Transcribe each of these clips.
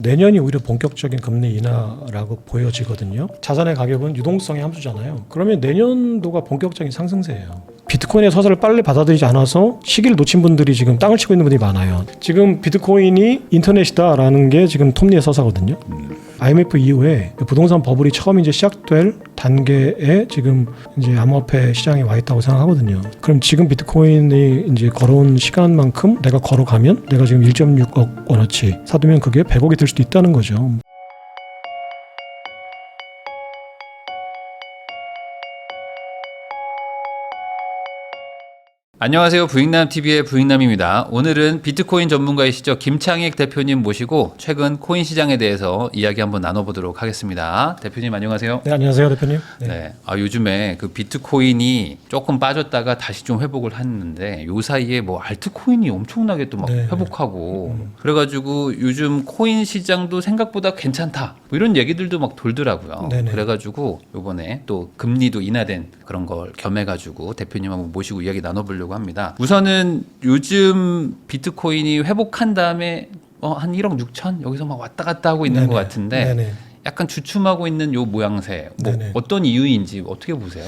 내년이 오히려 본격적인 금리 인하라고 보여지거든요. 자산의 가격은 유동성의 함수잖아요. 그러면 내년도가 본격적인 상승세예요. 비트코인의 서사를 빨리 받아들이지 않아서 시기를 놓친 분들이 지금 땅을 치고 있는 분들이 많아요. 지금 비트코인이 인터넷이다라는 게 지금 톱니의 서사거든요. IMF 이후에 부동산 버블이 처음 이제 시작될 단계에 지금 이제 암호화폐 시장에 와 있다고 생각하거든요. 그럼 지금 비트코인이 이제 걸어온 시간만큼 내가 걸어가면 내가 지금 1.6억 원어치 사두면 그게 100억이 될 수도 있다는 거죠. 안녕하세요. 부익남TV의 부익남입니다. 오늘은 비트코인 전문가이시죠. 김창익 대표님 모시고 최근 코인 시장에 대해서 이야기 한번 나눠보도록 하겠습니다. 대표님 안녕하세요. 네, 안녕하세요 대표님. 네. 요즘에 그 비트코인이 조금 빠졌다가 다시 좀 회복을 했는데 요 사이에 뭐 알트코인이 엄청나게 또 막 회복하고 그래가지고 요즘 코인 시장도 생각보다 괜찮다 뭐 이런 얘기들도 막 돌더라고요. 네네. 그래가지고 요번에 또 금리도 인하된 그런 걸 겸해가지고 대표님 한번 모시고 이야기 나눠보려고 합니다. 우선은 요즘 비트코인이 회복한 다음에 한 1억 6천 여기서 막 왔다 갔다 하고 있는 것 같은데 네네. 약간 주춤하고 있는 요 모양새 뭐 어떤 이유인지 어떻게 보세요?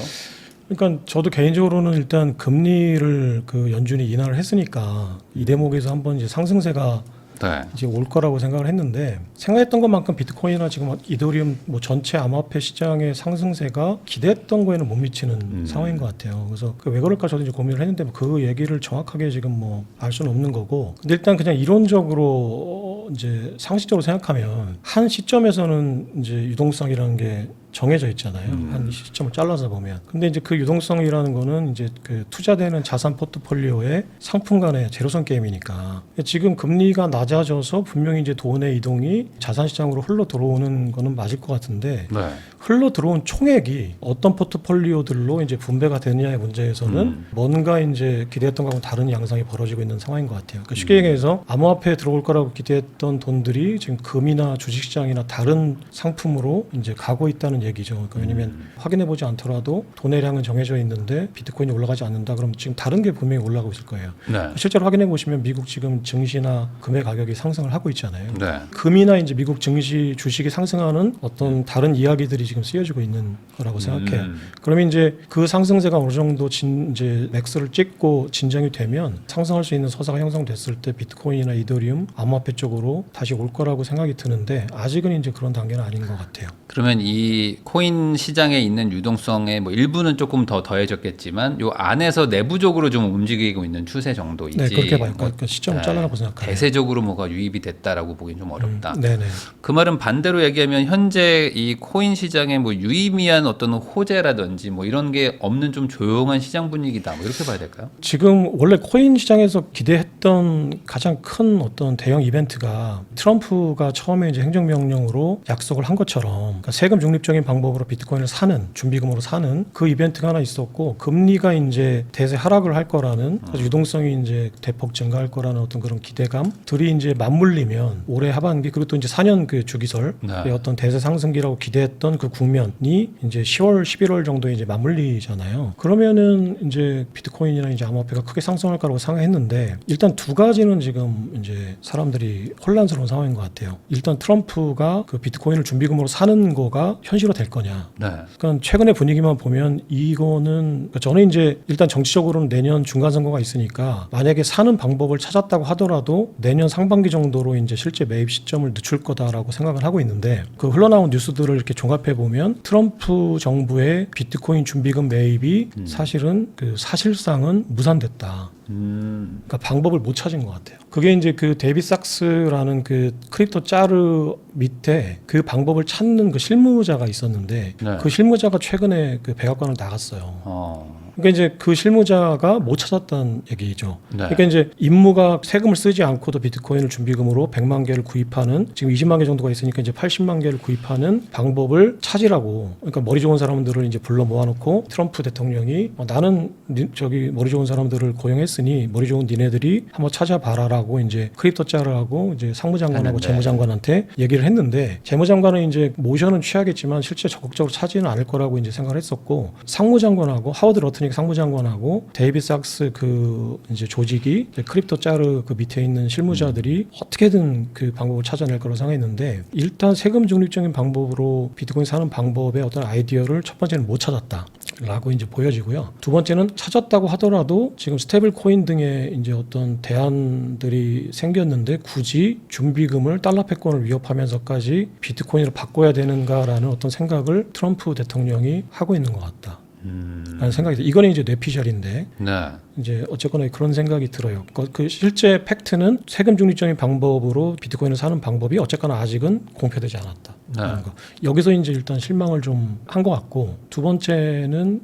그러니까 저도 개인적으로는 일단 금리를 그 연준이 인하를 했으니까 이 대목에서 한번 이제 상승세가 네. 이제 올 거라고 생각을 했는데 생각했던 것만큼 비트코인이나 지금 이더리움 뭐 전체 암호화폐 시장의 상승세가 기대했던 거에는 못 미치는 상황인 것 같아요. 그래서 왜 그럴까 저도 이제 고민을 했는데 그 얘기를 정확하게 지금 뭐 알 수는 없는 거고. 근데 일단 그냥 이론적으로 이제 상식적으로 생각하면 한 시점에서는 이제 유동성이라는 게 정해져 있잖아요. 한 시점을 잘라서 보면. 근데 이제 그 유동성이라는 거는 이제 그 투자되는 자산 포트폴리오의 상품 간의 제로섬 게임이니까 지금 금리가 낮아져서 분명히 이제 돈의 이동이 자산 시장으로 흘러 들어오는 거는 맞을 것 같은데 네. 흘러 들어온 총액이 어떤 포트폴리오들로 이제 분배가 되느냐의 문제에서는 뭔가 이제 기대했던 거하고 다른 양상이 벌어지고 있는 상황인 것 같아요. 그러니까 쉽게 얘기해서 암호화폐에 들어올 거라고 기대했던 돈들이 지금 금이나 주식시장이나 다른 상품으로 이제 가고 있다는 얘기죠. 그러니까 왜냐하면 확인해 보지 않더라도 돈의 량은 정해져 있는데 비트코인이 올라가지 않는다. 그럼 지금 다른 게 분명히 올라가고 있을 거예요. 네. 실제로 확인해 보시면 미국 지금 증시나 금의 가격이 상승을 하고 있잖아요. 네. 금이나 이제 미국 증시 주식이 상승하는 어떤 다른 이야기들이 지금 쓰여지고 있는 거라고 생각해요. 그러면 이제 그 상승세가 어느 정도 이제 맥스를 찍고 진정이 되면 상승할 수 있는 서사가 형성됐을 때 비트코인이나 이더리움, 암호화폐 쪽으로 다시 올 거라고 생각이 드는데 아직은 이제 그런 단계는 아닌 것 같아요. 그러면 이 코인 시장에 있는 유동성의 뭐 일부는 조금 더 더해졌겠지만 요 안에서 내부적으로 좀 움직이고 있는 추세 정도이지. 네, 그렇게 봐요. 그러니까 시점을 잘라놓고 생각하면 대세적으로 뭐가 유입이 됐다라고 보기는 좀 어렵다. 네네. 그 말은 반대로 얘기하면 현재 이 코인 시장에 뭐 유의미한 어떤 호재라든지 뭐 이런 게 없는 좀 조용한 시장 분위기다. 뭐 이렇게 봐야 될까요? 지금 원래 코인 시장에서 기대했던 가장 큰 어떤 대형 이벤트가 트럼프가 처음에 이제 행정명령으로 약속을 한 것처럼 그러니까 세금 중립적인 방법으로 비트코인을 사는 준비금으로 사는 그 이벤트가 하나 있었고 금리가 이제 대세 하락을 할 거라는 유동성이 이제 대폭 증가할 거라는 어떤 그런 기대감들이 이제 맞물리면 올해 하반기 그리고 또 이제 4년 그 주기설의 어떤 대세 상승기라고 기대했던 그 국면이 이제 10월, 11월 정도에 이제 맞물리잖아요. 그러면은 이제 비트코인이나 이제 암호화폐가 크게 상승할 거라고 생각했는데 일단 두 가지는 지금 이제 사람들이 혼란스러운 상황인 것 같아요. 일단 트럼프가 그 비트코인을 준비금으로 사는 거가 현실화 될 거냐. 네. 그러니까 최근의 분위기만 보면 이거는 그러니까 저는 이제 일단 정치적으로는 내년 중간 선거가 있으니까 만약에 사는 방법을 찾았다고 하더라도 내년 상반기 정도로 이제 실제 매입 시점을 늦출 거다라고 생각을 하고 있는데 그 흘러나온 뉴스들을 이렇게 종합해 보면 트럼프 정부의 비트코인 준비금 매입이 사실은 그 사실상은 무산됐다. 그러니까 방법을 못 찾은 것 같아요. 그게 이제 그 데이비 sak스라는 그 크립토 짜르 밑에 그 방법을 찾는 그 실무자가 있었는데 그 실무자가 최근에 그 백악관을 나갔어요. 그러니까 이제 그 실무자가 못 찾았다는 얘기죠. 그러니까 이제 임무가 세금을 쓰지 않고도 비트코인을 준비금으로 100만 개를 구입하는 지금 20만 개 정도가 있으니까 이제 80만 개를 구입하는 방법을 찾으라고. 그러니까 머리 좋은 사람들을 이제 불러 모아놓고 트럼프 대통령이 나는 저기 머리 좋은 사람들을 고용했으니 머리 좋은 니네들이 한번 찾아봐라라고 이제 크립토 짜르하고 이제 상무장관하고 재무장관한테 얘기를 했는데 재무장관은 이제 모션은 취하겠지만 실제 적극적으로 차지는 않을 거라고 이제 생각을 했었고 상무장관하고 하워드 러튼 스니크 상무장관하고 데이빗 sak스 그 이제 조직이 이제 크립토 짜르 그 밑에 있는 실무자들이 어떻게든 그 방법을 찾아낼 거라고 생각했는데 일단 세금 중립적인 방법으로 비트코인 사는 방법의 어떤 아이디어를 첫 번째는 못 찾았다라고 이제 보여지고요. 두 번째는 찾았다고 하더라도 지금 스테이블 코인 등의 이제 어떤 대안들이 생겼는데 굳이 준비금을 달러 패권을 위협하면서까지 비트코인으로 바꿔야 되는가라는 어떤 생각을 트럼프 대통령이 하고 있는 것 같다. 라는 생각이 들어요. 이거는 이제 뇌피셜인데 네. 이제 어쨌거나 그런 생각이 들어요. 그 실제 팩트는 세금 중립적인 방법으로 비트코인을 사는 방법이 어쨌거나 아직은 공표되지 않았다. 네. 여기서 이제 일단 실망을 좀 한 것 같고 두 번째는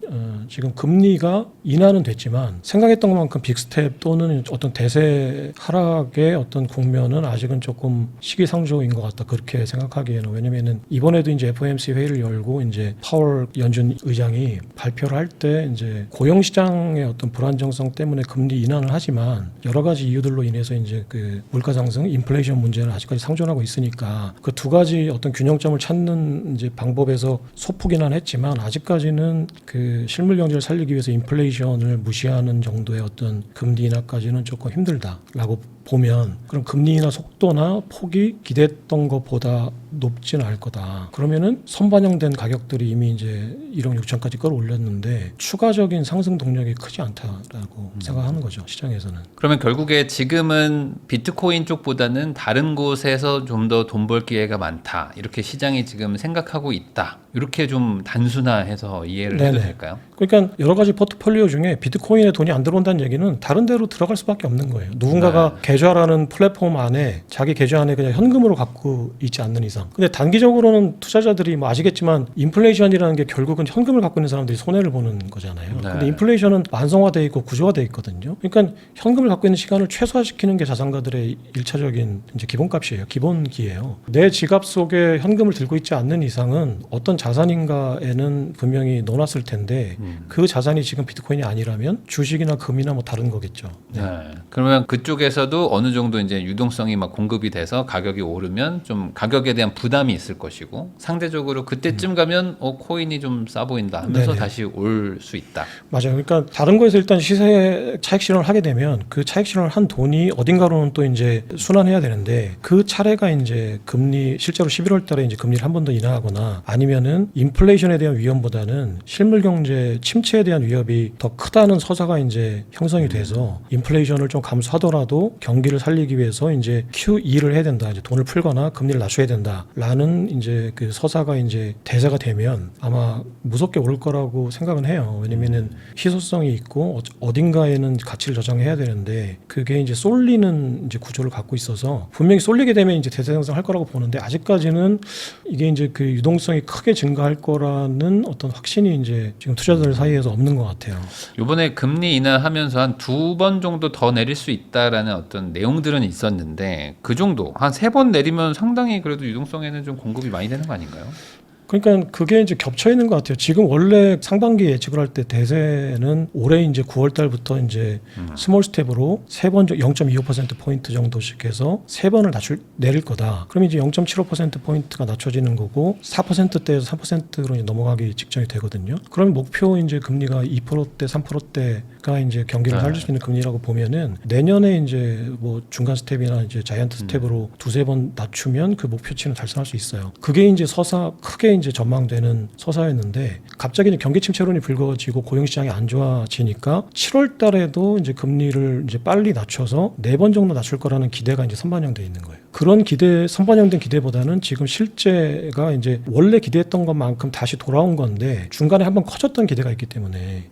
지금 금리가 인하는 됐지만 생각했던 것만큼 빅스텝 또는 어떤 대세 하락의 어떤 국면은 아직은 조금 시기상조인 것 같다. 그렇게 생각하기에는 왜냐면은 이번에도 이제 FOMC 회의를 열고 이제 파월 연준 의장이 발표를 할 때 이제 고용 시장의 어떤 불안정성 때문에 금리 인하를 하지만 여러 가지 이유들로 인해서 이제 그 물가 상승, 인플레이션 문제는 아직까지 상존하고 있으니까 그 두 가지 어떤 균형점을 찾는 이제 방법에서 소폭이긴 했지만 아직까지는 그 실물 경제를 살리기 위해서 인플레이션을 무시하는 정도의 어떤 금리 인하까지는 조금 힘들다라고 보면 그럼 금리 인하 속도나 폭이 기대했던 것보다 높지는 않을 거다. 그러면은 선반영된 가격들이 이미 이제 1억 6천까지 끌어올렸는데 추가적인 상승 동력이 크지 않다라고 생각하는 거죠. 시장에서는. 그러면 결국에 지금은 비트코인 쪽보다는 다른 곳에서 좀 더 돈 벌 기회가 많다. 이렇게 시장이 지금 생각하고 있다. 이렇게 좀 단순화해서 이해를 해도 네네. 될까요? 그러니까 여러 가지 포트폴리오 중에 비트코인에 돈이 안 들어온다는 얘기는 다른 데로 들어갈 수밖에 없는 거예요. 누군가가 계좌라는 플랫폼 안에 자기 계좌 안에 그냥 현금으로 갖고 있지 않는 이상. 근데 단기적으로는 투자자들이 뭐 아시겠지만 인플레이션이라는 게 결국은 현금을 갖고 있는 사람들이 손해를 보는 거잖아요. 네. 근데 인플레이션은 완성화돼 있고 구조화돼 있거든요. 그러니까 현금을 갖고 있는 시간을 최소화시키는 게 자산가들의 1차적인 이제 기본값이에요. 기본기예요. 내 지갑 속에 현금을 들고 있지 않는 이상은 어떤 자산인가에는 분명히 넣어놨을 텐데 그 자산이 지금 비트코인이 아니라면 주식이나 금이나 뭐 다른 거겠죠. 네. 그러면 그쪽에서도 어느 정도 이제 유동성이 막 공급이 돼서 가격이 오르면 좀 가격에 대한 부담이 있을 것이고 상대적으로 그때쯤 가면 코인이 좀 싸 보인다 하면서 네네. 다시 올 수 있다. 맞아요. 그러니까 다른 거에서 일단 시세 차익 실현을 하게 되면 그 차익 실현을 한 돈이 어딘가로는 또 이제 순환해야 되는데 그 차례가 이제 금리 실제로 11월 달에 이제 금리를 한 번 더 인하하거나 아니면은 인플레이션에 대한 위험보다는 실물 경제 침체에 대한 위협이 더 크다는 서사가 이제 형성이 돼서 인플레이션을 좀 감수하더라도 경기를 살리기 위해서 이제 QE를 해야 된다. 이제 돈을 풀거나 금리를 낮춰야 된다라는 이제 그 서사가 이제 대세가 되면 아마 무섭게 오를 거라고 생각은 해요. 왜냐면은 희소성이 있고 어딘가에는 가치를 저장해야 되는데 그게 이제 쏠리는 이제 구조를 갖고 있어서 분명히 쏠리게 되면 이제 대세 형성할 거라고 보는데 아직까지는 이게 이제 그 유동성이 크게 증가할 거라는 어떤 확신이 이제 지금 투자자들 사이에서 없는 것 같아요. 이번에 금리 인하하면서 한 2번 정도 더 내릴 수 있다라는 어떤 내용들은 있었는데 그 정도 한 3번 내리면 상당히 그래도 유동성에는 좀 공급이 많이 되는 거 아닌가요? 그러니까 그게 이제 겹쳐 있는 것 같아요. 지금 원래 상반기 예측을 할 때 대세는 올해 이제 9월 달부터 이제 스몰 스텝으로 3번 0.25% 포인트 정도씩 해서 3번을 내릴 거다. 그럼 이제 0.75% 포인트가 낮춰지는 거고 4%대에서 3%로 이제 넘어가기 직전이 되거든요. 그럼 목표 이제 금리가 2%대, 3%대가 이제 경기를 살릴 수 있는 금리라고 보면은 내년에 이제 뭐 중간 스텝이나 이제 자이언트 스텝으로 두세 번 낮추면 그 목표치는 달성할 수 있어요. 그게 이제 서사 크게 이제 전망되는 서사였는데 갑자기 이제 경기 침체론이 불거지고 고용 시장이 안 좋아지니까 7월 달에도 이제 금리를 이제 빨리 낮춰서 4번 정도 낮출 거라는 기대가 이제 선반영돼 있는 거예요. 그런 선반영된 기대보다는 지금 실제가 이제 원래 기대했던 것만큼 다시 돌아온 건데 중간에 한번 커졌던 기대가 있기 때문에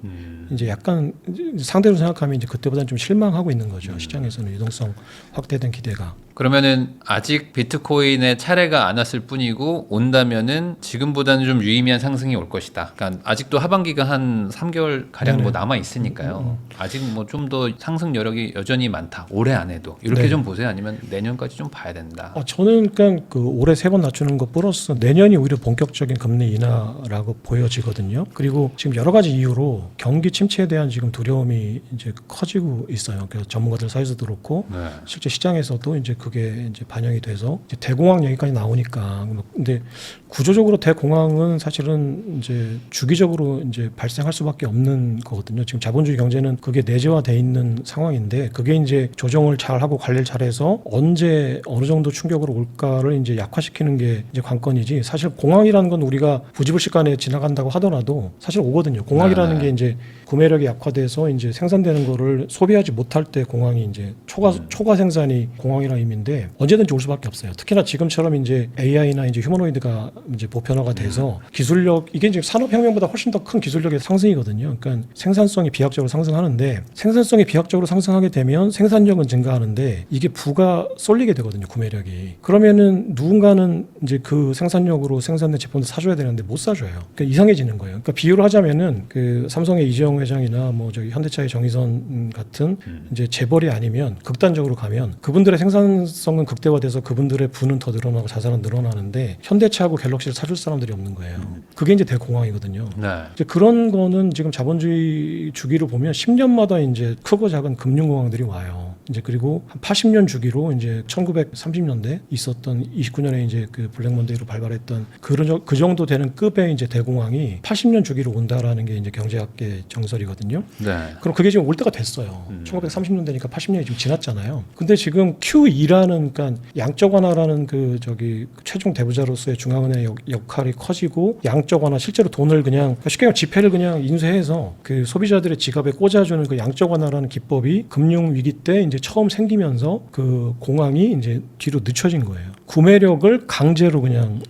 이제 약간 상대로 생각하면 이제 그때보다는 좀 실망하고 있는 거죠. 시장에서는 유동성 확대된 기대가. 그러면은 아직 비트코인의 차례가 안 왔을 뿐이고 온다면은 지금보다는 좀 유의미한 상승이 올 것이다. 그러니까 아직도 하반기가 한 3개월 가량 뭐 남아 있으니까요. 아직 뭐 좀 더 상승 여력이 여전히 많다. 올해 안에도 이렇게 네. 좀 보세요. 아니면 내년까지 좀 봐야 된다. 저는 그냥 그 올해 3번 낮추는 것 플러스 내년이 오히려 본격적인 금리 인하라고 보여지거든요. 그리고 지금 여러 가지 이유로 경기 침체에 대한 지금 두려움이 이제 커지고 있어요. 그래서 전문가들 사이에서도 그렇고 네. 실제 시장에서도 이제 그게 이제 반영이 돼서 이제 대공황 얘기까지 나오니까 근데 구조적으로 대공황은 사실은 이제 주기적으로 이제 발생할 수밖에 없는 거거든요. 지금 자본주의 경제는 그게 내재화돼 있는 상황인데 그게 이제 조정을 잘 하고 관리를 잘해서 언제 어느 정도 충격으로 올까를 이제 약화시키는 게 이제 관건이지 사실 공황이라는 건 우리가 부지불식간에 지나간다고 하더라도 사실 오거든요. 공황이라는 게 이제 구매력이 약화돼서 이제 생산되는 거를 소비하지 못할 때 공황이 이제 초과 생산이 공황이라는 의미인데 언제든지 올 수밖에 없어요. 특히나 지금처럼 이제 AI나 이제 휴머노이드가 이제 보편화가 돼서 기술력 이게 이제 산업혁명보다 훨씬 더 큰 기술력의 상승이거든요. 그러니까 생산성이 비약적으로 상승하는데 생산성이 비약적으로 상승하게 되면 생산력은 증가하는데 이게 부가 쏠리게 되거든요. 구매력이. 그러면은 누군가는 이제 그 생산력으로 생산된 제품도 사줘야 되는데 못 사줘요. 그러니까 이상해지는 거예요. 그러니까 비유를 하자면은 그 삼성의 이재용 회장이나 뭐 저기 현대차의 정의선 같은 이제 재벌이 아니면 극단적으로 가면 그분들의 생산성은 극대화돼서 그분들의 부는 더 늘어나고 자산은 늘어나는데 현대차하고 갤럭시를 사줄 사람들이 없는 거예요. 그게 이제 대공황이거든요. 네. 이제 그런 거는 지금 자본주의 주기로 보면 10년마다 이제 크고 작은 금융공황들이 와요. 이제 그리고 한 80년 주기로 이제 1930년대 있었던 29년에 이제 그 블랙먼데이로 발발했던 그 정도 되는 급의 이제 대공황이 80년 주기로 온다라는 게 이제 경제학계 정설이거든요. 네. 그럼 그게 지금 올 때가 됐어요. 1930년대니까 80년이 지금 지났잖아요. 근데 지금 QE라는 그러니까 양적 완화라는 그 저기 최종 대부자로서의 중앙은행의 역할이 커지고 양적 완화 실제로 돈을 그냥 쉽게 말하면 지폐를 그냥 인쇄해서 그 소비자들의 지갑에 꽂아주는 그 양적 완화라는 기법이 금융 위기 때 이제 처음 생기면서 그 공황이 이제 뒤로 늦춰진 거예요. 구매력을 강제로 그냥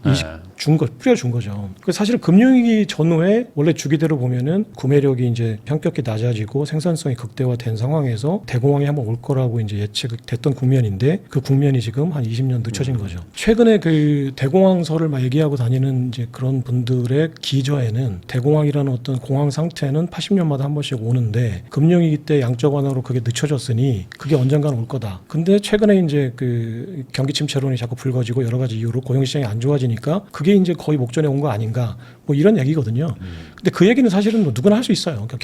뿌려준 거죠. 사실 금융위기 전후에 원래 주기대로 보면은 구매력이 이제 현격히 낮아지고 생산성이 극대화된 상황에서 대공황이 한번 올 거라고 이제 예측됐던 국면인데 그 국면이 지금 한 20년 늦춰진 거죠. 최근에 그 대공황설을 막 얘기하고 다니는 이제 그런 분들의 기저에는 대공황이라는 어떤 공황 상태는 80년마다 한 번씩 오는데 금융위기 때 양적 완화로 그게 늦춰졌으니 그게 언젠가는 올 거다. 근데 최근에 이제 그 경기 침체론이 자꾸 불거지고 여러 가지 이유로 고용시장이 안 좋아지니까 그게 이제 거의 목전에 온 거 아닌가 뭐 이런 얘기거든요. 근데 그 얘기는 사실은 뭐 누구나 할 수 있어요. 그러니까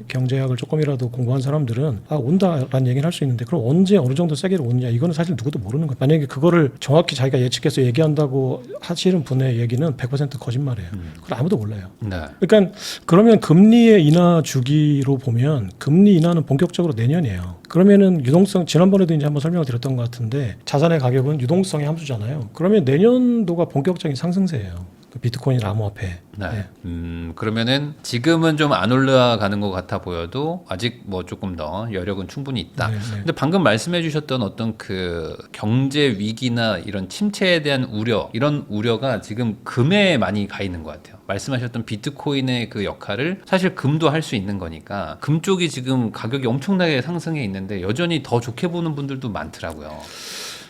경제학을 조금이라도 공부한 사람들은 온다라는 얘기는 할 수 있는데 그럼 언제 어느 정도 세게로 오느냐 이거는 사실 누구도 모르는 거예요. 만약에 그거를 정확히 자기가 예측해서 얘기한다고 하시는 분의 얘기는 100% 거짓말이에요. 그걸 아무도 몰라요. 네. 그러니까 그러면 금리의 인하 주기로 보면 금리 인하는 본격적으로 내년이에요. 그러면은 유동성 지난번에도 이제 한번 설명을 드렸던 것 같은데 자산의 가격은 유동성의 함수잖아요. 그러면 내년도가 본격적인 상승세예요. 그 비트코인이나 암호화폐. 네. 네. 그러면은 지금은 좀 안 올라가는 것 같아 보여도 아직 뭐 조금 더 여력은 충분히 있다. 네. 근데 방금 말씀해주셨던 어떤 그 경제 위기나 이런 침체에 대한 우려, 이런 우려가 지금 금에 많이 가 있는 것 같아요. 말씀하셨던 비트코인의 그 역할을 사실 금도 할 수 있는 거니까 금 쪽이 지금 가격이 엄청나게 상승해 있는데 여전히 더 좋게 보는 분들도 많더라고요.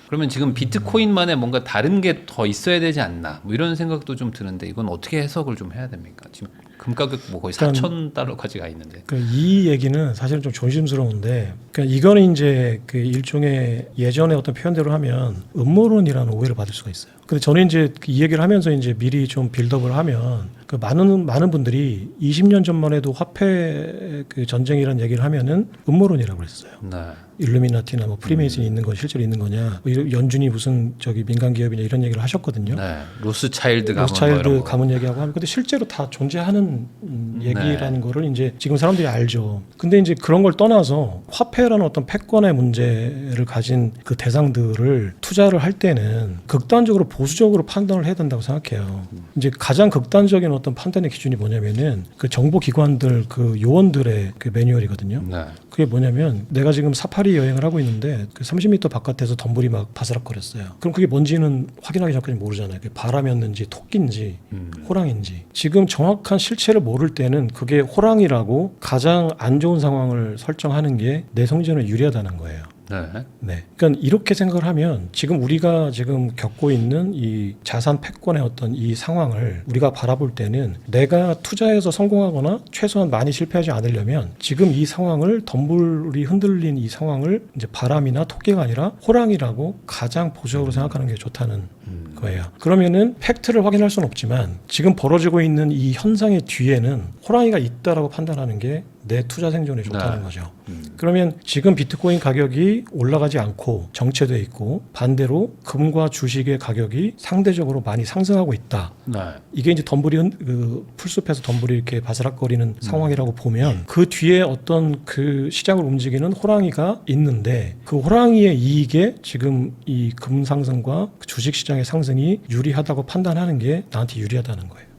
그러면 지금 비트코인만의 뭔가 다른 게 더 있어야 되지 않나 뭐 이런 생각도 좀 드는데 이건 어떻게 해석을 좀 해야 됩니까? 지금 금 가격 뭐 거의 4,000달러까지 가 있는데. 그러니까 이 얘기는 사실은 좀 조심스러운데, 그러니까 이거는 이제 그 일종의 예전의 어떤 표현대로 하면 음모론이라는 오해를 받을 수가 있어요. 근데 저는 이제 이 얘기를 하면서 이제 미리 좀 빌드업을 하면 그 많은 분들이 20년 전만 해도 화폐 그 전쟁이라는 얘기를 하면은 음모론이라고 했어요. 네. 일루미나티나 뭐 프리메이슨이 있는 건 실제로 있는 거냐, 뭐 연준이 무슨 저기 민간 기업이냐 이런 얘기를 하셨거든요. 네. 로스차일드 가문 얘기하고 하면 근데 실제로 다 존재하는 얘기라는 거를 이제 지금 사람들이 알죠. 근데 이제 그런 걸 떠나서 화폐라는 어떤 패권의 문제를 가진 그 대상들을 투자를 할 때는 극단적으로 보수적으로 판단을 해야 된다고 생각해요. 이제 가장 극단적인 어떤 판단의 기준이 뭐냐면은 그 정보기관들 그 요원들의 그 매뉴얼이거든요. 네. 그게 뭐냐면 내가 지금 사파리 여행을 하고 있는데 그 30m 바깥에서 덤불이 막 바스락거렸어요. 그럼 그게 뭔지는 확인하기 전까지 모르잖아요. 그게 바람이었는지 토끼인지 호랑인지. 지금 정확한 실체를 모를 때는 그게 호랑이라고 가장 안 좋은 상황을 설정하는 게 내 성전에 유리하다는 거예요. 네. 그러니까 이렇게 생각을 하면 지금 우리가 지금 겪고 있는 이 자산 패권의 어떤 이 상황을 우리가 바라볼 때는 내가 투자해서 성공하거나 최소한 많이 실패하지 않으려면 지금 이 상황을 덤불이 흔들린 이 상황을 이제 바람이나 토끼가 아니라 호랑이라고 가장 보수적으로 생각하는 게 좋다는 거예요. 그러면은 팩트를 확인할 수는 없지만 지금 벌어지고 있는 이 현상의 뒤에는 호랑이가 있다라고 판단하는 게 내 투자 생존에 좋다는 거죠. 그러면 지금 비트코인 가격이 올라가지 않고 정체돼 있고 반대로 금과 주식의 가격이 상대적으로 많이 상승하고 있다. 네. 이게 이제 덤불이 그 풀숲에서 덤불이 이렇게 바스락거리는 상황이라고 보면 그 뒤에 어떤 그 시장을 움직이는 호랑이가 있는데 그 호랑이의 이익에 지금 이 금 상승과 주식 시장의 상승이 유리하다고 판단하는 게 나한테 유리하다는 거예요.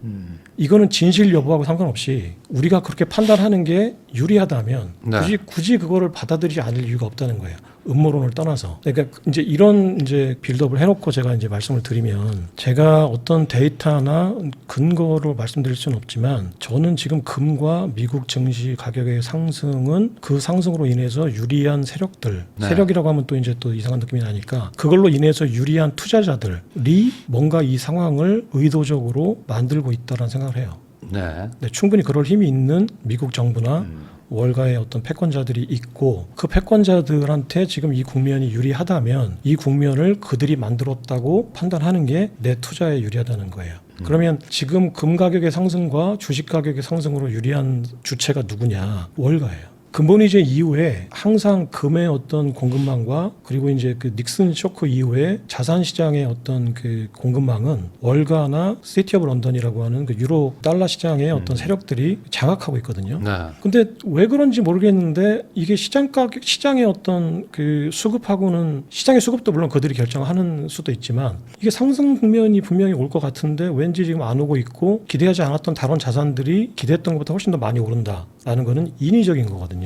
이거는 진실 여부하고 상관없이 우리가 그렇게 판단하는 게 유리하다면 네. 굳이 그거를 받아들이지 않을 이유가 없다는 거예요. 음모론을 떠나서. 그러니까 이제 이런 이제 빌드업을 해놓고 제가 이제 말씀을 드리면 제가 어떤 데이터나 근거로 말씀드릴 수는 없지만 저는 지금 금과 미국 증시 가격의 상승은 그 상승으로 인해서 유리한 세력들, 네. 세력이라고 하면 또 이제 또 이상한 느낌이 나니까 그걸로 인해서 유리한 투자자들이 뭔가 이 상황을 의도적으로 만들고 있다라는 생각을 해요. 네. 네, 충분히 그럴 힘이 있는 미국 정부나 월가의 어떤 패권자들이 있고 그 패권자들한테 지금 이 국면이 유리하다면 이 국면을 그들이 만들었다고 판단하는 게 내 투자에 유리하다는 거예요. 그러면 지금 금 가격의 상승과 주식 가격의 상승으로 유리한 주체가 누구냐? 월가예요. 근본 이제 이후에 항상 금의 어떤 공급망과 그리고 이제 그 닉슨 쇼크 이후에 자산 시장의 어떤 그 공급망은 월가나 시티 오브 런던이라고 하는 그 유로 달러 시장의 어떤 세력들이 장악하고 있거든요. 네. 근데 왜 그런지 모르겠는데 이게 시장 가격, 시장의 어떤 그 수급하고는 시장의 수급도 물론 그들이 결정하는 수도 있지만 이게 상승 국면이 분명히 올 것 같은데 왠지 지금 안 오고 있고 기대하지 않았던 다른 자산들이 기대했던 것보다 훨씬 더 많이 오른다라는 거는 인위적인 거거든요.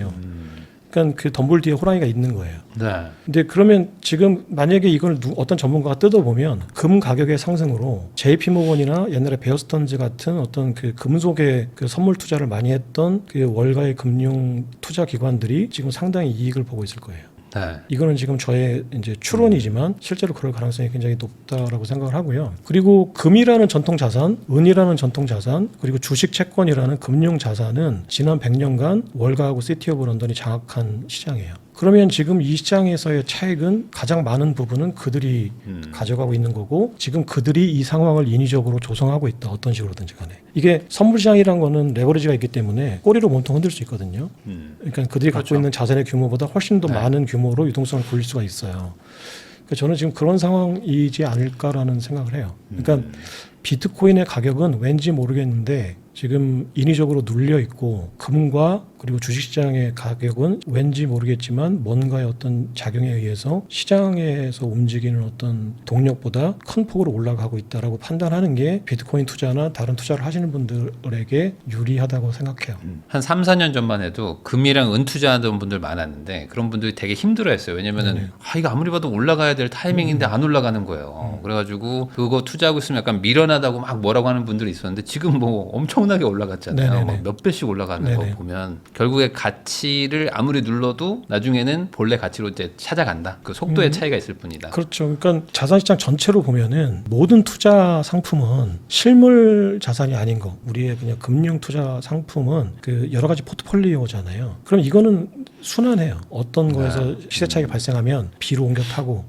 그러니까 그 덤불 뒤에 호랑이가 있는 거예요. 네. 근데 그러면 지금 만약에 이걸 어떤 전문가가 뜯어보면 금 가격의 상승으로 JP 모건이나 옛날에 베어스턴즈 같은 어떤 그 금속의 그 선물 투자를 많이 했던 그 월가의 금융 투자 기관들이 지금 상당히 이익을 보고 있을 거예요. 네. 이거는 지금 저의 이제 추론이지만 실제로 그럴 가능성이 굉장히 높다라고 생각을 하고요. 그리고 금이라는 전통 자산, 은이라는 전통 자산, 그리고 주식 채권이라는 금융 자산은 지난 100년간 월가하고 시티 오브 런던이 장악한 시장이에요. 그러면 지금 이 시장에서의 차익은 가장 많은 부분은 그들이 가져가고 있는 거고 지금 그들이 이 상황을 인위적으로 조성하고 있다. 어떤 식으로든지 간에. 이게 선물 시장이라는 거는 레버리지가 있기 때문에 꼬리로 몸통 흔들 수 있거든요. 그러니까 그들이 갖고 그렇죠. 있는 자산의 규모보다 훨씬 더 네. 많은 규모로 유동성을 굴릴 수가 있어요. 그러니까 저는 지금 그런 상황이지 않을까라는 생각을 해요. 그러니까 비트코인의 가격은 왠지 모르겠는데 지금 인위적으로 눌려 있고 금과 그리고 주식시장의 가격은 왠지 모르겠지만 뭔가의 어떤 작용에 의해서 시장에서 움직이는 어떤 동력보다 큰 폭으로 올라가고 있다라고 판단하는 게 비트코인 투자나 다른 투자를 하시는 분들에게 유리하다고 생각해요. 한 3, 4년 전만 해도 금이랑 은 투자하던 분들 많았는데 그런 분들이 되게 힘들어했어요. 왜냐면은 이거 아무리 봐도 올라가야 될 타이밍인데 안 올라가는 거예요. 그래가지고 그거 투자하고 있으면 약간 미련하다고 막 뭐라고 하는 분들이 있었는데 지금 뭐 엄청나게 올라갔잖아요. 네네네. 막 몇 배씩 올라가는 네네. 거 보면 결국에 가치를 아무리 눌러도 나중에는 본래 가치로 이제 찾아간다. 그 속도의 차이가 있을 뿐이다. 그렇죠. 그러니까 자산시장 전체로 보면은 모든 투자 상품은 실물 자산이 아닌 거, 우리의 그냥 금융 투자 상품은 그 여러 가지 포트폴리오잖아요. 그럼 이거는 순환해요. 어떤 거에서 시세 차익이 발생하면 B로 옮겨 타고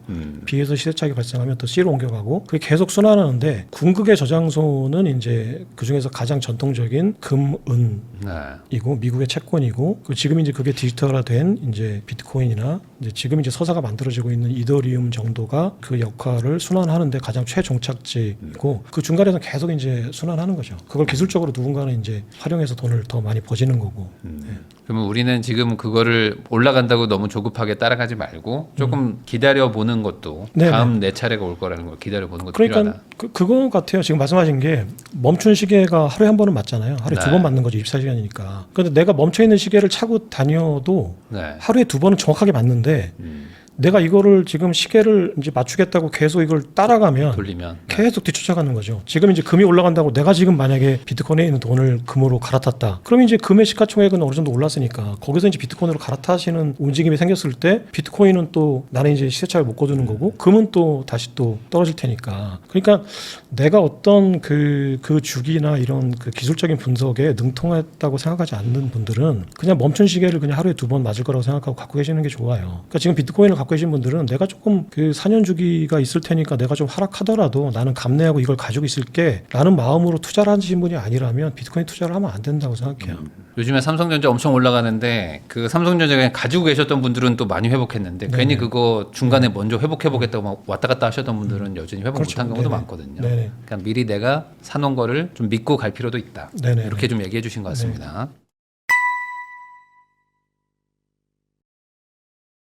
B에서 시세 차익이 발생하면 또 C로 옮겨가고 그게 계속 순환하는데 궁극의 저장소는 이제 그 중에서 가장 전통적인 금, 은이고 미국의 채권이고 그리고 지금 이제 그게 디지털화된 이제 비트코인이나 이제 지금 이제 서사가 만들어지고 있는 이더리움 정도가 그 역할을 순환하는데 가장 최종착지이고 그 중간에서 계속 이제 순환하는 거죠. 그걸 기술적으로 누군가는 이제 활용해서 돈을 더 많이 버지는 거고. 그러면 우리는 지금 그거를 올라간다고 너무 조급하게 따라가지 말고 조금 기다려 보는 것도 네네. 다음 내 차례가 올 거라는 걸 기다려 보는 것도 그러니까 필요하다. 그거 같아요. 지금 말씀하신 게 멈춘 시계가 하루에 한 번은 맞잖아요. 하루에 네. 두 번 맞는 거죠. 24시간이니까. 그런데 내가 멈춰 있는 시계를 차고 다녀도 네. 하루에 두 번은 정확하게 맞는데 내가 이거를 지금 시계를 이제 맞추겠다고 계속 이걸 따라가면 돌리면 네. 계속 뒤쫓아가는 거죠. 지금 이제 금이 올라간다고 내가 지금 만약에 비트코인에 있는 돈을 금으로 갈아탔다. 그러면 이제 금의 시가총액은 어느 정도 올랐으니까 거기서 이제 비트코인으로 갈아타시는 움직임이 생겼을 때 비트코인은 또 나는 이제 시세차를 못 거두는 거고 금은 또 다시 또 떨어질 테니까. 그러니까 내가 어떤 그 주기나 이런 그 기술적인 분석에 능통했다고 생각하지 않는 분들은 그냥 멈춘 시계를 그냥 하루에 두 번 맞을 거라고 생각하고 갖고 계시는 게 좋아요. 그러니까 지금 비트코인을 갖고 갖고 계신 분들은 내가 조금 그 4년 주기가 있을 테니까 내가 좀 하락하더라도 나는 감내하고 이걸 가지고 있을게 라는 마음으로 투자를 하신 분이 아니라면 비트코인 투자를 하면 안 된다고 생각해요. 요즘에 삼성전자 엄청 올라가는데 그 삼성전자 그냥 가지고 계셨던 분들은 또 많이 회복했는데 네네. 괜히 그거 중간에 먼저 회복해보겠다고 막 왔다 갔다 하셨던 분들은 여전히 회복 그렇죠. 못한 경우도 네네. 많거든요. 네네. 그러니까 미리 내가 사놓은 거를 좀 믿고 갈 필요도 있다. 네네. 이렇게 좀 얘기해 주신 것 같습니다.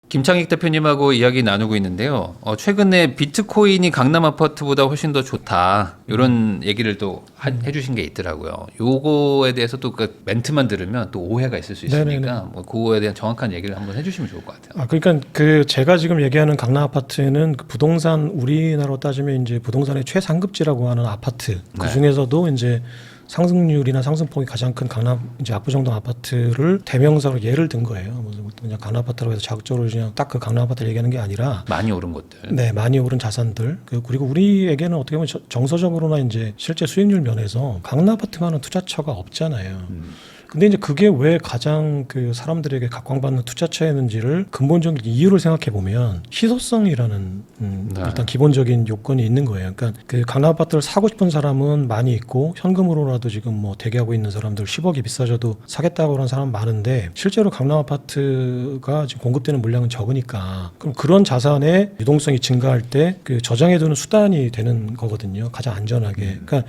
김창익 대표님하고 이야기 나누고 있는데요. 최근에 비트코인이 강남 아파트보다 훨씬 더 좋다. 이런 얘기를 또 해주신 게 있더라고요. 요거에 대해서 또 그 멘트만 들으면 또 오해가 있을 수 있으니까 네네네. 뭐 그거에 대한 정확한 얘기를 한번 해주시면 좋을 것 같아요. 그러니까 그 제가 지금 얘기하는 강남 아파트는 그 부동산 우리나라로 따지면 이제 부동산의 최상급지라고 하는 아파트. 그 중에서도 이제 상승률이나 상승폭이 가장 큰 강남 이제 압구정동 아파트를 대명사로 예를 든 거예요. 그냥 강남 아파트라고 해서 자극적으로 그냥 딱 그 강남 아파트를 얘기하는 게 아니라 많이 오른 것들. 네, 많이 오른 자산들. 그리고 우리에게는 어떻게 보면 정서적으로나 이제 실제 수익률 면에서 강남 아파트만은 투자처가 없잖아요. 근데 이제 그게 왜 가장 그 사람들에게 각광받는 투자처였는지를 근본적인 이유를 생각해 보면 희소성이라는 일단 기본적인 요건이 있는 거예요. 그러니까 그 강남 아파트를 사고 싶은 사람은 많이 있고 현금으로라도 지금 뭐 대기하고 있는 사람들 10억이 비싸져도 사겠다고 하는 사람 많은데 실제로 강남 아파트가 지금 공급되는 물량은 적으니까 그럼 그런 자산의 유동성이 증가할 때 그 저장해두는 수단이 되는 거거든요. 가장 안전하게. 그러니까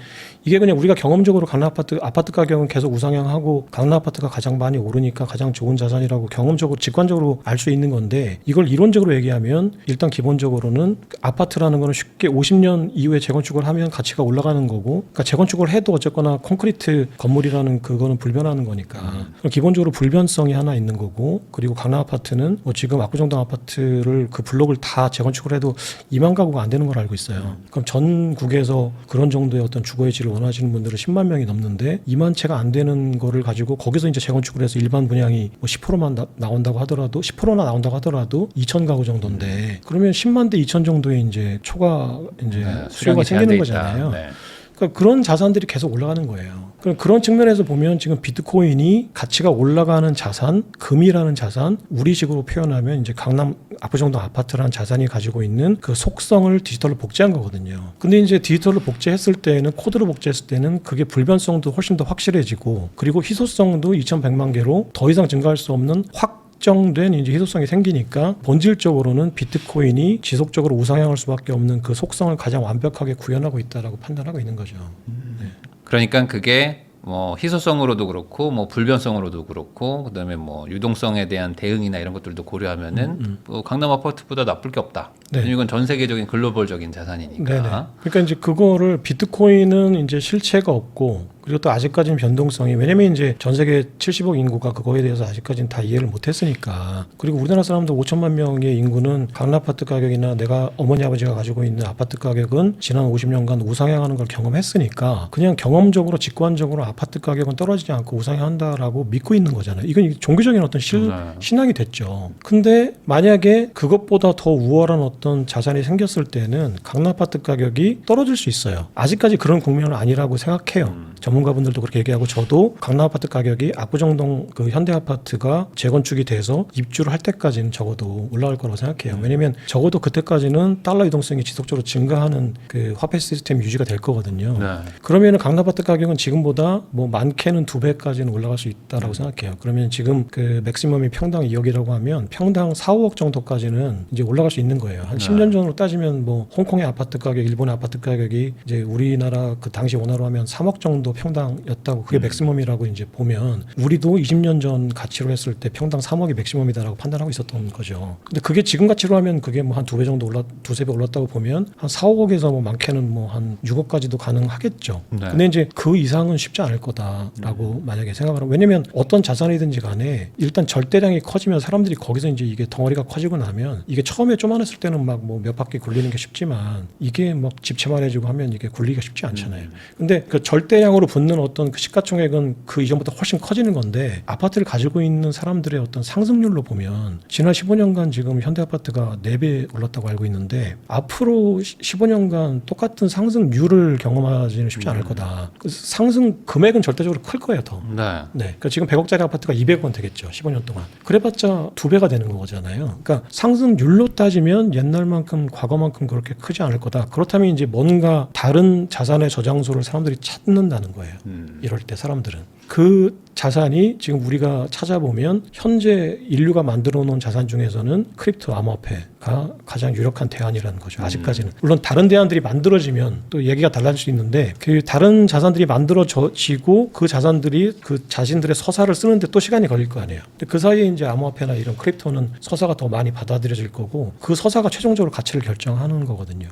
이게 그냥 우리가 경험적으로 강남 아파트 가격은 계속 우상향하고 강남 아파트가 가장 많이 오르니까 가장 좋은 자산이라고 경험적으로 직관적으로 알 수 있는 건데 이걸 이론적으로 얘기하면 일단 기본적으로는 아파트라는 거는 쉽게 50년 이후에 재건축을 하면 가치가 올라가는 거고 그러니까 재건축을 해도 어쨌거나 콘크리트 건물이라는 그거는 불변하는 거니까 그럼 기본적으로 불변성이 하나 있는 거고 그리고 강남 아파트는 뭐 지금 압구정동 아파트를 그 블록을 다 재건축을 해도 2만 가구가 안 되는 걸 알고 있어요. 그럼 전국에서 그런 정도의 어떤 주거의 질을 원하시는 분들은 10만 명이 넘는데 2만 채가 안 되는 거를 가지고 거기서 이제 재건축을 해서 일반 분양이 뭐 10%만 나온다고 하더라도 10%나 나온다고 하더라도 2천 가구 정도인데 그러면 10만 대 2천 정도의 이제 초과 이제 수요가 생기는 거잖아요. 네. 그러니까 그런 자산들이 계속 올라가는 거예요. 그런 측면에서 보면 지금 비트코인이 가치가 올라가는 자산, 금이라는 자산, 우리식으로 표현하면 이제 강남 압구정동 아파트라는 자산이 가지고 있는 그 속성을 디지털로 복제한 거거든요. 근데 이제 디지털로 복제했을 때는 코드로 복제했을 때는 그게 불변성도 훨씬 더 확실해지고 그리고 희소성도 2,100만 개로 더 이상 증가할 수 없는 정된 이제 희소성이 생기니까 본질적으로는 비트코인이 지속적으로 우상향할 수밖에 없는 그 속성을 가장 완벽하게 구현하고 있다라고 판단하고 있는 거죠. 네. 그러니까 그게 뭐 희소성으로도 그렇고 뭐 불변성으로도 그렇고 그다음에 뭐 유동성에 대한 대응이나 이런 것들도 고려하면은 뭐 강남 아파트보다 나쁠 게 없다. 네. 이건 전 세계적인 글로벌적인 자산이니까. 네네. 그러니까 이제 그거를 비트코인은 이제 실체가 없고 그리고 또 아직까지는 변동성이 왜냐면 이제 전 세계 70억 인구가 그거에 대해서 아직까지는 다 이해를 못했으니까 그리고 우리나라 사람들 5천만 명의 인구는 강남 아파트 가격이나 내가 어머니 아버지가 가지고 있는 아파트 가격은 지난 50년간 우상향하는 걸 경험했으니까 그냥 경험적으로 직관적으로 아파트 가격은 떨어지지 않고 우상향한다라고 믿고 있는 거잖아요. 이건 종교적인 어떤 신앙이 됐죠. 근데 만약에 그것보다 더 우월한 어떤 자산이 생겼을 때는 강남 아파트 가격이 떨어질 수 있어요. 아직까지 그런 국면은 아니라고 생각해요. 전문가분들도 그렇게 얘기하고 저도 강남 아파트 가격이 압구정동 그 현대 아파트가 재건축이 돼서 입주를 할 때까지는 적어도 올라갈 거라고 생각해요. 왜냐면 적어도 그때까지는 달러 유동성이 지속적으로 증가하는 그 화폐 시스템 유지가 될 거거든요. 네. 그러면 강남 아파트 가격은 지금보다 뭐 많게는 2배까지는 올라갈 수 있다라고 생각해요. 그러면 지금 그 맥시멈이 평당 2억이라고 하면 평당 4, 5억 정도까지는 이제 올라갈 수 있는 거예요. 한 10년 전으로 따지면 뭐 홍콩의 아파트 가격, 일본의 아파트 가격이 이제 우리나라 그 당시 원화로 하면 3억 정도 평당이었다고 그게 맥시멈이라고 이제 보면 우리도 20년 전 가치로 했을 때 평당 3억이 맥시멈이다라고 판단하고 있었던 거죠. 근데 그게 지금 가치로 하면 그게 뭐 한 2배 정도 두세 배 올랐다고 보면 한 4, 5억에서 뭐 많게는 뭐 한 6억까지도 가능하겠죠. 네. 근데 이제 그 이상은 쉽지 않을 거다라고 만약에 생각을 하면 왜냐면 어떤 자산이든지 간에 일단 절대량이 커지면 사람들이 거기서 이제 이게 덩어리가 커지고 나면 이게 처음에 쪼만했을 때는 막 뭐 몇 바퀴 굴리는 게 쉽지만 이게 막 집채만해지고 하면 이게 굴리기가 쉽지 않잖아요. 근데 그 절대량으로 붙는 어떤 그 시가총액은 그 이전보다 훨씬 커지는 건데 아파트를 가지고 있는 사람들의 어떤 상승률로 보면 지난 15년간 지금 현대아파트가 4배 올랐다고 알고 있는데 앞으로 15년간 똑같은 상승률을 경험하지는 쉽지 않을 거다. 그 상승 금액은 절대적으로 클 거예요, 더. 네. 네. 그러니까 지금 100억짜리 아파트가 200원 되겠죠. 15년 동안. 그래봤자 2배가 되는 거잖아요. 그러니까 상승률로 따지면 옛날만큼 과거만큼 그렇게 크지 않을 거다. 그렇다면 이제 뭔가 다른 자산의 저장소를 사람들이 찾는다는 거예요. 이럴 때 사람들은. 그 자산이 지금 우리가 찾아보면 현재 인류가 만들어 놓은 자산 중에서는 크립토 암호화폐가 가장 유력한 대안이라는 거죠. 아직까지는. 물론 다른 대안들이 만들어지면 또 얘기가 달라질 수 있는데 그 다른 자산들이 만들어지고 그 자산들이 그 자신들의 서사를 쓰는데 또 시간이 걸릴 거 아니에요. 근데 그 사이에 이제 암호화폐나 이런 크립토는 서사가 더 많이 받아들여질 거고 그 서사가 최종적으로 가치를 결정하는 거거든요.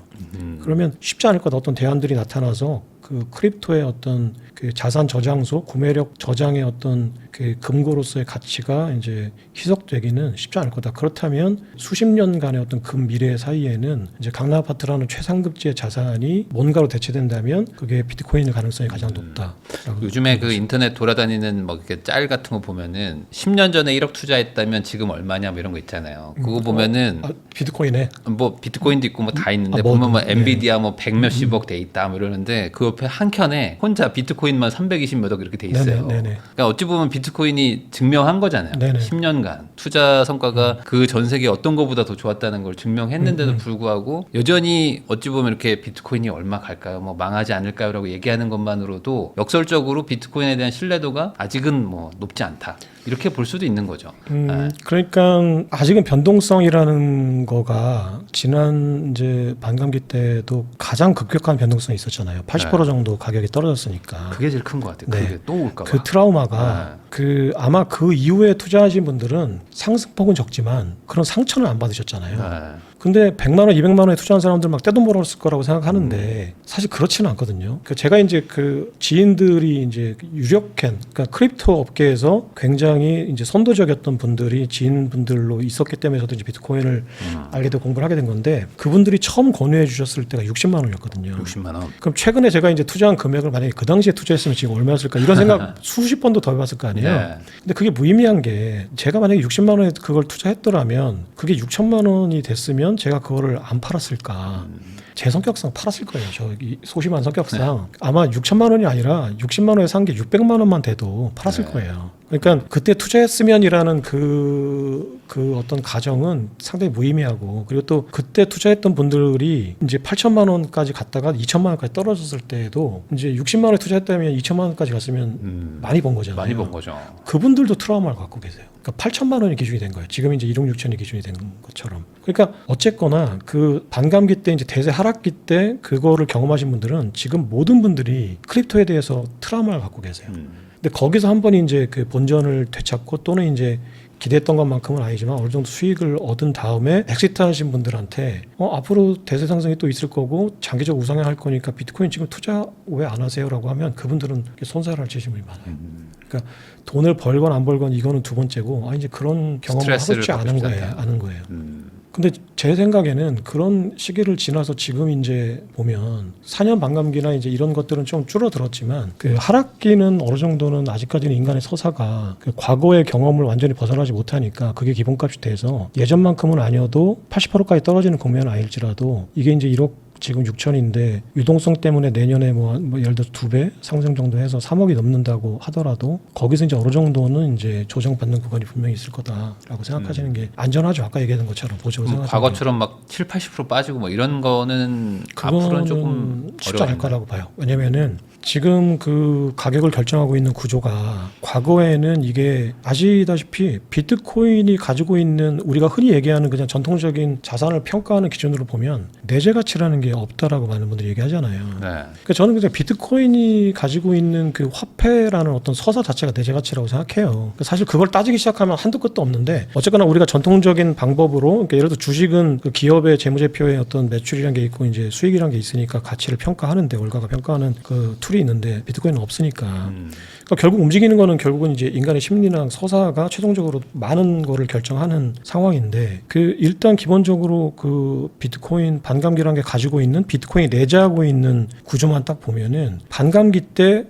그러면 쉽지 않을 거다. 어떤 대안들이 나타나서 그 크립토의 어떤 그 자산 저장소, 구매력 저장의 어떤 그 금고로서의 가치가 이제 희석되기는 쉽지 않을 거다. 그렇다면 수십 년간의 어떤 금 미래 사이에는 이제 강남 아파트라는 최상급지의 자산이 뭔가로 대체된다면 그게 비트코인일 가능성이 가장 높다. 요즘에 그 인터넷 돌아다니는 뭐 이렇게 짤 같은 거 보면은 10년 전에 1억 투자했다면 지금 얼마냐 뭐 이런 거 있잖아요. 그거 보면은 비트코인에 뭐 비트코인도 있고 뭐 다 있는데 뭐든, 보면 뭐 예. 엔비디아 뭐 100몇십억 돼 있다 뭐 이러는데 그 옆에 한 켠에 혼자 비트코인만 320몇억 이렇게 돼 있어요. 네네. 그러니까 어찌 보면 비트코인이 증명한 거잖아요. 네네. 10년간 투자 성과가 그 전 세계 어떤 거보다 더 좋았다는 걸 증명했는데도 불구하고 여전히 어찌 보면 이렇게 비트코인이 얼마 갈까요? 뭐 망하지 않을까요라고 얘기하는 것만으로도 역설적으로 비트코인에 대한 신뢰도가 아직은 뭐 높지 않다. 이렇게 볼 수도 있는 거죠. 네. 그러니까 아직은 변동성이라는 거가 지난 이제 반감기 때도 가장 급격한 변동성이 있었잖아요. 80% 정도 가격이 떨어졌으니까. 그게 제일 큰 것 같아요. 네. 그게 또 올까 봐. 그 트라우마가 그 아마 그 이후에 투자하신 분들은 상승폭은 적지만 그런 상처는 안 받으셨잖아요. 네. 근데 100만 원, 200만 원에 투자한 사람들 막 떼돈 벌었을 거라고 생각하는데 사실 그렇지는 않거든요. 그 제가 이제 그 지인들이 이제 유력한 그러니까 크립토 업계에서 굉장히 이제 선도적이었던 분들이 지인분들로 있었기 때문에 저도 이제 비트코인을 알게 되고 공부를 하게 된 건데 그분들이 처음 권유해 주셨을 때가 60만 원이었거든요. 60만 원. 그럼 최근에 제가 이제 투자한 금액을 만약에 그 당시에 투자했으면 지금 얼마였을까 이런 생각 수십 번도 더 해봤을 거 아니에요. 네. 근데 그게 무의미한 게 제가 만약에 60만 원에 그걸 투자했더라면 그게 6천만 원이 됐으면 제가 그거를 안 팔았을까. 제 성격상 팔았을 거예요. 저기 소심한 성격상 아마 6천만 원이 아니라 60만 원에 산 게 600만 원만 돼도 팔았을 거예요. 그러니까 그때 투자했으면이라는 그 어떤 가정은 상당히 무의미하고 그리고 또 그때 투자했던 분들이 이제 8천만 원까지 갔다가 2천만 원까지 떨어졌을 때에도 이제 60만 원에 투자했다면 2천만 원까지 갔으면 많이 번 거잖아요. 많이 번 거죠. 그분들도 트라우마를 갖고 계세요. 그러니까 8천만 원이 기준이 된 거예요. 지금 이제 1억 6천이 기준이 된 것처럼. 그러니까 어쨌거나 그 반감기 때 이제 대세 하락기 때 그거를 경험하신 분들은 지금 모든 분들이 크립토에 대해서 트라우마를 갖고 계세요. 근데 거기서 한 번이 이제 그 본전을 되찾고 또는 이제 기대했던 것만큼은 아니지만 어느 정도 수익을 얻은 다음에 엑시트 하신 분들한테 앞으로 대세 상승이 또 있을 거고 장기적 우상향할 거니까 비트코인 지금 투자 왜 안 하세요라고 하면 그분들은 손살을 칠 질문이 많아요. 그러니까 돈을 벌건 안 벌건 이거는 두 번째고 이제 그런 경험을 하고 싶지 않은 거예요. 근데 제 생각에는 그런 시기를 지나서 지금 이제 보면 4년 반감기나 이제 이런 것들은 좀 줄어들었지만 그 하락기는 어느 정도는 아직까지는 인간의 서사가 그 과거의 경험을 완전히 벗어나지 못하니까 그게 기본값이 돼서 예전만큼은 아니어도 80%까지 떨어지는 국면은 아닐지라도 이게 이제 1억 지금 6천인데 유동성 때문에 내년에 뭐 예를 들어 2배 상승 정도 해서 3억이 넘는다고 하더라도 거기서 이제 어느 정도는 이제 조정받는 구간이 분명히 있을 거다라고 생각하시는 게 안전하죠. 아까 얘기했던 것처럼 보조로 생각하시는 과거처럼 막 7, 80% 빠지고 뭐 이런 거는 앞으로는 조금 쉽지 않을 거라고 봐요. 왜냐면은 지금 그 가격을 결정하고 있는 구조가 과거에는 이게 아시다시피 비트코인이 가지고 있는 우리가 흔히 얘기하는 그냥 전통적인 자산을 평가하는 기준으로 보면 내재 가치라는 게 없다라고 많은 분들이 얘기하잖아요. 네. 그러니까 저는 그냥 비트코인이 가지고 있는 그 화폐라는 어떤 서사 자체가 내재 가치라고 생각해요. 그러니까 사실 그걸 따지기 시작하면 한도 끝도 없는데 어쨌거나 우리가 전통적인 방법으로 그러니까 예를 들어 주식은 그 기업의 재무제표에 어떤 매출이라는 게 있고 이제 수익이라는 게 있으니까 가치를 평가하는데 월가가 평가하는 그 툴이 있는데 비트코인은 없으니까 그러니까 결국 움직이는 거는 결국은 이제 인간의 심리랑 서사가 최종적으로 많은 거를 결정하는 상황인데 그 일단 기본적으로 그 비트코인 반감기라는 게 가지고 있는 비트코인이 내재하고 있는 구조만 딱 보면은 반감기 때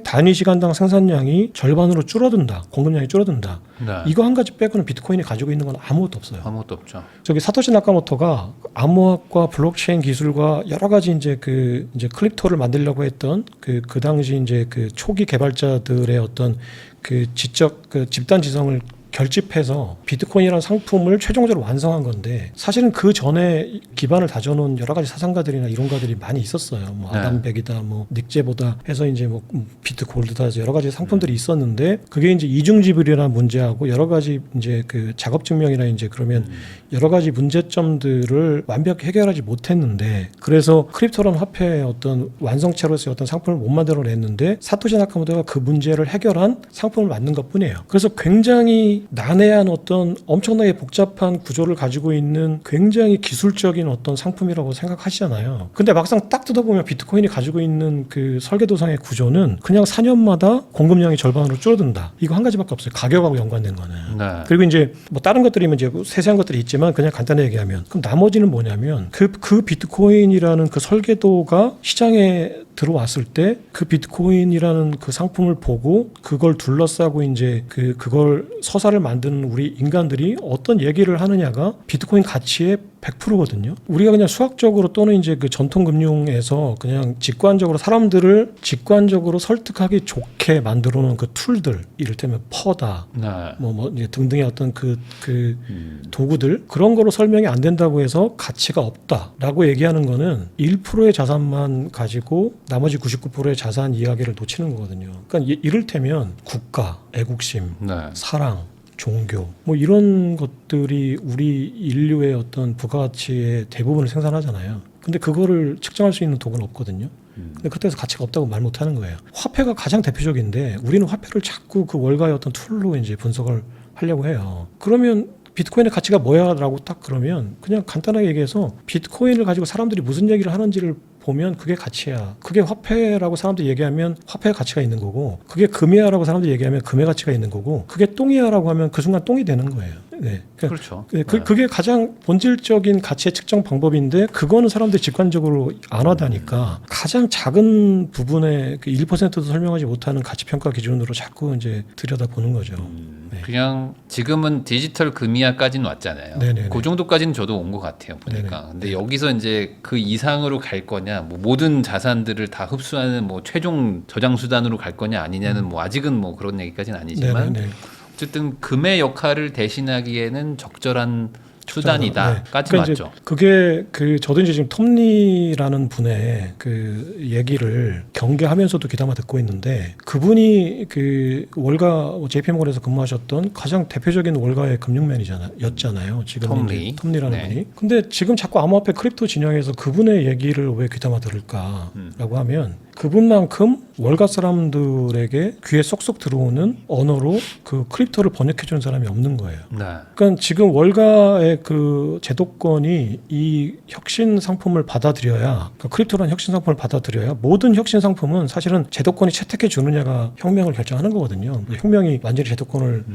단위 시간당 생산량이 절반으로 줄어든다. 공급량이 줄어든다. 네. 이거 한 가지 빼고는 비트코인이 가지고 있는 건 아무것도 없어요. 아무것도 없죠. 저기 사토시 나카모토가 암호화과 블록체인 기술과 여러 가지 이제 크립토를 만들려고 했던 그 당시 이제 그 초기 개발자들의 어떤 그 지적 그 집단 지성을 결집해서 비트코인이라는 상품을 최종적으로 완성한 건데 사실은 그 전에 기반을 다져놓은 여러 가지 사상가들이나 이론가들이 많이 있었어요. 뭐 네. 아담백이다, 뭐 닉제보다 해서 이제 뭐 비트골드다 여러 가지 상품들이 있었는데 그게 이제 이중지불이라는 문제하고 여러 가지 이제 그 작업 증명이나 이제 그러면 여러 가지 문제점들을 완벽히 해결하지 못했는데 그래서 크립토라는 화폐의 어떤 완성체로서의 어떤 상품을 못 만들어냈는데 사토시 나카모토가 그 문제를 해결한 상품을 만든 것뿐이에요. 그래서 굉장히 난해한 어떤 엄청나게 복잡한 구조를 가지고 있는 굉장히 기술적인 어떤 상품이라고 생각하시잖아요. 근데 막상 딱 뜯어보면 비트코인이 가지고 있는 그 설계도상의 구조는 그냥 4년마다 공급량이 절반으로 줄어든다. 이거 한 가지밖에 없어요. 가격하고 연관된 거는. 네. 그리고 이제 뭐 다른 것들이면 이제 세세한 것들이 있지만 그냥 간단히 얘기하면 그럼 나머지는 뭐냐면 그 비트코인이라는 그 설계도가 시장에 들어왔을 때 그 비트코인이라는 그 상품을 보고 그걸 둘러싸고 이제 그걸 서사를 만드는 우리 인간들이 어떤 얘기를 하느냐가 비트코인 가치의 100%거든요. 우리가 그냥 수학적으로 또는 이제 그 전통 금융에서 그냥 직관적으로 사람들을 직관적으로 설득하기 좋게 만들어 놓은 그 툴들, 이를테면 퍼다, 네. 뭐 이제 등등의 어떤 그 도구들 그런 거로 설명이 안 된다고 해서 가치가 없다라고 얘기하는 거는 1%의 자산만 가지고 나머지 99%의 자산 이야기를 놓치는 거거든요. 그러니까 이를테면 국가, 애국심, 네. 사랑, 종교 뭐 이런 것들이 우리 인류의 어떤 부가가치의 대부분을 생산하잖아요. 근데 그거를 측정할 수 있는 도구는 없거든요. 근데 그때서 가치가 없다고 말 못하는 거예요. 화폐가 가장 대표적인데 우리는 화폐를 자꾸 그 월가의 어떤 툴로 이제 분석을 하려고 해요. 그러면 비트코인의 가치가 뭐야라고 딱 그러면 그냥 간단하게 얘기해서 비트코인을 가지고 사람들이 무슨 얘기를 하는지를 보면 그게 가치야. 그게 화폐라고 사람들이 얘기하면 화폐의 가치가 있는 거고 그게 금이야라고 사람들이 얘기하면 금의 가치가 있는 거고 그게 똥이야라고 하면 그 순간 똥이 되는 거예요. 네. 그렇죠. 그게 가장 본질적인 가치의 측정 방법인데 그거는 사람들이 직관적으로 안 하다니까 가장 작은 부분의 그 1%도 설명하지 못하는 가치 평가 기준으로 자꾸 이제 들여다보는 거죠. 네. 그냥 지금은 디지털 금이야까지는 왔잖아요. 네네네. 그 정도까지는 저도 온 것 같아요. 보니까. 네네. 근데 여기서 이제 그 이상으로 갈 거냐, 뭐 모든 자산들을 다 흡수하는 뭐 최종 저장 수단으로 갈 거냐 아니냐는 뭐 아직은 뭐 그런 얘기까지는 아니지만 네네네. 어쨌든 금의 역할을 대신하기에는 적절한 수단이다까지 그러니까 맞죠. 그게 저도 이제 지금 톱니라는 분의 그 얘기를 경계하면서도 귀담아 듣고 있는데 그분이 그 월가 JP모건에서 근무하셨던 가장 대표적인 월가의 금융맨이었잖아요. 지금 톱니라는 네. 분이. 근데 지금 자꾸 암호화폐 크립토 진영에서 그분의 얘기를 왜 귀담아 들을까라고 하면 그분만큼 월가 사람들에게 귀에 쏙쏙 들어오는 언어로 그 크립토를 번역해 주는 사람이 없는 거예요. 네. 그러니까 지금 월가의 그 제도권이 이 혁신 상품을 받아들여야 그러니까 크립토라는 혁신 상품을 받아들여야 모든 혁신 상품은 사실은 제도권이 채택해 주느냐가 혁명을 결정하는 거거든요. 혁명이 완전히 제도권을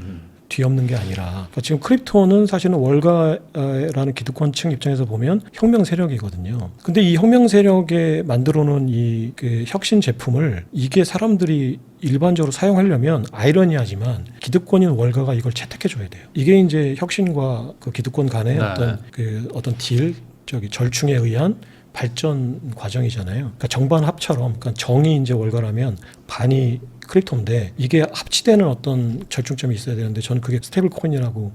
뒤엎는 게 아니라 그러니까 지금 크립토는 사실은 월가라는 기득권층 입장에서 보면 혁명 세력이거든요. 근데 이 혁명 세력에 만들어 놓은 이 그 혁신 제품을 이게 사람들이 일반적으로 사용하려면 아이러니하지만 기득권인 월가가 이걸 채택해 줘야 돼요. 이게 이제 혁신과 그 기득권 간의 네. 어떤 절충에 의한 발전 과정이잖아요. 그러니까 정반 합처럼 그러니까 정이 이제 월가라면 반이 크립토인데 이게 합치되는 어떤 절충점이 있어야 되는데 저는 그게 스테이블 코인이라고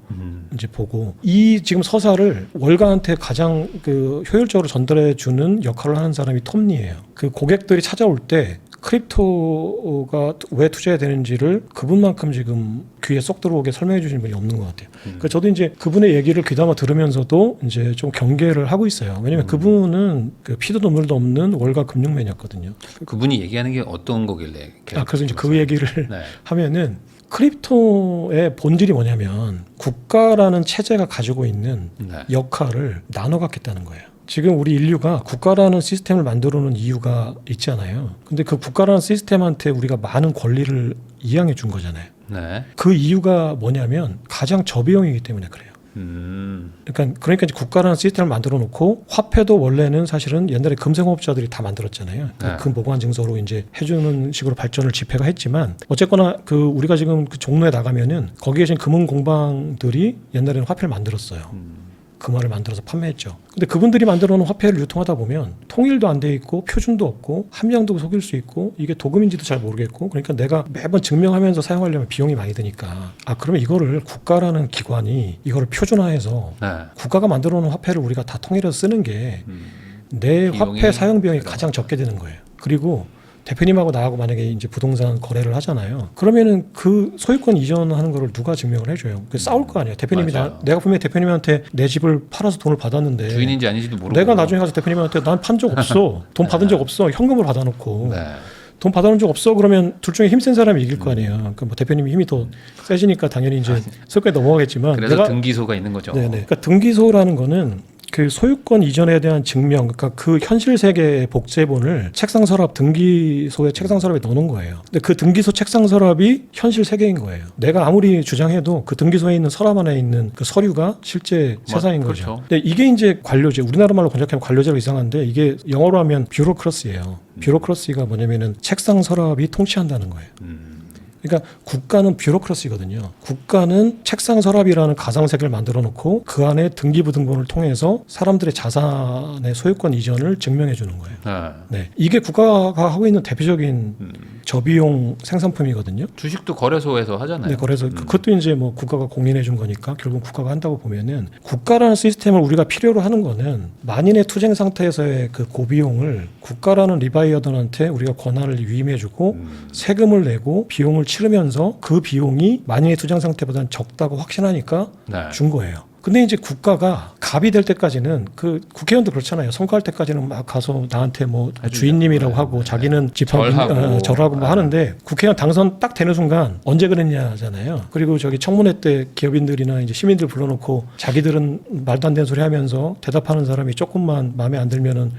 이제 보고 이 지금 서사를 월가한테 가장 그 효율적으로 전달해 주는 역할을 하는 사람이 톱니예요. 그 고객들이 찾아올 때 크립토가 왜 투자해야 되는지를 그분만큼 지금 귀에 쏙 들어오게 설명해 주시는 분이 없는 것 같아요. 그러니까 저도 이제 그분의 얘기를 귀담아 들으면서도 이제 좀 경계를 하고 있어요. 왜냐면 그분은 그 피도 눈물도 없는 월가 금융맨이었거든요. 그분이 얘기하는 게 어떤 거길래? 그래서 이제 그 얘기를 네. 하면은 크립토의 본질이 뭐냐면 국가라는 체제가 가지고 있는 네. 역할을 나눠 갖겠다는 거예요. 지금 우리 인류가 국가라는 시스템을 만들어 놓은 이유가 있잖아요. 근데 그 국가라는 시스템한테 우리가 많은 권리를 이양해 준 거잖아요. 네. 그 이유가 뭐냐면 가장 저비용이기 때문에 그래요. 그러니까 이제 국가라는 시스템을 만들어 놓고 화폐도 원래는 사실은 옛날에 금생업자들이 다 만들었잖아요. 네. 금 보관 증서로 이제 해주는 식으로 발전을 집회가 했지만 어쨌거나 그 우리가 지금 그 종로에 나가면은 거기 계신 금은 공방들이 옛날에는 화폐를 만들었어요. 금화를 만들어서 판매했죠. 근데 그분들이 만들어 놓은 화폐를 유통하다 보면 통일도 안 돼 있고 표준도 없고 함량도 속일 수 있고 이게 도금인지도 잘 모르겠고 그러니까 내가 매번 증명하면서 사용하려면 비용이 많이 드니까 그러면 이거를 국가라는 기관이 이거를 표준화해서 네. 국가가 만들어 놓은 화폐를 우리가 다 통일해서 쓰는 게 내 비용이 화폐 사용 비용이 들어가죠. 가장 적게 드는 거예요. 그리고 대표님하고 나하고 만약에 이제 부동산 거래를 하잖아요. 그러면은 그 소유권 이전하는 거를 누가 증명을 해줘요? 그 싸울 거 아니에요. 대표님이 맞아요. 내가 분명히 대표님한테 내 집을 팔아서 돈을 받았는데 주인인지 아닌지도 모르고. 내가 나중에 가서 대표님한테 난 판 적 없어. 돈 받은 적 없어. 현금을 받아놓고. 네. 돈 받아놓은 적 없어. 그러면 둘 중에 힘센 사람이 이길 거 아니에요. 그러니까 뭐 대표님이 힘이 더 세지니까 당연히 이제 소유권에 넘어가겠지만. 그래서 내가 등기소가 있는 거죠. 네네. 그러니까 등기소라는 거는 그 소유권 이전에 대한 증명, 그러니까 그 현실 세계의 복제본을 책상 서랍 등기소의 책상 서랍에 넣어놓은 거예요. 근데 그 등기소 책상 서랍이 현실 세계인 거예요. 내가 아무리 주장해도 그 등기소에 있는 서랍 안에 있는 그 서류가 실제 세상인 거죠. 그렇죠. 근데 이게 이제 관료제, 우리나라 말로 번역하면 관료제로 이상한데 이게 영어로 하면 뷰로크러시예요. 뷰로크러시가 뭐냐면은 책상 서랍이 통치한다는 거예요. 그러니까 국가는 뷰로크러시거든요. 국가는 책상 서랍이라는 가상세계를 만들어 놓고 그 안에 등기부등본을 통해서 사람들의 자산의 소유권 이전을 증명해 주는 거예요. 네. 이게 국가가 하고 있는 대표적인 저비용 생산품이거든요. 주식도 거래소에서 하잖아요. 네, 그래서 그것도 이제 뭐 국가가 공인해 준 거니까 결국 국가가 한다고 보면은 국가라는 시스템을 우리가 필요로 하는 거는 만인의 투쟁 상태에서의 그 고비용을 국가라는 리바이어던한테 우리가 권한을 위임해 주고 세금을 내고 비용을 치르면서 그 비용이 만인의 투쟁 상태보다는 적다고 확신하니까 네. 준 거예요. 근데 이제 국가가 갑이 될 때까지는 그 국회의원도 그렇잖아요. 선거할 때까지는 막 가서 나한테 뭐 주인님이라고 하고 자기는 절하고. 절하고 뭐 하는데 국회의원 당선 딱 되는 순간 언제 그랬냐잖아요. 그리고 저기 청문회 때 기업인들이나 이제 시민들 불러놓고 자기들은 말도 안 되는 소리 하면서 대답하는 사람이 조금만 마음에 안 들면은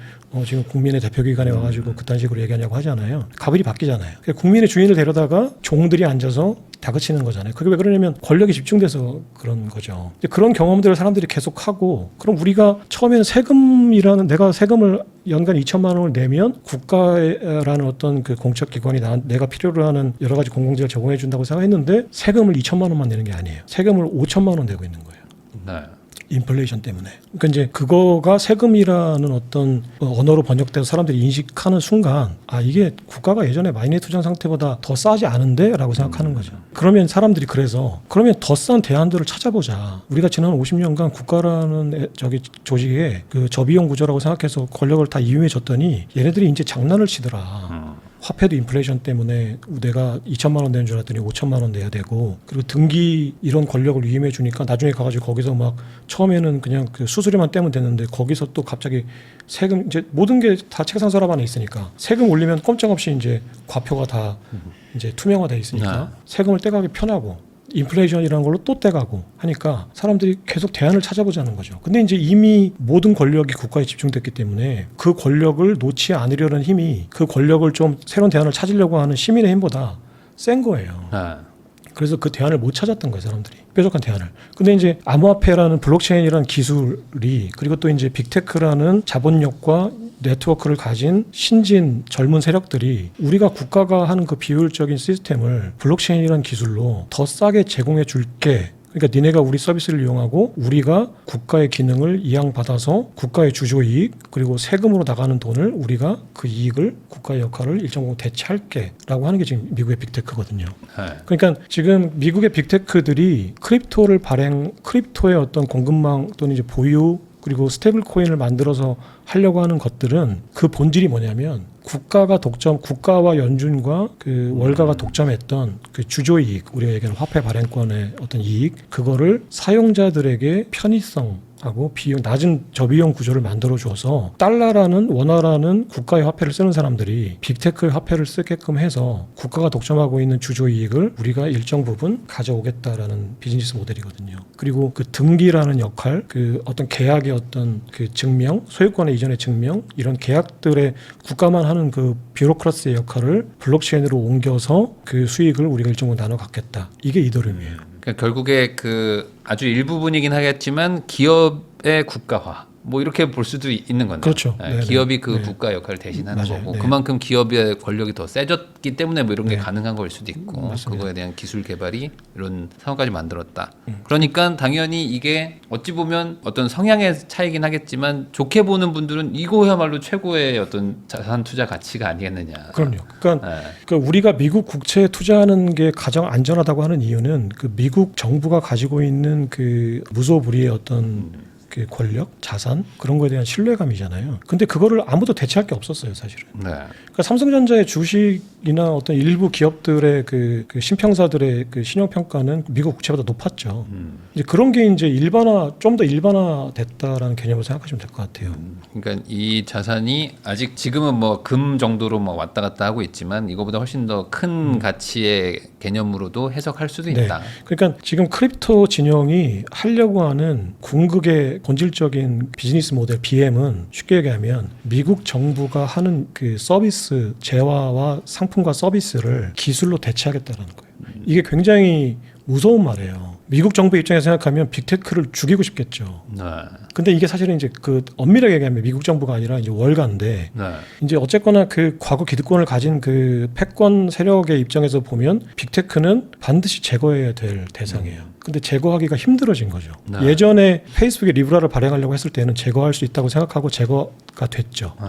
지금 국민의 대표기관에 와가지고 그딴 식으로 얘기하냐고 하잖아요. 갑이 바뀌잖아요. 국민의 주인을 데려다가 종들이 앉아서 다그치는 거잖아요. 그게 왜 그러냐면 권력이 집중돼서 그런 거죠. 그런 경험들을 사람들이 계속하고 그럼 우리가 처음에는 세금이라는 내가 세금을 연간 2천만 원을 내면 국가라는 어떤 그 공적 기관이 내가 필요로 하는 여러 가지 공공재를 제공해 준다고 생각했는데 세금을 2천만 원만 내는 게 아니에요. 세금을 5천만 원 내고 있는 거예요. 네. 인플레이션 때문에. 그러니까 이제 그거가 세금이라는 어떤 언어로 번역돼서 사람들이 인식하는 순간 이게 국가가 예전에 마이너리 투자 상태보다 더 싸지 않은데? 라고 생각하는 거죠. 그러면 사람들이 그러면 더 싼 대안들을 찾아보자. 우리가 지난 50년간 국가라는 저기 조직에 그 저비용 구조라고 생각해서 권력을 다 이용해 줬더니 얘네들이 이제 장난을 치더라. 화폐도 인플레이션 때문에 내가 2천만 원 내는 줄 알았더니 5천만 원 내야 되고 그리고 등기 이런 권력을 위임해 주니까 나중에 가가지고 거기서 막 처음에는 그냥 그 수수료만 떼면 되는데 거기서 또 갑자기 세금 이제 모든 게 다 책상 서랍 안에 있으니까 세금 올리면 꼼짝없이 이제 과표가 다 이제 투명화돼 있으니까 세금을 떼가기 편하고 인플레이션이라는 걸로 또 떼가고 하니까 사람들이 계속 대안을 찾아보자는 거죠. 근데 이제 이미 모든 권력이 국가에 집중됐기 때문에 그 권력을 놓지 않으려는 힘이 그 권력을 좀 새로운 대안을 찾으려고 하는 시민의 힘보다 센 거예요. 네. 그래서 그 대안을 못 찾았던 거예요, 사람들이. 뾰족한 대안을. 근데 이제 암호화폐라는 블록체인이라는 기술이 그리고 또 이제 빅테크라는 자본력과 네트워크를 가진 신진 젊은 세력들이 우리가 국가가 하는 그 비효율적인 시스템을 블록체인이라는 기술로 더 싸게 제공해 줄게. 그러니까 니네가 우리 서비스를 이용하고 우리가 국가의 기능을 이양받아서 국가의 주조이익 그리고 세금으로 나가는 돈을 우리가 그 이익을 국가의 역할을 일정 부분 대체할게 라고 하는 게 지금 미국의 빅테크거든요. 네. 그러니까 지금 미국의 빅테크들이 크립토의 어떤 공급망 또는 이제 보유 그리고 스테이블 코인을 만들어서 하려고 하는 것들은 그 본질이 뭐냐면 국가와 연준과 그 월가가 독점했던 그 주조이익, 우리가 얘기하는 화폐 발행권의 어떤 이익, 그거를 사용자들에게 편의성하고 비용, 낮은 저비용 구조를 만들어 줘서 달러라는 원화라는 국가의 화폐를 쓰는 사람들이 빅테크의 화폐를 쓰게끔 해서 국가가 독점하고 있는 주조이익을 우리가 일정 부분 가져오겠다라는 비즈니스 모델이거든요. 그리고 그 등기라는 역할, 그 어떤 계약의 어떤 그 증명, 소유권의 이전의 증명, 이런 계약들의 국가만 하는 그 뷰로크라시의 역할을 블록체인으로 옮겨서 그 수익을 우리가 일정 부분 나눠 갖겠다. 이게 이더리움이에요. 그러니까 결국에 그 아주 일부분이긴 하겠지만 기업의 국가화 뭐 이렇게 볼 수도 있는 건데 그렇죠. 네, 네네. 기업이 그 네. 국가 역할을 대신하는 맞아요. 거고 네. 그만큼 기업의 권력이 더 세졌기 때문에 뭐 이런 게 네. 가능한 걸 수도 있고 맞습니다. 그거에 대한 기술 개발이 이런 상황까지 만들었다. 그러니까 당연히 이게 어찌 보면 어떤 성향의 차이긴 하겠지만 좋게 보는 분들은 이거야말로 최고의 어떤 자산 투자 가치가 아니겠느냐. 그럼요. 그러니까 네. 우리가 미국 국채에 투자하는 게 가장 안전하다고 하는 이유는 그 미국 정부가 가지고 있는 그 무소불위의 어떤 그 권력, 자산 그런 거에 대한 신뢰감이잖아요. 근데 그거를 아무도 대체할 게 없었어요, 사실은. 네. 그러니까 삼성전자의 주식이나 어떤 일부 기업들의 그 신평사들의 그 신용 평가는 미국 국채보다 높았죠. 이제 그런 게 이제 좀 더 일반화됐다라는 개념을 생각하시면 될 것 같아요. 그러니까 이 자산이 아직 지금은 뭐 금 정도로 뭐 왔다 갔다 하고 있지만 이거보다 훨씬 더 큰 가치의 개념으로도 해석할 수도 네. 있다. 그러니까 지금 크립토 진영이 하려고 하는 궁극의 본질적인 비즈니스 모델 BM은 쉽게 얘기하면 미국 정부가 하는 그 서비스 재화와 상품과 서비스를 기술로 대체하겠다는 거예요. 이게 굉장히 무서운 말이에요. 미국 정부 입장에서 생각하면 빅테크를 죽이고 싶겠죠. 네. 근데 이게 사실은 이제 그 엄밀하게 얘기하면 미국 정부가 아니라 이제 월가인데 네. 이제 어쨌거나 그 과거 기득권을 가진 그 패권 세력의 입장에서 보면 빅테크는 반드시 제거해야 될 대상이에요. 근데 제거하기가 힘들어진 거죠. 네. 예전에 페이스북에 리브라를 발행하려고 했을 때는 제거할 수 있다고 생각하고 제거가 됐죠. 네.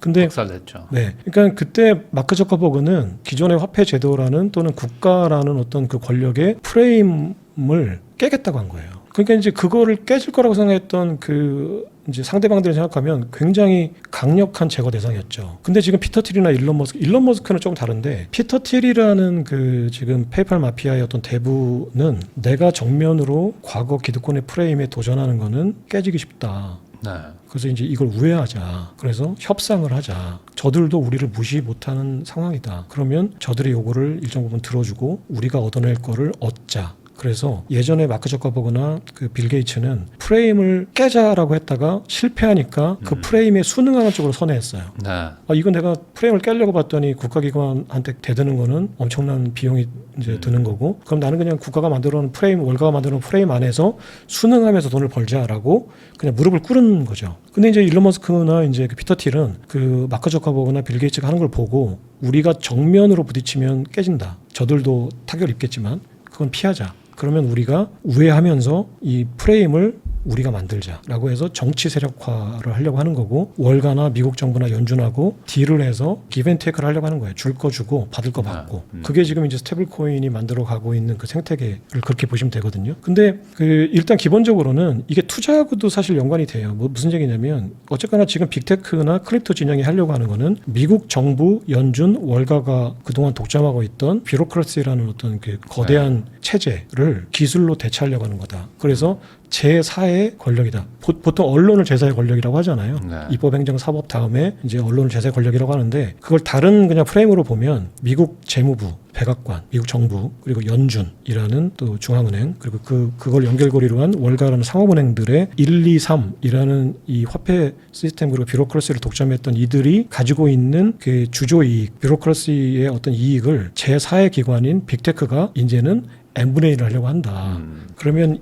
근데 박살냈죠. 네, 그러니까 그때 마크 저커버그는 기존의 화폐 제도라는 또는 국가라는 어떤 그 권력의 프레임을 깨겠다고 한 거예요. 그러니까 이제 그거를 깨질 거라고 생각했던 그 이제 상대방들을 생각하면 굉장히 강력한 제거 대상이었죠. 근데 지금 피터 틸이나 일론 머스크는 조금 다른데 피터 틸이라는 그 지금 페이팔 마피아의 어떤 대부는 내가 정면으로 과거 기득권의 프레임에 도전하는 거는 깨지기 쉽다. 네. 그래서 이제 이걸 우회하자. 그래서 협상을 하자. 저들도 우리를 무시 못하는 상황이다. 그러면 저들의 요구를 일정 부분 들어주고 우리가 얻어낼 거를 얻자. 그래서 예전에 마크 저커버그나 그 빌 게이츠는 프레임을 깨자라고 했다가 실패하니까 그 프레임에 순응하는 쪽으로 선회했어요. 네. 이건 내가 프레임을 깨려고 봤더니 국가기관한테 대드는 거는 엄청난 비용이 이제 드는 거고, 그럼 나는 그냥 국가가 만들어놓은 프레임, 월가가 만들어놓은 프레임 안에서 순응하면서 돈을 벌자라고 그냥 무릎을 꿇은 거죠. 근데 이제 일론 머스크나 이제 그 피터 틸은 그 마크 저커버그나 빌 게이츠가 하는 걸 보고 우리가 정면으로 부딪히면 깨진다. 저들도 타격을 입겠지만 그건 피하자. 그러면 우리가 우회하면서 이 프레임을 우리가 만들자라고 해서 정치 세력화를 하려고 하는 거고, 월가나 미국 정부나 연준하고 딜을 해서 기브앤테이크를 하려고 하는 거예요. 줄 거 주고 받을 거 받고. 그게 지금 이제 스테이블 코인이 만들어 가고 있는 그 생태계를 그렇게 보시면 되거든요. 근데 그 일단 기본적으로는 이게 투자하고도 사실 연관이 돼요. 무슨 얘기냐면 어쨌거나 지금 빅테크나 크립토 진영이 하려고 하는 거는 미국 정부, 연준, 월가가 그동안 독점하고 있던 비로크라시라는 어떤 그 거대한 체제를 기술로 대체하려고 하는 거다. 그래서 제4의 권력이다. 보통 언론을 제4의 권력이라고 하잖아요. 네. 입법, 행정, 사법 다음에 이제 언론을 제4의 권력이라고 하는데, 그걸 다른 그냥 프레임으로 보면 미국 재무부, 백악관, 미국 정부, 그리고 연준이라는 또 중앙은행, 그리고 그걸 연결고리로 한 월가라는 상업은행들의 1, 2, 3이라는 이 화폐 시스템, 그리고 비로크라시를 독점했던 이들이 가지고 있는 그 주조이익, 비로크라시의 어떤 이익을 제4의 기관인 빅테크가 이제는 n분의 1을 하려고 한다. 그러면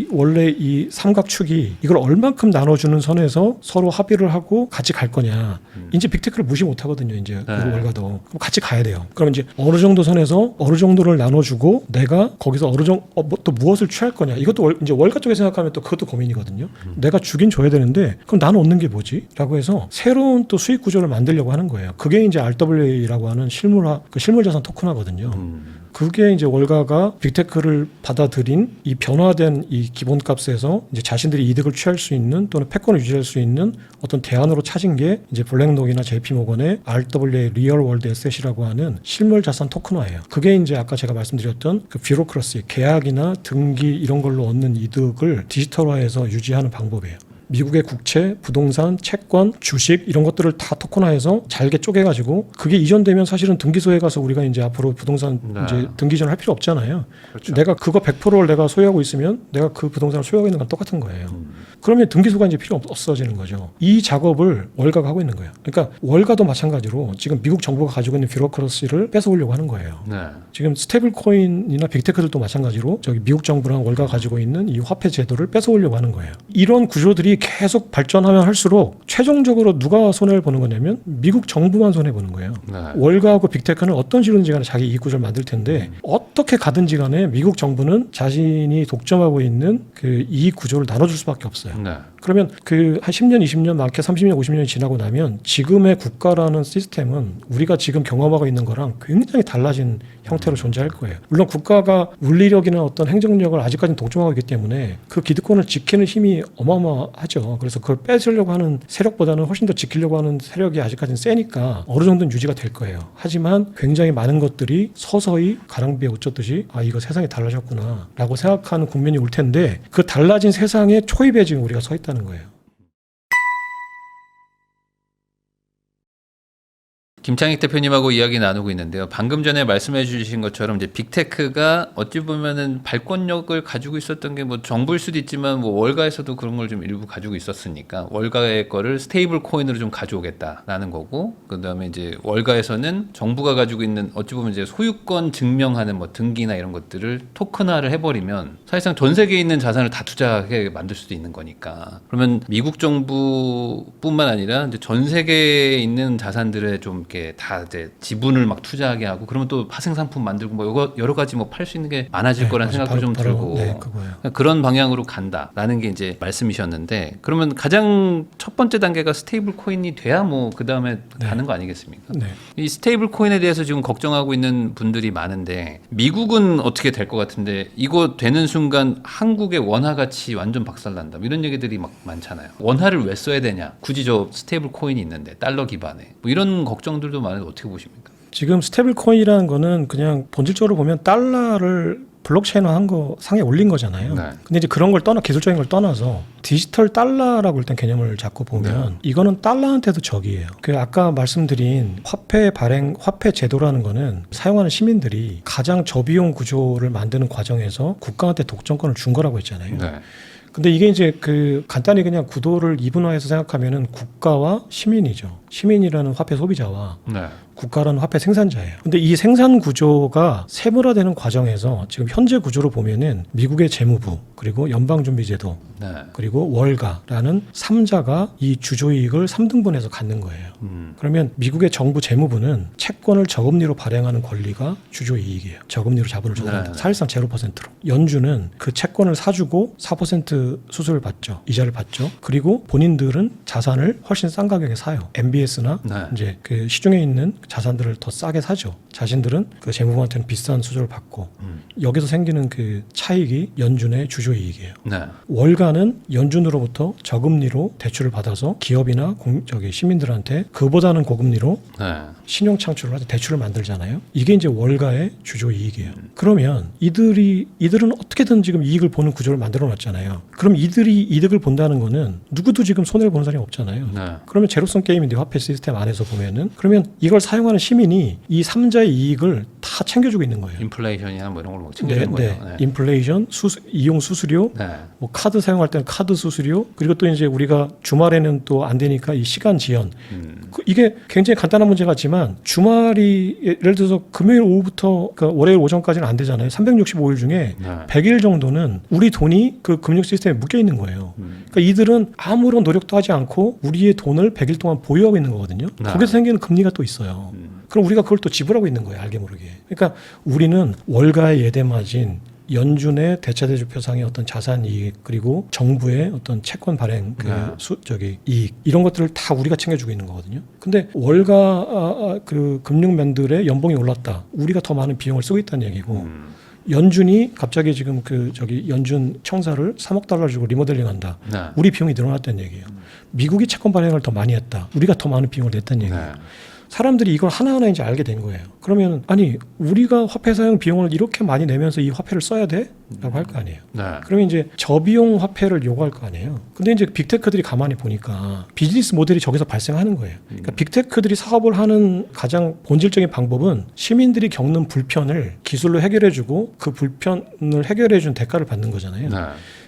원래 이 삼각축이 이걸 얼만큼 나눠주는 선에서 서로 합의를 하고 같이 갈 거냐. 이제 빅테크를 무시 못 하거든요. 이제 네. 월가도. 그럼 같이 가야 돼요. 그럼 이제 어느 정도 선에서 어느 정도를 나눠주고 내가 거기서 또 무엇을 취할 거냐. 이것도 이제 월가 쪽에 생각하면 또 그것도 고민이거든요. 내가 주긴 줘야 되는데 그럼 나는 얻는 게 뭐지? 라고 해서 새로운 또 수익 구조를 만들려고 하는 거예요. 그게 이제 RWA라고 하는 실물자산 토큰화거든요. 그게 이제 월가가 빅테크를 받아들인 이 변화된 이 기본값에서 이제 자신들이 이득을 취할 수 있는 또는 패권을 유지할 수 있는 어떤 대안으로 찾은 게 이제 블랙록이나 JP모건의 RWA 리얼 월드 에셋이라고 하는 실물 자산 토큰화예요. 그게 이제 아까 제가 말씀드렸던 그 비로크라시, 계약이나 등기 이런 걸로 얻는 이득을 디지털화해서 유지하는 방법이에요. 미국의 국채, 부동산, 채권, 주식 이런 것들을 다 토큰화해서 잘게 쪼개가지고 그게 이전되면 사실은 등기소에 가서 우리가 이제 앞으로 부동산 네. 이제 등기전을 할 필요 없잖아요. 그렇죠. 내가 그거 100%를 내가 소유하고 있으면 내가 그 부동산을 소유하고 있는 건 똑같은 거예요. 그러면 등기소가 이제 필요 없어지는 거죠. 이 작업을 월가가 하고 있는 거예요. 그러니까 월가도 마찬가지로 지금 미국 정부가 가지고 있는 뷰로크러시를 뺏어오려고 하는 거예요. 네. 지금 스테이블 코인이나 빅테크들도 마찬가지로 저기 미국 정부랑 월가가 가지고 있는 이 화폐 제도를 뺏어오려고 하는 거예요. 이런 구조들이 계속 발전하면 할수록 최종적으로 누가 손해를 보는 거냐면 미국 정부만 손해 보는 거예요. 네. 월가하고 빅테크는 어떤 식으로든지 간에 자기 이익 구조를 만들 텐데 어떻게 가든지 간에 미국 정부는 자신이 독점하고 있는 그 이익 구조를 나눠줄 수밖에 없어요. 네. 그러면 그 한 10년, 20년, 많게 30년, 50년이 지나고 나면 지금의 국가라는 시스템은 우리가 지금 경험하고 있는 거랑 굉장히 달라진 형태로 존재할 거예요. 물론 국가가 물리력이나 어떤 행정력을 아직까지는 독점하고 있기 때문에 그 기득권을 지키는 힘이 어마어마하죠. 그래서 그걸 뺏으려고 하는 세력보다는 훨씬 더 지키려고 하는 세력이 아직까지는 세니까 어느 정도는 유지가 될 거예요. 하지만 굉장히 많은 것들이 서서히 가랑비에 웃졌듯이 아 이거 세상이 달라졌구나 라고 생각하는 국면이 올 텐데 그 달라진 세상의 초입에 지금 우리가 서 있다는 거예요. 김창익 대표님하고 이야기 나누고 있는데요. 방금 전에 말씀해 주신 것처럼 이제 빅테크가 어찌 보면은 발권력을 가지고 있었던 게 뭐 정부일 수도 있지만 뭐 월가에서도 그런 걸 좀 일부 가지고 있었으니까 월가의 거를 스테이블 코인으로 좀 가져오겠다라는 거고, 그다음에 이제 월가에서는 정부가 가지고 있는 어찌 보면 이제 소유권 증명하는 뭐 등기나 이런 것들을 토큰화를 해버리면 사실상 전 세계에 있는 자산을 다 투자하게 만들 수도 있는 거니까, 그러면 미국 정부뿐만 아니라 이제 전 세계에 있는 자산들에 좀 이렇게 다 이제 지분을 막 투자하게 하고 그러면 또 파생 상품 만들고 뭐 이거 여러 가지 뭐 팔 수 있는 게 많아질 거라는 생각도 좀 들고 네, 그거예요. 그런 방향으로 간다라는 게 이제 말씀이셨는데, 그러면 가장 첫 번째 단계가 스테이블 코인이 돼야 뭐 그 다음에 가는 거 아니겠습니까? 네. 이 스테이블 코인에 대해서 지금 걱정하고 있는 분들이 많은데 미국은 어떻게 될 것 같은데 이거 되는 순간 한국의 원화 가치 완전 박살난다 이런 얘기들이 막 많잖아요. 원화를 왜 써야 되냐? 굳이 저 스테이블 코인이 있는데 달러 기반에 뭐 이런 걱정들도 많은데 어떻게 보십니까? 지금 스테이블 코인이라는 거는 그냥 본질적으로 보면 달러를 블록체인화한 거 상에 올린 거잖아요. 네. 근데 이제 그런 걸 기술적인 걸 떠나서 디지털 달러라고 일단 개념을 잡고 보면 이거는 달러한테도 적이에요. 그 아까 말씀드린 화폐 발행, 화폐 제도라는 거는 사용하는 시민들이 가장 저비용 구조를 만드는 과정에서 국가한테 독점권을 준 거라고 했잖아요. 네. 근데 이게 이제 그 간단히 그냥 구도를 이분화해서 생각하면은 국가와 시민이죠. 시민이라는 화폐 소비자와 네. 국가라는 화폐 생산자예요. 근데 이 생산 구조가 세분화되는 과정에서 지금 현재 구조로 보면은 미국의 재무부 그리고 연방준비제도 네. 그리고 월가라는 3자가 이 주조이익을 3등분해서 갖는 거예요. 그러면 미국의 정부 재무부는 채권을 저금리로 발행하는 권리가 주조이익이에요. 저금리로 자본을 조달한다. 네. 사실상 0%로. 연준은 그 채권을 사주고 4% 수수료를 받죠. 이자를 받죠. 그리고 본인들은 자산을 훨씬 싼 가격에 사요. MBS나 네. 이제 그 시중에 있는 자산들을 더 싸게 사죠. 자신들은 그 재무부한테는 비싼 수수료를 받고 여기서 생기는 그 차익이 연준의 주조이익이에요. 네. 월가는 연준으로부터 저금리로 대출을 받아서 기업이나 시민들한테 그보다는 고금리로 네. 신용 창출을 하자 대출을 만들잖아요. 이게 이제 월가의 주조 이익이에요. 그러면 이들은 어떻게든 지금 이익을 보는 구조를 만들어 놨잖아요. 그럼 이들이 이득을 본다는 거는 누구도 지금 손해를 보는 사람이 없잖아요. 네. 그러면 제로섬 게임인데 화폐 시스템 안에서 보면은 그러면 이걸 사용하는 시민이 이 3자의 이익을 다 챙겨주고 있는 거예요. 인플레이션이나 뭐 이런 걸 뭐 챙겨주는 네. 거죠. 네. 인플레이션, 이용 수수료, 네. 뭐 카드 사용할 때는 카드 수수료, 그리고 또 이제 우리가 주말에는 또 안 되니까 이 시간 지연. 이게 굉장히 간단한 문제 같지만 주말이 예를 들어서 금요일 오후부터 그러니까 월요일 오전까지는 안 되잖아요. 365일 중에 네. 100일 정도는 우리 돈이 그 금융 시스템에 묶여 있는 거예요. 그러니까 이들은 아무런 노력도 하지 않고 우리의 돈을 100일 동안 보유하고 있는 거거든요. 네. 거기서 생기는 금리가 또 있어요. 그럼 우리가 그걸 또 지불하고 있는 거예요. 알게 모르게. 그러니까 우리는 월가의 예대마진, 연준의 대차대조표상의 어떤 자산 이익, 그리고 정부의 어떤 채권 발행 이익, 이런 것들을 다 우리가 챙겨주고 있는 거거든요. 근데 월가 그 금융면들의 연봉이 올랐다. 우리가 더 많은 비용을 쓰고 있다는 얘기고, 연준이 갑자기 지금 연준 청사를 3억 달러 주고 리모델링한다. 네. 우리 비용이 늘어났다는 얘기예요. 미국이 채권 발행을 더 많이 했다. 우리가 더 많은 비용을 냈다는 얘기예요. 네. 사람들이 이걸 하나하나 이제 알게 된 거예요. 그러면 아니 우리가 화폐 사용 비용을 이렇게 많이 내면서 이 화폐를 써야 돼? 라고 할 거 아니에요. 네. 그러면 이제 저비용 화폐를 요구할 거 아니에요. 근데 이제 빅테크들이 가만히 보니까 비즈니스 모델이 저기서 발생하는 거예요. 그러니까 빅테크들이 사업을 하는 가장 본질적인 방법은 시민들이 겪는 불편을 기술로 해결해주고 그 불편을 해결해준 대가를 받는 거잖아요. 네.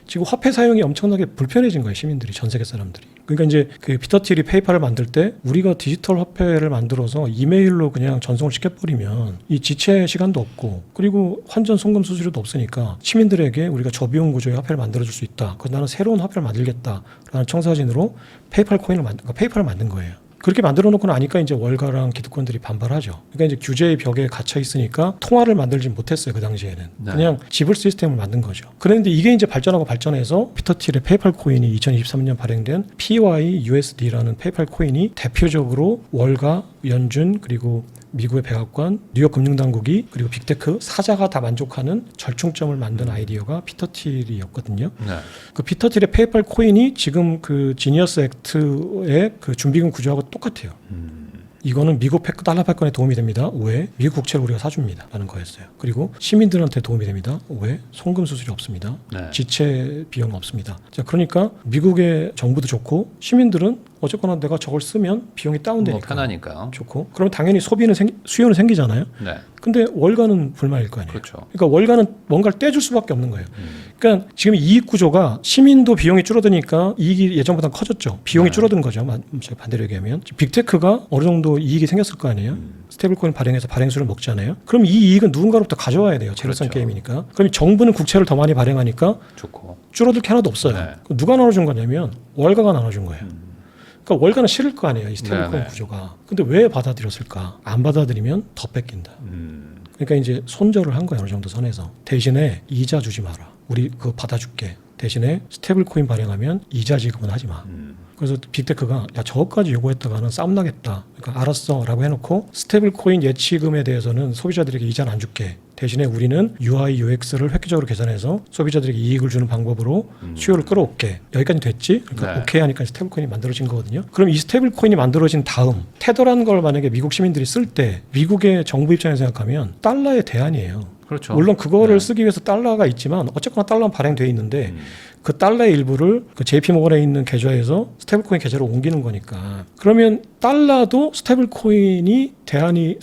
지금 화폐 사용이 엄청나게 불편해진 거예요. 시민들이, 전 세계 사람들이. 그러니까 이제 그 피터 틸이 페이팔을 만들 때 우리가 디지털 화폐를 만들어서 이메일로 그냥 전송을 시켜버리면 이 지체 시간도 없고 그리고 환전 송금 수수료도 없으니까 시민들에게 우리가 저비용 구조의 화폐를 만들어줄 수 있다. 그래서 나는 새로운 화폐를 만들겠다라는 청사진으로 페이팔 코인을 그러니까 페이팔을 만든 거예요. 그렇게 만들어 놓고 나니까 이제 월가랑 기득권들이 반발하죠. 그러니까 이제 규제의 벽에 갇혀 있으니까 통화를 만들지 못했어요. 그 당시에는. 네. 그냥 지불 시스템을 만든 거죠. 그런데 이게 이제 발전하고 발전해서 피터 틸의 페이팔 코인이 2023년 발행된 PYUSD라는 페이팔 코인이 대표적으로 월가, 연준 그리고 미국의 백악관, 뉴욕 금융당국이 그리고 빅테크 사자가 다 만족하는 절충점을 만든 아이디어가 피터 틸이었거든요. 네. 그 피터 틸의 페이팔 코인이 지금 그 지니어스 액트의 그 준비금 구조하고 똑같아요. 이거는 미국 달러 패권에 도움이 됩니다. 왜? 미국 국채를 우리가 사줍니다. 라는 거였어요. 그리고 시민들한테 도움이 됩니다. 왜? 송금 수수료 없습니다. 네. 지체 비용 없습니다. 자, 그러니까 미국의 정부도 좋고 시민들은 어쨌거나 내가 저걸 쓰면 비용이 다운되니까 뭐 편하니까. 좋고 그럼 당연히 수요는 생기잖아요. 네. 근데 월가는 불만일 거 아니에요. 그렇죠. 그러니까 월가는 뭔가를 떼줄 수밖에 없는 거예요. 그러니까 지금 이익 구조가 시민도 비용이 줄어드니까 이익이 예전보다 커졌죠. 비용이 네. 줄어든 거죠. 반대로 얘기하면 빅테크가 어느 정도 이익이 생겼을 거 아니에요. 스테이블코인 발행해서 발행수를 먹잖아요. 그럼 이 이익은 누군가로부터 가져와야 돼요. 제로섬 그렇죠. 게임이니까. 그럼 정부는 국채를 더 많이 발행하니까 좋고. 줄어들 게 하나도 없어요. 네. 누가 나눠준 거냐면 월가가 나눠준 거예요. 그러니까 월가는 싫을 거 아니에요. 이 스테이블코인 네네. 구조가. 근데 왜 받아들였을까? 안 받아들이면 더 뺏긴다. 그러니까 이제 손절을 한 거예요. 어느 정도 선에서. 대신에 이자 주지 마라. 우리 그거 받아줄게. 대신에 스테이블 코인 발행하면 이자 지급은 하지 마. 그래서 빅테크가 야 저거까지 요구했다가는 싸움 나겠다. 그러니까 알았어 라고 해놓고 스테이블 코인 예치금에 대해서는 소비자들에게 이자는 안 줄게. 대신에 우리는 UI, UX를 획기적으로 계산해서 소비자들에게 이익을 주는 방법으로 수요를 끌어올게. 여기까지 됐지? 그러니까 네. 오케이 하니까 스테이블 코인이 만들어진 거거든요. 그럼 이 스테이블 코인이 만들어진 다음 테더라는 걸 만약에 미국 시민들이 쓸 때 미국의 정부 입장에서 생각하면 달러의 대안이에요. 그렇죠. 물론 그거를 네. 쓰기 위해서 달러가 있지만 어쨌거나 달러는 발행돼 있는데 그 달러의 일부를 그 JP모건에 있는 계좌에서 스테이블코인 계좌로 옮기는 거니까 그러면 달러도 스테이블코인이 달러의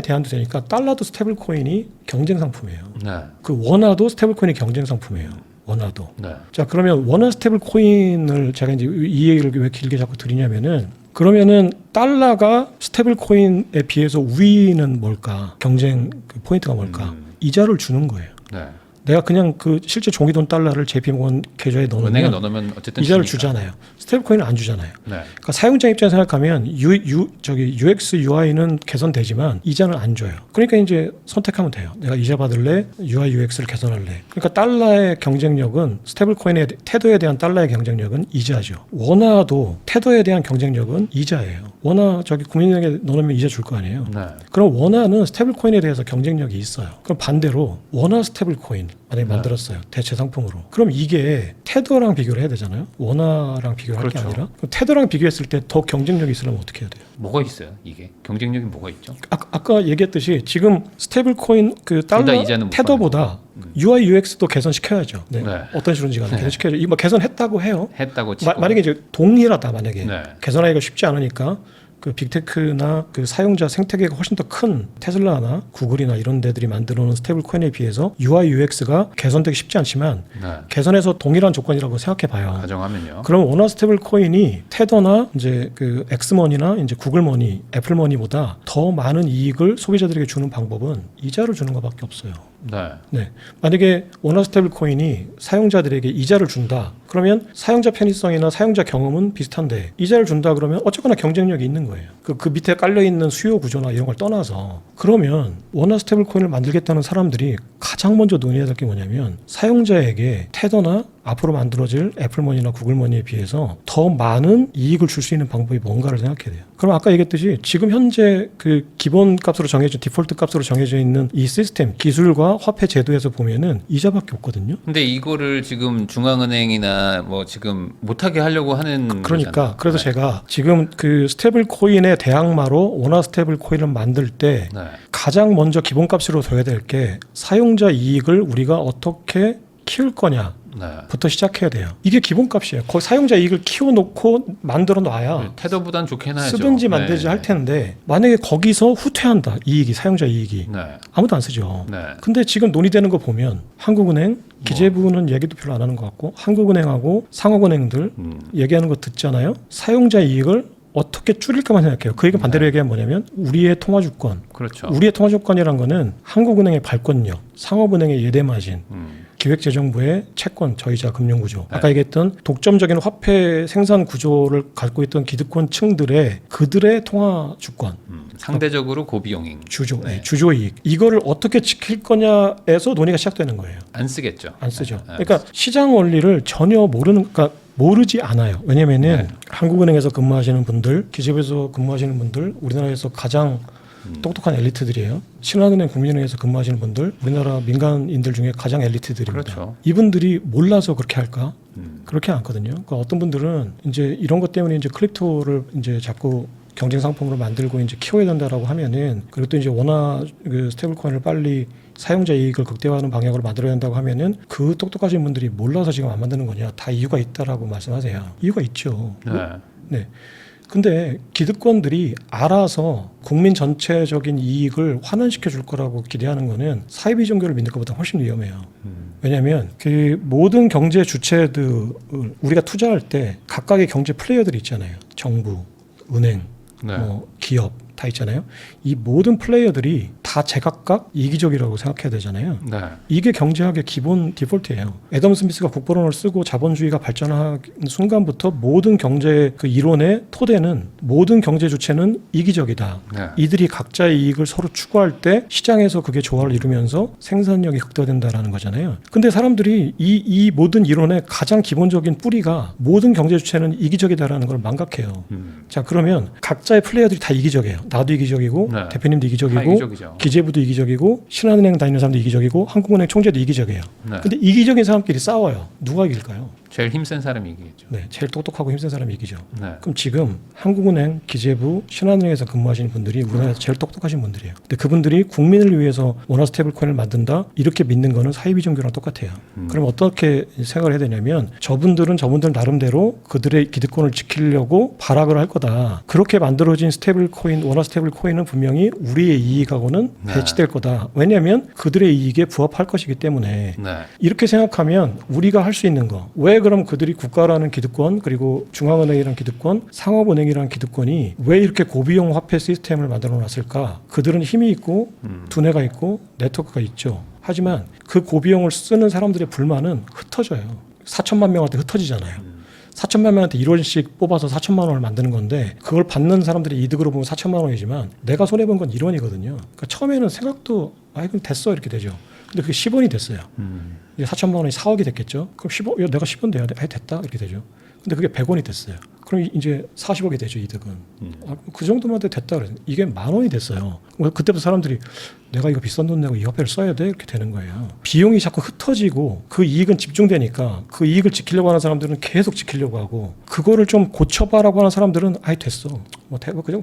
대안도 되니까 달러도 스테이블코인이 경쟁 상품이에요. 네. 그 원화도 스테이블코인이 경쟁 상품이에요. 원화도. 네. 자 그러면 원화 스테이블코인을 제가 이제 이 얘기를 왜 길게 자꾸 드리냐면은 그러면은 달러가 스테이블코인에 비해서 우위는 뭘까? 경쟁 그 포인트가 뭘까? 이자를 주는 거예요. 네. 내가 그냥 그 실제 종이돈 달러를 JP모건 계좌에 은행에 넣으면 넣으면 어쨌든 이자를 지니까. 주잖아요. 스테이블코인은 안 주잖아요. 네. 그러니까 사용자 입장에서 생각하면 UX, UI는 개선되지만 이자는 안 줘요. 그러니까 이제 선택하면 돼요. 내가 이자 받을래? UI, UX를 개선할래? 그러니까 달러의 경쟁력은 스테이블코인의 테더에 대한 달러의 경쟁력은 이자죠. 원화도 테더에 대한 경쟁력은 이자예요. 원화 국민은행에 넣으면 이자 줄 거 아니에요. 네. 그럼 원화는 스테이블코인에 대해서 경쟁력이 있어요. 그럼 반대로 원화 스테이블코인 만약에 네. 만들었어요. 대체 상품으로. 그럼 이게 테더랑 비교를 해야 되잖아요. 원화랑 비교를 할 게 그렇죠. 아니라 그럼 테더랑 비교했을 때 더 경쟁력이 있으려면 어떻게 해야 돼요? 뭐가 있어요? 이게 경쟁력이 뭐가 있죠? 아까 얘기했듯이 지금 스테이블코인 그 둘다 달러 이자는 못 테더보다 UI, UX도 개선시켜야죠. 네. 네. 어떤 식으로든지 간에 네. 개선시켜야죠. 이거 뭐 개선했다고 해요. 했다고 치고. 만약에 이제 동일하다 만약에 네. 개선하기가 쉽지 않으니까 그 빅테크나 그 사용자 생태계가 훨씬 더 큰 테슬라나 구글이나 이런 데들이 만들어 놓은 스테이블 코인에 비해서 UI, UX가 개선되기 쉽지 않지만 네. 개선해서 동일한 조건이라고 생각해 봐요. 가정하면요. 그럼 원화 스테이블 코인이 테더나 이제 그 엑스머니나 이제 구글머니, 애플머니보다 더 많은 이익을 소비자들에게 주는 방법은 이자를 주는 것밖에 없어요. 네. 네. 만약에 원화 스테이블 코인이 사용자들에게 이자를 준다. 그러면 사용자 편의성이나 사용자 경험은 비슷한데 이자를 준다 그러면 어쨌거나 경쟁력이 있는 거예요. 그 밑에 깔려 있는 수요 구조나 이런 걸 떠나서 그러면 원화 스테이블 코인을 만들겠다는 사람들이 가장 먼저 논의해야 될 게 뭐냐면 사용자에게 테더나 앞으로 만들어질 애플머니나 구글머니에 비해서 더 많은 이익을 줄 수 있는 방법이 뭔가를 생각해야 돼요. 그럼 아까 얘기했듯이 지금 현재 그 기본 값으로 정해진 디폴트 값으로 정해져 있는 이 시스템 기술과 화폐 제도에서 보면은 이자밖에 없거든요. 근데 이거를 지금 중앙은행이나 뭐 지금 못하게 하려고 하는 그러니까 거잖아요. 그래서 네. 제가 지금 그 스테이블 코인의 대항마로 원화 스테이블 코인을 만들 때 네. 가장 먼저 기본값으로 둬야 될 게 사용자 이익을 우리가 어떻게 키울 거냐 네. 부터 시작해야 돼요. 이게 기본값이에요. 거기 사용자 이익을 키워놓고 만들어 놔야 태도보단 좋게 해놔야죠. 쓰든지 만들지 네. 할 텐데 만약에 거기서 후퇴한다. 이익이 사용자 이익이 네. 아무도 안 쓰죠. 네. 근데 지금 논의되는 거 보면 한국은행 기재부는 얘기도 별로 안 하는 것 같고 한국은행하고 상업은행들 얘기하는 거 듣잖아요. 사용자 이익을 어떻게 줄일까만 생각해요. 그 얘기 반대로 얘기하면 뭐냐면 우리의 통화주권. 그렇죠. 우리의 통화주권이란 거는 한국은행의 발권력, 상업은행의 예대마진, 기획재정부의 채권, 저이자 금융구조. 아까 얘기했던 독점적인 화폐 생산 구조를 갖고 있던 기득권층들의 그들의 통화주권. 상대적으로 고비용인. 주조, 네. 주조이익. 이거를 어떻게 지킬 거냐에서 논의가 시작되는 거예요. 안 쓰겠죠. 안 쓰죠. 네. 그러니까 시장 원리를 전혀 모르지 않아요. 왜냐면은 한국은행에서 근무하시는 분들, 기재부에서 근무하시는 분들, 우리나라에서 가장 똑똑한 엘리트들이에요. 신한은행, 국민은행에서 근무하시는 분들, 우리나라 민간인들 중에 가장 엘리트들입니다. 그렇죠. 이분들이 몰라서 그렇게 할까? 그렇게 않거든요. 그러니까 어떤 분들은 이제 이런 것 때문에 이제 크립토를 이제 자꾸 경쟁 상품으로 만들고 이제 키워야 된다라고 하면은 그리고 또 이제 원화 그 스테이블 코인을 빨리 사용자 이익을 극대화하는 방향으로 만들어야 된다고 하면은 그 똑똑하신 분들이 몰라서 지금 안 만드는 거냐? 다 이유가 있다라고 말씀하세요. 이유가 있죠. 네. 네. 근데 기득권들이 알아서 국민 전체적인 이익을 환원시켜 줄 거라고 기대하는 거는 사이비 종교를 믿는 것보다 훨씬 위험해요. 왜냐하면 그 모든 경제 주체들을 우리가 투자할 때 각각의 경제 플레이어들이 있잖아요. 정부, 은행, 네. 뭐 기업 다 있잖아요. 이 모든 플레이어들이 다 제각각 이기적이라고 생각해야 되잖아요. 네. 이게 경제학의 기본 디폴트예요. 애덤 스미스가 국보론을 쓰고 자본주의가 발전하는 순간부터 모든 경제 그 이론의 토대는 모든 경제 주체는 이기적이다. 네. 이들이 각자의 이익을 서로 추구할 때 시장에서 그게 조화를 이루면서 생산력이 극대화된다라는 거잖아요. 근데 사람들이 이 모든 이론의 가장 기본적인 뿌리가 모든 경제 주체는 이기적이다라는 걸 망각해요. 자, 그러면 각자의 플레이어들이 다 이기적이에요. 나도 이기적이고 네. 대표님도 다 이기적이고 이기적이죠. 기재부도 이기적이고 신한은행 다니는 사람도 이기적이고 한국은행 총재도 이기적이에요. 네. 근데 이기적인 사람끼리 싸워요. 누가 이길까요? 제일 힘센 사람이 이기겠죠. 네, 제일 똑똑하고 힘센 사람이 이기죠. 네. 그럼 지금 한국은행, 기재부, 신한은행에서 근무하시는 분들이 우리나라에서 제일 똑똑하신 분들이에요. 근데 그분들이 국민을 위해서 원화 스테이블 코인을 만든다 이렇게 믿는 거는 사이비 종교랑 똑같아요. 그럼 어떻게 생각을 해야 되냐면 저분들 나름대로 그들의 기득권을 지키려고 발악을 할 거다. 그렇게 만들어진 스테이블 코인, 원화 스테이블 코인은 분명히 우리의 이익하고는 네. 배치될 거다. 왜냐하면 그들의 이익에 부합할 것이기 때문에 네. 이렇게 생각하면 우리가 할 수 있는 거. 왜 그럼 그들이 국가라는 기득권 그리고 중앙은행이라는 기득권 상업은행이라는 기득권이 왜 이렇게 고비용 화폐 시스템을 만들어 놨을까? 그들은 힘이 있고 두뇌가 있고 네트워크가 있죠. 하지만 그 고비용을 쓰는 사람들의 불만은 흩어져요. 4천만 명한테 흩어지잖아요. 4천만 명한테 1원씩 뽑아서 4천만 원을 만드는 건데 그걸 받는 사람들의 이득으로 보면 4천만 원이지만 내가 손해본 건 1원이거든요. 그러니까 처음에는 생각도 그럼 됐어 이렇게 되죠. 근데 그게 10원이 됐어요. 이제 4천만 원이 4억이 됐겠죠. 그럼 10억, 내가 10원 돼야 돼. 됐다 이렇게 되죠. 근데 그게 100원이 됐어요. 그럼 이제 40억이 되죠 이득은. 그 정도만 돼도 됐다 그래요. 이게 10,000원이 됐어요. 그때부터 사람들이 내가 이거 비싼 돈 내고 이 화폐를 써야 돼 이렇게 되는 거예요. 비용이 자꾸 흩어지고 그 이익은 집중되니까 그 이익을 지키려고 하는 사람들은 계속 지키려고 하고 그거를 좀 고쳐봐라고 하는 사람들은 됐어.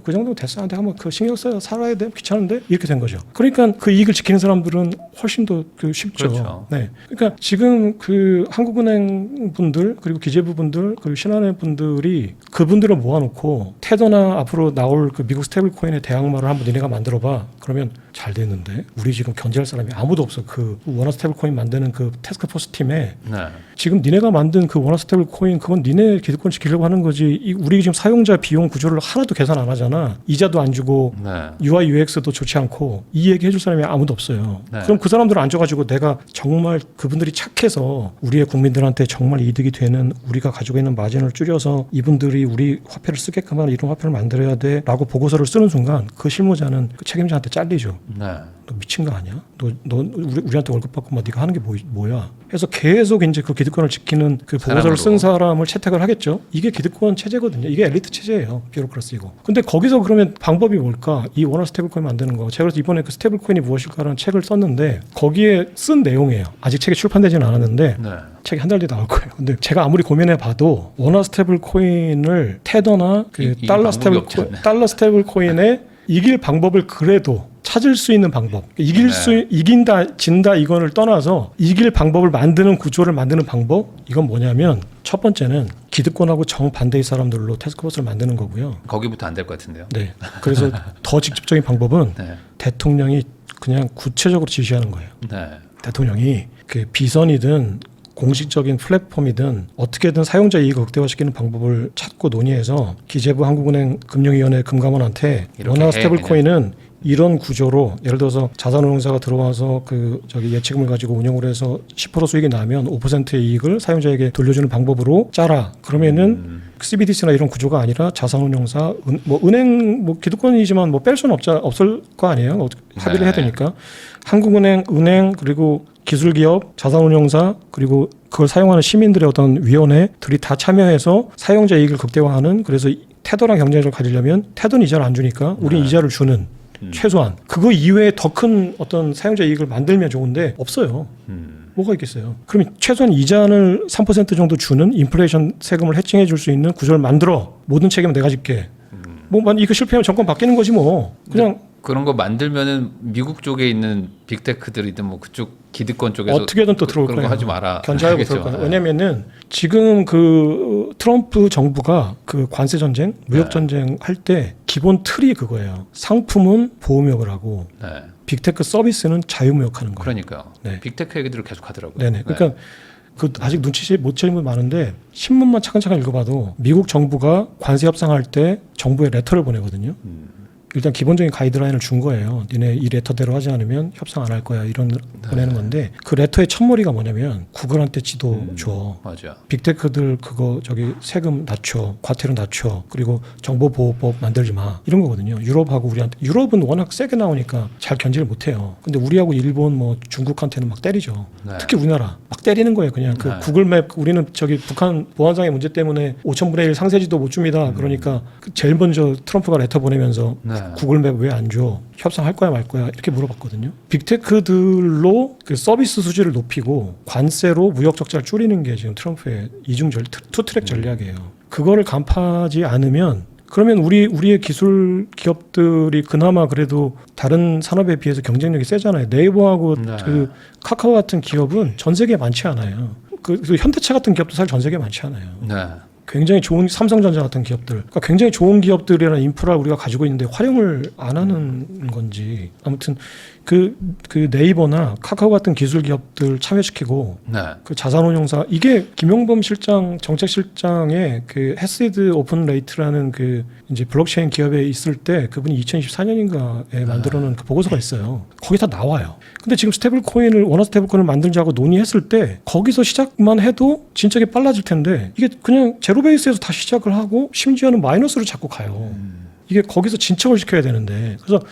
그 정도 됐어. 근데 한번 그 신경 써야 살아야 돼. 귀찮은데 이렇게 된 거죠. 그러니까 그 이익을 지키는 사람들은 훨씬 더 쉽죠. 그렇죠. 네. 그러니까 지금 그 한국은행 분들 그리고 기재부 분들 그리고 신한은행 분들이 그분들을 모아놓고 테더나 앞으로 나올 그 미국 스테이블 코인의 대항마를 한번 니네가 만들어봐. 그러면 잘 됐는데 우리 지금 견제할 사람이 아무도 없어. 그 원화 스테이블 코인 만드는 그 태스크포스 팀에 네. 지금 니네가 만든 그 원화 스테이블 코인 그건 니네 기득권 지키려고 하는 거지. 우리 지금 사용자 비용 구조를 하나도 계산 안 하잖아. 이자도 안 주고 네. UI UX도 좋지 않고 이 얘기 해줄 사람이 아무도 없어요. 네. 그럼 그 사람들은 앉아가지고 내가 정말 그분들이 착해서 우리의 국민들한테 정말 이득이 되는 우리가 가지고 있는 마진을 줄여서 이분들이 우리 화폐를 쓰게끔 하는 이런 화폐를 만들어야 돼라고 보고서를 쓰는 순간 그 실무자는 그 책임자한테 잘리죠. 네. 너 미친 거 아니야? 너 우리한테 월급 받고 막 네가 하는 게 뭐야? 해서 계속 이제 그 기득권을 지키는 그 보고서를 쓴 사람을 채택을 하겠죠. 이게 기득권 체제거든요. 이게 엘리트 체제예요. 뷰로크라시고. 근데 거기서 그러면 방법이 뭘까? 이 원화 스테이블코인 만드는 거. 제가 그래서 이번에 그 스테이블코인이 무엇일까라는 책을 썼는데 거기에 쓴 내용이에요. 아직 책이 출판되지는 않았는데 네. 책이 한 달 뒤에 나올 거예요. 근데 제가 아무리 고민해 봐도 원화 스테이블 코인을 테더나 그 달러 스테이블 코인에 이길 방법을 그래도 찾을 수 있는 방법. 이긴다, 진다 이거를 떠나서 이길 방법을 만드는 구조를 만드는 방법. 이건 뭐냐면 첫 번째는 기득권하고 정반대의 사람들로 태스크포스를 만드는 거고요. 거기부터 안 될 것 같은데요. 네. 그래서 더 직접적인 방법은 네. 대통령이 그냥 구체적으로 지시하는 거예요. 네. 대통령이 그 비선이든 공식적인 플랫폼이든 어떻게든 사용자 이익을 극대화시키는 방법을 찾고 논의해서 기재부, 한국은행, 금융위원회, 금감원한테 원화 스테이블 코인은 이런 구조로 예를 들어서 자산운용사가 들어와서 그 저기 예치금을 가지고 운영을 해서 10% 수익이 나면 5%의 이익을 사용자에게 돌려주는 방법으로 짜라. 그러면은 CBDC나 이런 구조가 아니라 자산운용사, 은행 기득권이지만 뺄 수는 없을 거 아니에요. 합의를 해야 되니까 한국은행, 은행 그리고 기술기업, 자산운용사 그리고 그걸 사용하는 시민들의 어떤 위원회들이 다 참여해서 사용자 이익을 극대화하는 그래서 테더랑 경쟁력을 가지려면 테더는 이자를 안 주니까 우린 이자를 주는 최소한 그거 이외에 더 큰 어떤 사용자 이익을 만들면 좋은데 없어요. 뭐가 있겠어요. 그러면 최소한 이자를 3% 정도 주는 인플레이션 세금을 해칭해 줄 수 있는 구조를 만들어. 모든 책임은 내가 질게. 이거 실패하면 정권 바뀌는 거지 뭐. 그냥 그런 거 만들면은 미국 쪽에 있는 빅테크들이든 그쪽 기득권 쪽에서 어떻게든 또 들어올 그런 거예요. 거 하지 마라. 견제하고 들어올 거예요. 왜냐면은 지금 그 트럼프 정부가 그 관세 전쟁, 무역 전쟁 할 때 기본 틀이 그거예요. 상품은 보호무역을 하고 네. 빅테크 서비스는 자유무역하는 거예요. 그러니까요. 네. 빅테크 얘기들을 계속 하더라고요. 네네. 그러니까 그 아직 눈치 못 채는 분 많은데 신문만 차근차근 읽어봐도 미국 정부가 관세 협상할 때 정부에 레터를 보내거든요. 일단 기본적인 가이드라인을 준 거예요. 니네 이 레터대로 하지 않으면 협상 안 할 거야. 이런 보내는 건데 그 레터의 첫머리가 뭐냐면 구글한테 지도 줘. 맞아. 빅테크들 그거 세금 낮춰. 과태료 낮춰. 그리고 정보보호법 만들지 마. 이런 거거든요. 유럽하고 우리한테. 유럽은 워낙 세게 나오니까 잘 견제를 못 해요. 근데 우리하고 일본 중국한테는 막 때리죠. 네. 특히 우리나라. 막 때리는 거예요. 그냥 그 구글맵 우리는 북한 보안상의 문제 때문에 5,000분의 1 상세지도 못 줍니다. 그러니까 제일 먼저 트럼프가 레터 보내면서 구글맵 왜 안 줘? 협상할 거야 말 거야? 이렇게 물어봤거든요. 빅테크들로 그 서비스 수지를 높이고 관세로 무역 적자를 줄이는 게 지금 트럼프의 투트랙 전략이에요. 그거를 간파하지 않으면 그러면 우리의 기술 기업들이 그나마 그래도 다른 산업에 비해서 경쟁력이 세잖아요. 네이버하고 그 카카오 같은 기업은 전 세계에 많지 않아요. 그 현대차 같은 기업도 사실 전 세계에 많지 않아요. 네. 굉장히 좋은 삼성전자 같은 기업들, 그러니까 굉장히 좋은 기업들이라는 인프라를 우리가 가지고 있는데 활용을 안 하는 건지 아무튼 그 네이버나 카카오 같은 기술 기업들 참여시키고 그 자산운용사 이게 김용범 실장 정책실장의 그 해시드 오픈 레이트라는 그 이제 블록체인 기업에 있을 때 그분이 2024년인가에 만들어놓은 그 보고서가 있어요. 거기 다 나와요. 근데 지금 원화 스테이블코인을 만들자고 논의했을 때 거기서 시작만 해도 진작에 빨라질 텐데 이게 그냥 제로 베이스에서 다 시작을 하고 심지어는 마이너스로 자꾸 가요. 이게 거기서 진척을 시켜야 되는데 그래서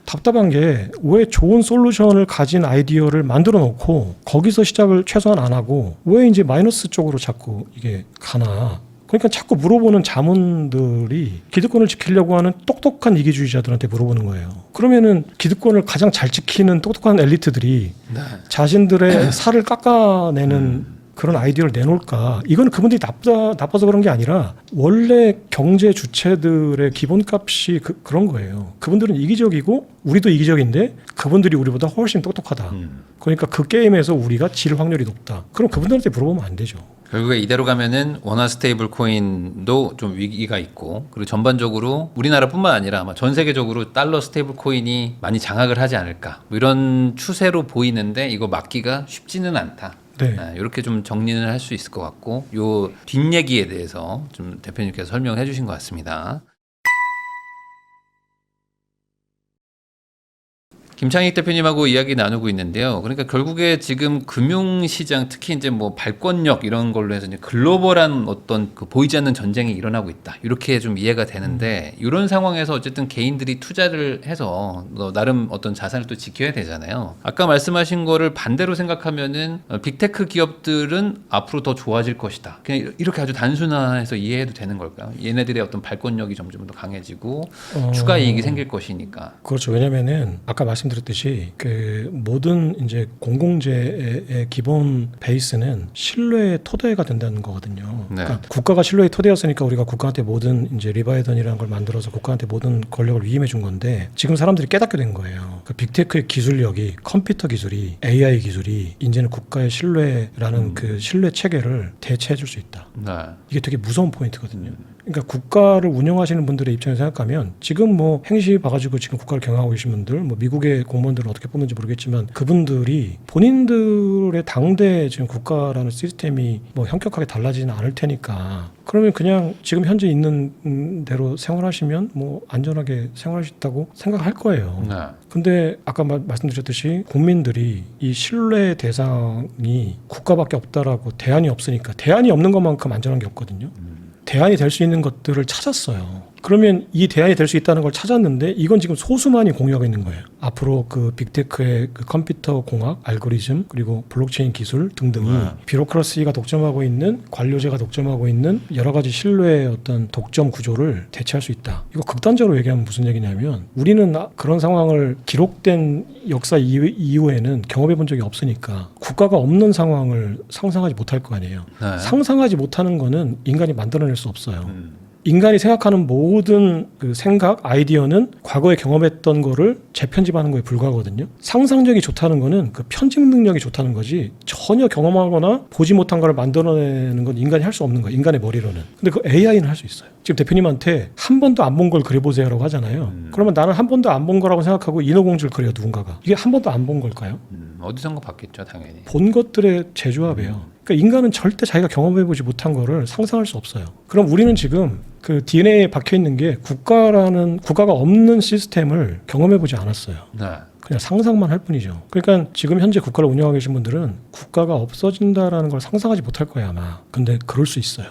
답답한 게 왜 좋은 솔루션을 가진 아이디어를 만들어 놓고 거기서 시작을 최소한 안 하고 왜 이제 마이너스 쪽으로 자꾸 이게 가나. 그러니까 자꾸 물어보는 자문들이 기득권을 지키려고 하는 똑똑한 이기주의자들한테 물어보는 거예요. 그러면은 기득권을 가장 잘 지키는 똑똑한 엘리트들이 자신들의 살을 깎아내는 그런 아이디어를 내놓을까? 이건 그분들이 나빠서 그런 게 아니라 원래 경제 주체들의 기본값이 그런 거예요. 그분들은 이기적이고 우리도 이기적인데 그분들이 우리보다 훨씬 똑똑하다. 그러니까 그 게임에서 우리가 질 확률이 높다. 그럼 그분들한테 물어보면 안 되죠. 결국에 이대로 가면은 원화 스테이블 코인도 좀 위기가 있고 그리고 전반적으로 우리나라뿐만 아니라 아마 전 세계적으로 달러 스테이블 코인이 많이 장악을 하지 않을까 이런 추세로 보이는데 이거 막기가 쉽지는 않다. 네, 이렇게 좀 정리는 할 수 있을 것 같고 요 뒷얘기에 대해서 좀 대표님께서 설명해 주신 것 같습니다. 김창익 대표님하고 이야기 나누고 있는데요. 그러니까 결국에 지금 금융시장 특히 이제 뭐 발권력 이런 걸로 해서 이제 글로벌한 어떤 그 보이지 않는 전쟁이 일어나고 있다. 이렇게 좀 이해가 되는데 이런 상황에서 어쨌든 개인들이 투자를 해서 나름 어떤 자산을 또 지켜야 되잖아요. 아까 말씀하신 거를 반대로 생각하면은 빅테크 기업들은 앞으로 더 좋아질 것이다. 그냥 이렇게 아주 단순화해서 이해해도 되는 걸까요? 얘네들의 어떤 발권력이 점점 더 강해지고 추가 이익이 생길 것이니까. 그렇죠. 왜냐면은 아까 말씀드렸듯이 그 모든 이제 공공재의 기본 베이스는 신뢰의 토대가 된다는 거거든요. 네. 그러니까 국가가 신뢰의 토대였으니까 우리가 국가한테 모든 이제 리바이던이라는 걸 만들어서 국가한테 모든 권력을 위임해 준 건데 지금 사람들이 깨닫게 된 거예요. 그 빅테크의 기술력이 컴퓨터 기술이 AI 기술이 이제는 국가의 신뢰라는 그 신뢰 체계를 대체해 줄 수 있다. 네. 이게 되게 무서운 포인트거든요. 그러니까 국가를 운영하시는 분들의 입장에서 생각하면 지금 뭐 행시 봐가지고 지금 국가를 경영하고 계신 분들, 뭐 미국의 공무원들은 어떻게 뽑는지 모르겠지만 그분들이 본인들의 당대 지금 국가라는 시스템이 뭐 현격하게 달라지지는 않을 테니까 그러면 그냥 지금 현재 있는 대로 생활하시면 뭐 안전하게 생활할 수 있다고 생각할 거예요. 네. 근데 아까 말씀드렸듯이 국민들이 이 신뢰 대상이 국가밖에 없다라고 대안이 없으니까 대안이 없는 것만큼 안전한 게 없거든요. 대안이 될 수 있는 것들을 찾았어요. 그러면 이 대안이 될 수 있다는 걸 찾았는데 이건 지금 소수만이 공유하고 있는 거예요. 앞으로 그 빅테크의 그 컴퓨터 공학, 알고리즘 그리고 블록체인 기술 등등이 비로크러시가 독점하고 있는 관료제가 독점하고 있는 여러 가지 신뢰의 어떤 독점 구조를 대체할 수 있다. 이거 극단적으로 얘기하면 무슨 얘기냐면 우리는 그런 상황을 기록된 역사 이후에는 경험해 본 적이 없으니까 국가가 없는 상황을 상상하지 못할 거 아니에요. 네. 상상하지 못하는 거는 인간이 만들어낼 수 없어요. 인간이 생각하는 모든 그 생각, 아이디어는 과거에 경험했던 거를 재편집하는 거에 불과하거든요. 상상력이 좋다는 거는 그 편집 능력이 좋다는 거지 전혀 경험하거나 보지 못한 거를 만들어내는 건 인간이 할 수 없는 거예요. 인간의 머리로는. 근데 그 AI는 할 수 있어요. 지금 대표님한테 한 번도 안 본 걸 그려보세요라고 하잖아요. 그러면 나는 한 번도 안 본 거라고 생각하고 인어공주를 그려요. 누군가가. 이게 한 번도 안 본 걸까요? 어디선가 봤겠죠, 당연히. 본 것들의 재조합이에요. 그러니까 인간은 절대 자기가 경험해보지 못한 거를 상상할 수 없어요. 그럼 우리는 지금 그 DNA에 박혀 있는 게 국가가 없는 시스템을 경험해보지 않았어요. 네. 그냥 상상만 할 뿐이죠. 그러니까 지금 현재 국가를 운영하고 계신 분들은 국가가 없어진다라는 걸 상상하지 못할 거예요, 아마. 근데 그럴 수 있어요.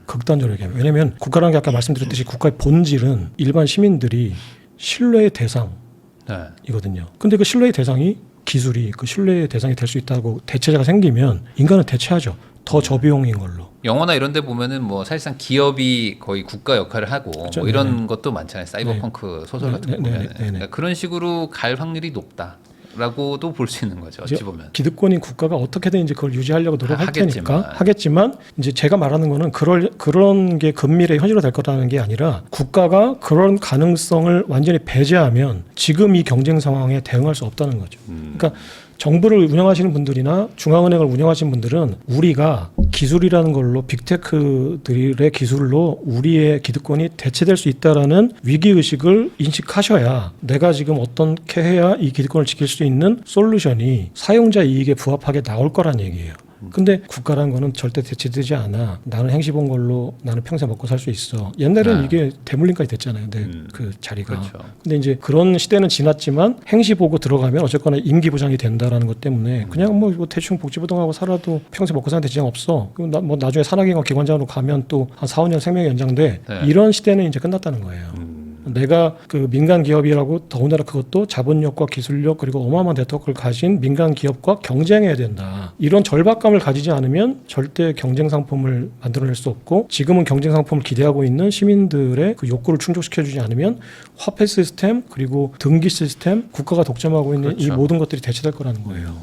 극단적으로 얘기하면. 왜냐하면 국가라는 게 아까 말씀드렸듯이 국가의 본질은 일반 시민들이 신뢰의 대상이거든요. 근데 그 신뢰의 대상이 기술이 그 신뢰의 대상이 될 수 있다고 대체자가 생기면 인간은 대체하죠. 더 저비용인 걸로. 영화나 이런 데 보면은 뭐 사실상 기업이 거의 국가 역할을 하고 그렇죠. 뭐 이런 것도 많잖아요. 사이버펑크 소설 같은 거 보면 그러니까 그런 식으로 갈 확률이 높다라고도 볼 수 있는 거죠. 어찌 보면. 기득권인 국가가 어떻게든 이제 그걸 유지하려고 노력할 테니까 하겠지만. 하겠지만 이제 제가 말하는 거는 그런 게 근미래 현실화 될 거라는 게 아니라 국가가 그런 가능성을 완전히 배제하면 지금 이 경쟁 상황에 대응할 수 없다는 거죠. 그러니까 정부를 운영하시는 분들이나 중앙은행을 운영하시는 분들은 우리가 기술이라는 걸로 빅테크들의 기술로 우리의 기득권이 대체될 수 있다라는 위기의식을 인식하셔야 내가 지금 어떻게 해야 이 기득권을 지킬 수 있는 솔루션이 사용자 이익에 부합하게 나올 거란 얘기예요. 근데 국가라는 거는 절대 대체되지 않아. 나는 행시 본 걸로 나는 평생 먹고 살 수 있어. 옛날에는 이게 대물림까지 됐잖아요. 내 그 자리가. 그렇죠. 근데 이제 그런 시대는 지났지만 행시 보고 들어가면 어쨌거나 임기 보장이 된다라는 것 때문에 그냥 뭐 대충 복지부동하고 살아도 평생 먹고 사는데 지장 없어. 뭐 나중에 산하기관 기관장으로 가면 또 한 4, 5년 생명이 연장돼. 네. 이런 시대는 이제 끝났다는 거예요. 내가 그 민간 기업이라고 더군다나 그것도 자본력과 기술력 그리고 어마어마한 네트워크를 가진 민간 기업과 경쟁해야 된다. 이런 절박감을 가지지 않으면 절대 경쟁 상품을 만들어낼 수 없고 지금은 경쟁 상품을 기대하고 있는 시민들의 그 욕구를 충족시켜주지 않으면 화폐 시스템 그리고 등기 시스템 국가가 독점하고 있는 그렇죠. 이 모든 것들이 대체될 거라는 거예요.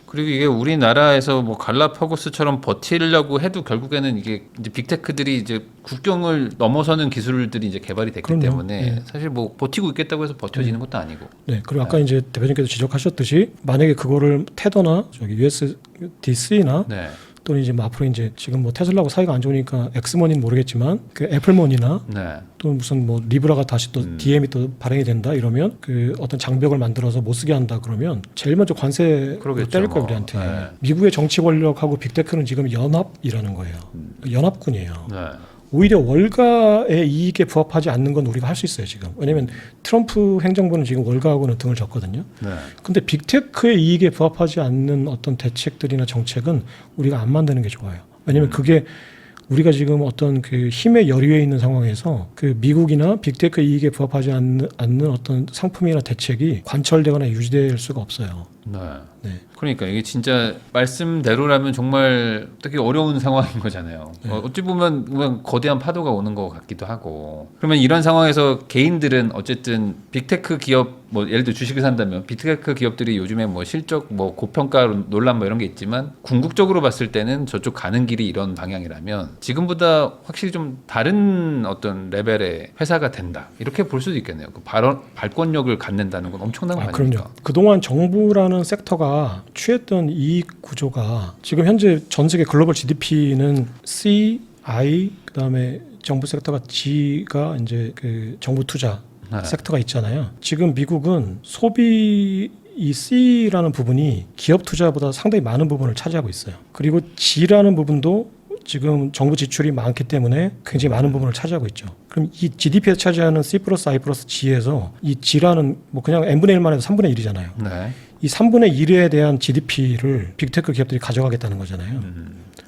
그리고 이게 우리나라에서 뭐 갈라파고스처럼 버티려고 해도 결국에는 이게 이제 빅테크들이 이제 국경을 넘어서는 기술들이 이제 개발이 됐기 그럼요. 때문에 네. 사실 뭐 버티고 있겠다고 해서 버텨지는 것도 아니고. 네, 그리고 아까 이제 대표님께서 지적하셨듯이 만약에 그거를 테더나 저기 USDC나 네. 또는 이제 뭐 앞으로 이제 지금 뭐 테슬라하고 사이가 안 좋으니까 엑스머니는 모르겠지만 그 애플머니나 네. 또 무슨 뭐 리브라가 다시 또 DM이 또 발행이 된다 이러면 그 어떤 장벽을 만들어서 못 쓰게 한다 그러면 제일 먼저 관세 그러겠죠, 때릴 거예요 뭐. 우리한테. 네. 미국의 정치 권력하고 빅테크는 지금 연합이라는 거예요. 연합군이에요. 네. 오히려 월가의 이익에 부합하지 않는 건 우리가 할 수 있어요 지금. 왜냐하면 트럼프 행정부는 지금 월가하고는 등을 졌거든요. 네. 근데 빅테크의 이익에 부합하지 않는 어떤 대책들이나 정책은 우리가 안 만드는 게 좋아요. 왜냐하면 그게 우리가 지금 어떤 그 힘의 열의에 있는 상황에서 그 미국이나 빅테크 이익에 부합하지 않는 어떤 상품이나 대책이 관철되거나 유지될 수가 없어요. 네. 네. 그러니까 이게 진짜 말씀대로라면 정말 되게 어려운 상황인 거잖아요. 네. 어찌 보면 그냥 거대한 파도가 오는 것 같기도 하고. 그러면 이런 상황에서 개인들은 어쨌든 빅테크 기업 뭐 예를 들어 주식을 산다면 빅테크 기업들이 요즘에 뭐 실적 뭐 고평가 논란 뭐 이런 게 있지만 궁극적으로 봤을 때는 저쪽 가는 길이 이런 방향이라면 지금보다 확실히 좀 다른 어떤 레벨의 회사가 된다 이렇게 볼 수도 있겠네요. 그 발권력을 갖는다는 건 엄청난 거 아닙니까? 그럼요. 그동안 정부라는 섹터가 취했던 이익 구조가 지금 현재 전 세계 글로벌 GDP는 C, I 그다음에 정부 섹터가 G가 이제 그 정부 투자 네. 섹터가 있잖아요. 지금 미국은 소비 이 C라는 부분이 기업 투자보다 상당히 많은 부분을 차지하고 있어요. 그리고 G라는 부분도 지금 정부 지출이 많기 때문에 굉장히 많은 부분을 차지하고 있죠. 그럼 이 GDP에서 차지하는 C 플러스 I 플러스 G에서 이 G라는 뭐 그냥 n분의 1만 해도 3분의 1이잖아요. 네. 이 3분의 1에 대한 GDP를 빅테크 기업들이 가져가겠다는 거잖아요.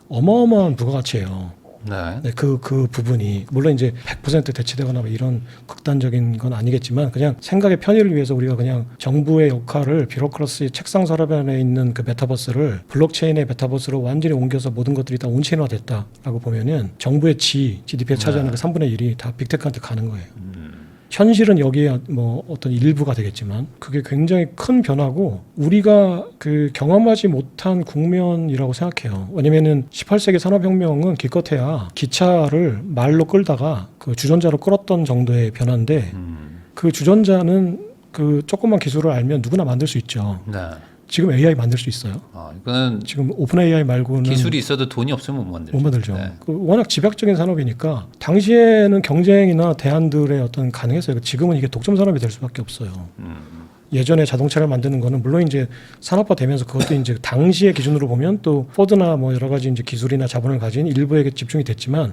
어마어마한 부가가치예요. 네. 네, 그 부분이 물론 이제 100% 대체되거나 뭐 이런 극단적인 건 아니겠지만 그냥 생각의 편의를 위해서 우리가 그냥 정부의 역할을 뷰로크러시 책상 서랍안에 있는 그 메타버스를 블록체인의 메타버스로 완전히 옮겨서 모든 것들이 다 온체인화됐다라고 보면은 정부의 GDP에 차지하는 그 3분의 1이 다 빅테크한테 가는 거예요. 현실은 여기에 뭐 어떤 일부가 되겠지만 그게 굉장히 큰 변화고 우리가 그 경험하지 못한 국면이라고 생각해요. 왜냐면은 18세기 산업혁명은 기껏해야 기차를 말로 끌다가 그 주전자로 끌었던 정도의 변화인데 그 주전자는 그 조그만 기술을 알면 누구나 만들 수 있죠. 네. 지금 AI 만들 수 있어요. 이거는 지금 오픈 AI 말고는 기술이 있어도 돈이 없으면 못 만들죠. 못 만들죠. 네. 그 워낙 집약적인 산업이니까 당시에는 경쟁이나 대안들의 어떤 가능했어요. 지금은 이게 독점 산업이 될 수밖에 없어요. 예전에 자동차를 만드는 거는 물론 이제 산업화되면서 그것도 이제 당시의 기준으로 보면 또 포드나 뭐 여러 가지 이제 기술이나 자본을 가진 일부에게 집중이 됐지만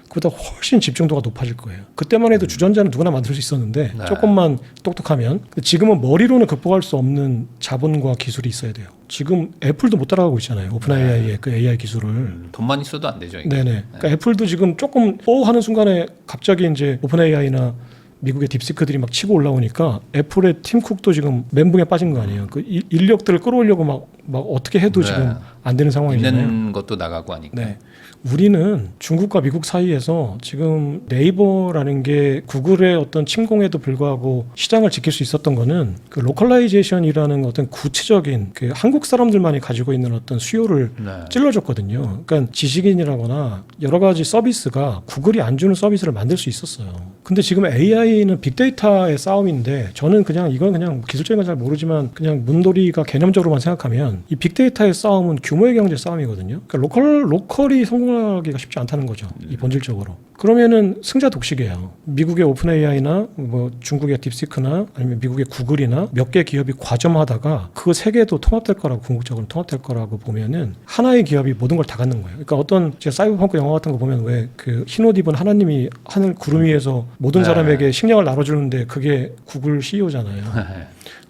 그보다 훨씬 집중도가 높아질 거예요. 그때만 해도 주전자는 누구나 만들 수 있었는데 네. 조금만 똑똑하면 지금은 머리로는 극복할 수 없는 자본과 기술이 있어야 돼요. 지금 애플도 못 따라가고 있잖아요. 오픈 AI의 그 AI 기술을. 돈만 있어도 안 되죠. 이게. 네네. 그러니까 애플도 지금 조금 하는 순간에 갑자기 이제 오픈 AI나 미국의 딥시크들이 막 치고 올라오니까 애플의 팀 쿡도 지금 멘붕에 빠진 거 아니에요. 그 인력들을 끌어올려고 막 어떻게 해도 네. 지금 안 되는 상황이잖아요. 있는 것도 나가고 하니까. 네. 우리는 중국과 미국 사이에서 지금 네이버라는 게 구글의 어떤 침공에도 불구하고 시장을 지킬 수 있었던 거는 그 로컬라이제이션이라는 어떤 구체적인 그 한국 사람들만이 가지고 있는 어떤 수요를 네. 찔러줬거든요. 그러니까 지식인이라거나 여러 가지 서비스가 구글이 안 주는 서비스를 만들 수 있었어요. 근데 지금 AI는 빅데이터의 싸움인데 저는 그냥 이건 그냥 기술적인 건 잘 모르지만 그냥 문돌이가 개념적으로만 생각하면 이 빅데이터의 싸움은 규모의 경제 싸움이거든요. 그러니까 로컬이 성공하기가 쉽지 않다는 거죠. 이 본질적으로. 그러면은 승자 독식이에요. 미국의 오픈 AI나 뭐 중국의 딥시크나 아니면 미국의 구글이나 몇 개 기업이 과점하다가 그 세 개도 통합될 거라고 궁극적으로 통합될 거라고 보면은 하나의 기업이 모든 걸 다 갖는 거예요. 그러니까 어떤 제가 사이버펑크 영화 같은 거 보면 왜 그 흰옷 입은 하나님이 하늘 구름 위에서 모든 네. 사람에게 식량을 나눠주는데 그게 구글 CEO잖아요.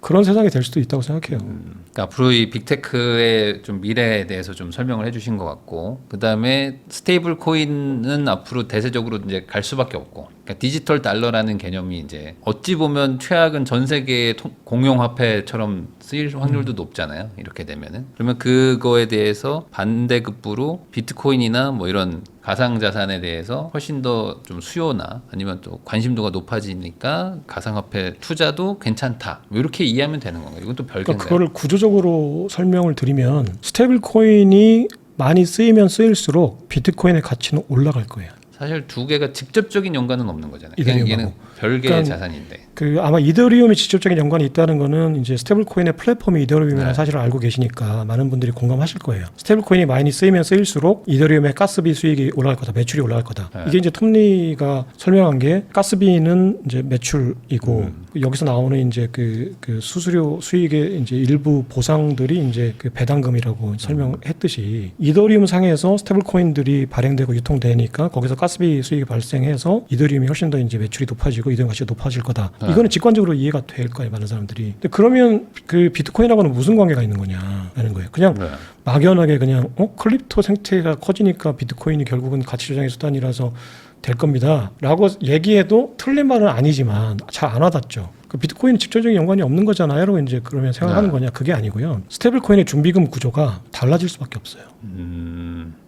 그런 세상이 될 수도 있다고 생각해요. 그러니까 앞으로 이 빅테크의 좀 미래에 대해서 좀 설명을 해주신 것 같고, 그 다음에 스테이블 코인은 앞으로 대세적으로 이제 갈 수밖에 없고, 그러니까 디지털 달러라는 개념이 이제 어찌 보면 최악은 전 세계의 공용 화폐처럼 쓰일 확률도 높잖아요. 이렇게 되면은 그러면 그거에 대해서 반대급부로 비트코인이나 뭐 이런 가상자산에 대해서 훨씬 더 좀 수요나 아니면 또 관심도가 높아지니까 가상화폐 투자도 괜찮다. 뭐 이렇게 이해하면 되는 건가요? 이건 또 별개인가요? 그러니까 그거를 구조적으로 설명을 드리면 스테이블 코인이 많이 쓰이면 쓰일수록 비트코인의 가치는 올라갈 거예요. 사실 두 개가 직접적인 연관은 없는 거잖아요. 이더리움하고. 얘는 별개의 그러니까 자산인데. 그 아마 이더리움이 직접적인 연관이 있다는 거는 이제 스테이블 코인의 플랫폼이 이더리움이라는 네. 사실을 알고 계시니까 많은 분들이 공감하실 거예요. 스테이블 코인이 많이 쓰이면 쓰일수록 이더리움의 가스비 수익이 올라갈 거다, 매출이 올라갈 거다. 네. 이게 이제 톱니가 설명한 게 가스비는 이제 매출이고 여기서 나오는 이제 그 수수료 수익의 이제 일부 보상들이 이제 그 배당금이라고 설명했듯이 이더리움 상에서 스테이블 코인들이 발행되고 유통되니까 거기서 가스비 수익이 발생해서 이더리움이 훨씬 더 이제 매출이 높아지고 이더리움 가치가 높아질 거다. 네. 이거는 직관적으로 이해가 될 거예요, 많은 사람들이. 근데 그러면 그 비트코인하고는 무슨 관계가 있는 거냐라는 거예요. 그냥 네. 막연하게 그냥 클립토 생태가 커지니까 비트코인이 결국은 가치 조장의 수단이라서 될 겁니다 라고 얘기해도 틀린 말은 아니지만 잘 안 와닿죠. 그 비트코인은 직접적인 연관이 없는 거잖아요 라고 이제 그러면 생각하는 네. 거냐. 그게 아니고요. 스테이블코인의 준비금 구조가 달라질 수밖에 없어요.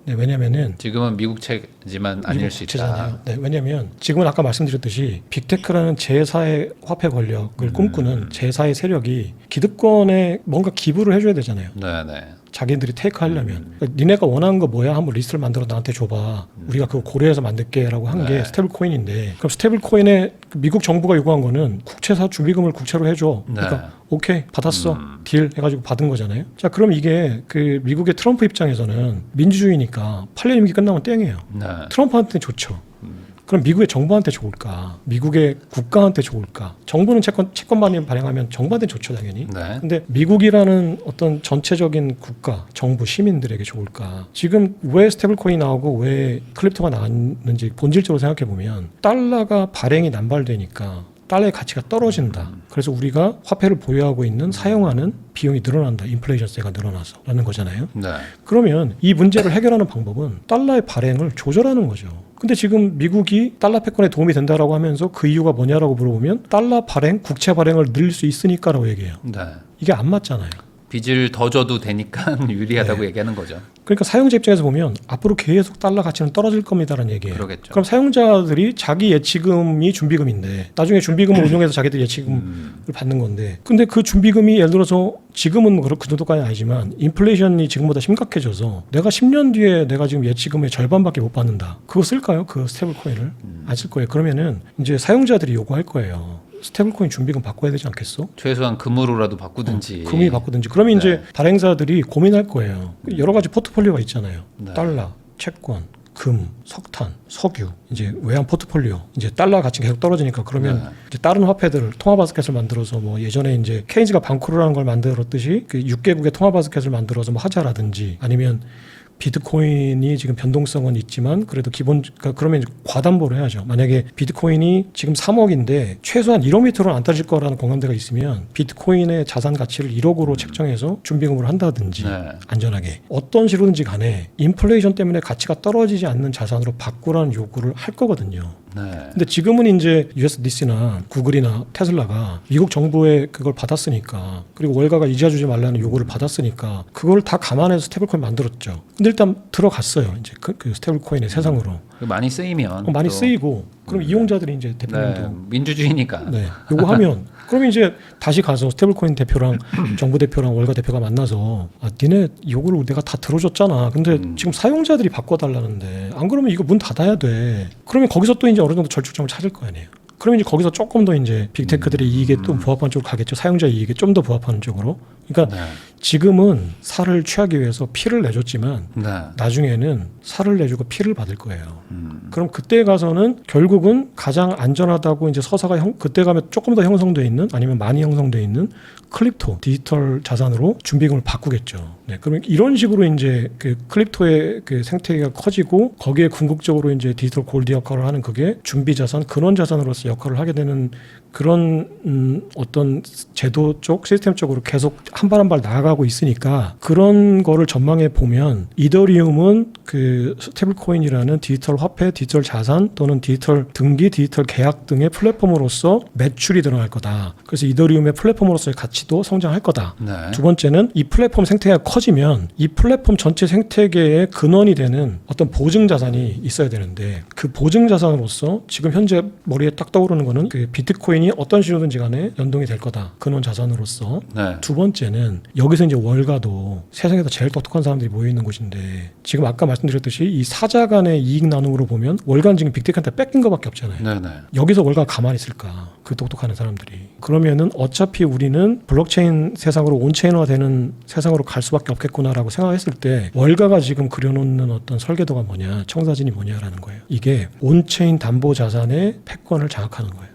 네, 왜냐면은 지금은 미국채지만 아닐 수 있다. 국채잖아요. 네, 왜냐면 지금은 아까 말씀드렸듯이 빅테크라는 제4의 화폐 권력을 꿈꾸는 제4의 세력이 기득권에 뭔가 기부를 해줘야 되잖아요. 네네. 자기들이 테이크 하려면 그러니까 니네가 원하는 거 뭐야? 한번 리스트를 만들어 나한테 줘봐. 우리가 그거 고려해서 만들게라고 한 게 네. 스테이블 코인인데 그럼 스테이블 코인에 미국 정부가 요구한 거는 국채사 준비금을 국채로 해줘. 그러니까 네. 오케이 받았어 딜 해가지고 받은 거잖아요. 자 그럼 이게 그 미국의 트럼프 입장에서는 민주주의니까 8년 임기 끝나면 땡이에요. 네. 트럼프한테는 좋죠. 그럼 미국의 정부한테 좋을까? 미국의 국가한테 좋을까? 정부는 채권만 발행하면 정부한테 좋죠, 당연히. 네. 근데 미국이라는 어떤 전체적인 국가, 정부, 시민들에게 좋을까? 지금 왜 스테이블코인이 나오고 왜 클립토가 나왔는지 본질적으로 생각해 보면 달러가 발행이 남발되니까 달러의 가치가 떨어진다. 그래서 우리가 화폐를 보유하고 있는 사용하는 비용이 늘어난다. 인플레이션세가 늘어나서 라는 거잖아요. 네. 그러면 이 문제를 해결하는 방법은 달러의 발행을 조절하는 거죠. 근데 지금 미국이 달러 패권에 도움이 된다라고 하면서 그 이유가 뭐냐라고 물어보면 달러 발행, 국채 발행을 늘릴 수 있으니까라고 얘기해요. 네. 이게 안 맞잖아요. 빚을 더 줘도 되니까 유리하다고 네. 얘기하는 거죠. 그러니까 사용자 입장에서 보면 앞으로 계속 달러 가치는 떨어질 겁니다라는 얘기예요. 그러겠죠. 그럼 사용자들이 자기 예치금이 준비금인데 나중에 준비금을 운용해서 자기들 예치금을 받는 건데 근데 그 준비금이 예를 들어서 지금은 뭐 그 정도까지는 아니지만 인플레이션이 지금보다 심각해져서 내가 10년 뒤에 내가 지금 예치금의 절반밖에 못 받는다. 그거 쓸까요? 그 스테이블 코인을? 안 쓸 거예요. 그러면은 이제 사용자들이 요구할 거예요. 스테이블코인 준비금 바꿔야 되지 않겠어? 최소한 금으로라도 바꾸든지. 금이 바꾸든지. 그러면 이제 발행사들이 고민할 거예요. 여러 가지 포트폴리오가 있잖아요. 네. 달러, 채권, 금, 석탄, 석유, 이제 외환 포트폴리오. 이제 달러 가치가 계속 떨어지니까 그러면 네. 이제 다른 화폐들 통화바스켓을 만들어서 뭐 예전에 이제 케인즈가 방크로라는 걸 만들었듯이 그 6개국의 통화바스켓을 만들어서 뭐 하자라든지 아니면 비트코인이 지금 변동성은 있지만 그래도 그러면 과담보를 해야죠. 만약에 비트코인이 지금 3억인데 최소한 1억 밑으로는 안 떨어질 거라는 공감대가 있으면 비트코인의 자산 가치를 1억으로 책정해서 준비금으로 한다든지 네. 안전하게 어떤 식으로든지 간에 인플레이션 때문에 가치가 떨어지지 않는 자산으로 바꾸라는 요구를 할 거거든요. 네. 근데 지금은 이제 USDC나 구글이나 테슬라가 미국 정부의 그걸 받았으니까 그리고 월가가 이자 주지 말라는 요구를 받았으니까 그걸 다 감안해서 스테이블코인 만들었죠. 근데 일단 들어갔어요. 이제 그 스테이블코인의 세상으로 많이 쓰이면 많이 또, 쓰이고 그럼 이용자들이 이제 네, 대표님도 민주주의니까. 네, 요구하면 그러면 이제 다시 가서 스테이블코인 대표랑 정부 대표랑 월가 대표가 만나서 니네 요구를 내가 다 들어줬잖아. 근데 지금 사용자들이 바꿔달라는데 안 그러면 이거 문 닫아야 돼. 그러면 거기서 또 이제 어느 정도 절충점을 찾을 거 아니에요. 그러면 이제 거기서 조금 더 이제 빅테크들의 이익에 또 부합하는 쪽으로 가겠죠. 사용자 이익에 좀 더 부합하는 쪽으로. 그러니까 네. 지금은 살을 취하기 위해서 피를 내줬지만 네. 나중에는 살을 내주고 피를 받을 거예요. 그럼 그때 가서는 결국은 가장 안전하다고 이제 서사가 그때 가면 조금 더 형성돼 있는 아니면 많이 형성돼 있는 클립토 디지털 자산으로 준비금을 바꾸겠죠. 네, 그러면 이런 식으로 이제 그 클립토의 그 생태계가 커지고 거기에 궁극적으로 이제 디지털 골드 역할을 하는 그게 준비 자산, 근원 자산으로서 역할을 하게 되는 그런 어떤 제도 쪽 시스템 쪽으로 계속 한 발 한 발 나아가고 있으니까 그런 거를 전망해 보면 이더리움은 그 스테이블 코인이라는 디지털 화폐, 디지털 자산 또는 디지털 등기, 디지털 계약 등의 플랫폼으로서 매출이 늘어날 거다. 그래서 이더리움의 플랫폼으로서의 가치도 성장할 거다. 네. 두 번째는 이 플랫폼 생태계가 커지면 이 플랫폼 전체 생태계의 근원이 되는 어떤 보증 자산이 있어야 되는데 그 보증 자산으로서 지금 현재 머리에 딱 떠오르는 거는 그 비트코인이 어떤 식으로든지 간에 연동이 될 거다. 근원 자산으로서. 네. 두 번째는 여기서 이제 월가도 세상에서 제일 똑똑한 사람들이 모여 있는 곳인데 지금 아까 말씀드렸듯이 이 사자 간의 이익 나눔으로 보면 월가는 지금 빅테크한테 뺏긴 것밖에 없잖아요. 네. 네. 여기서 월가가 가만히 있을까? 그 똑똑한 사람들이. 그러면은 어차피 우리는 블록체인 세상으로 온체인화 되는 세상으로 갈 수밖에 없겠구나라고 생각했을 때 월가가 지금 그려놓는 어떤 설계도가 뭐냐, 청사진이 뭐냐라는 거예요. 이게 온체인 담보 자산의 패권을 장악하는 거예요.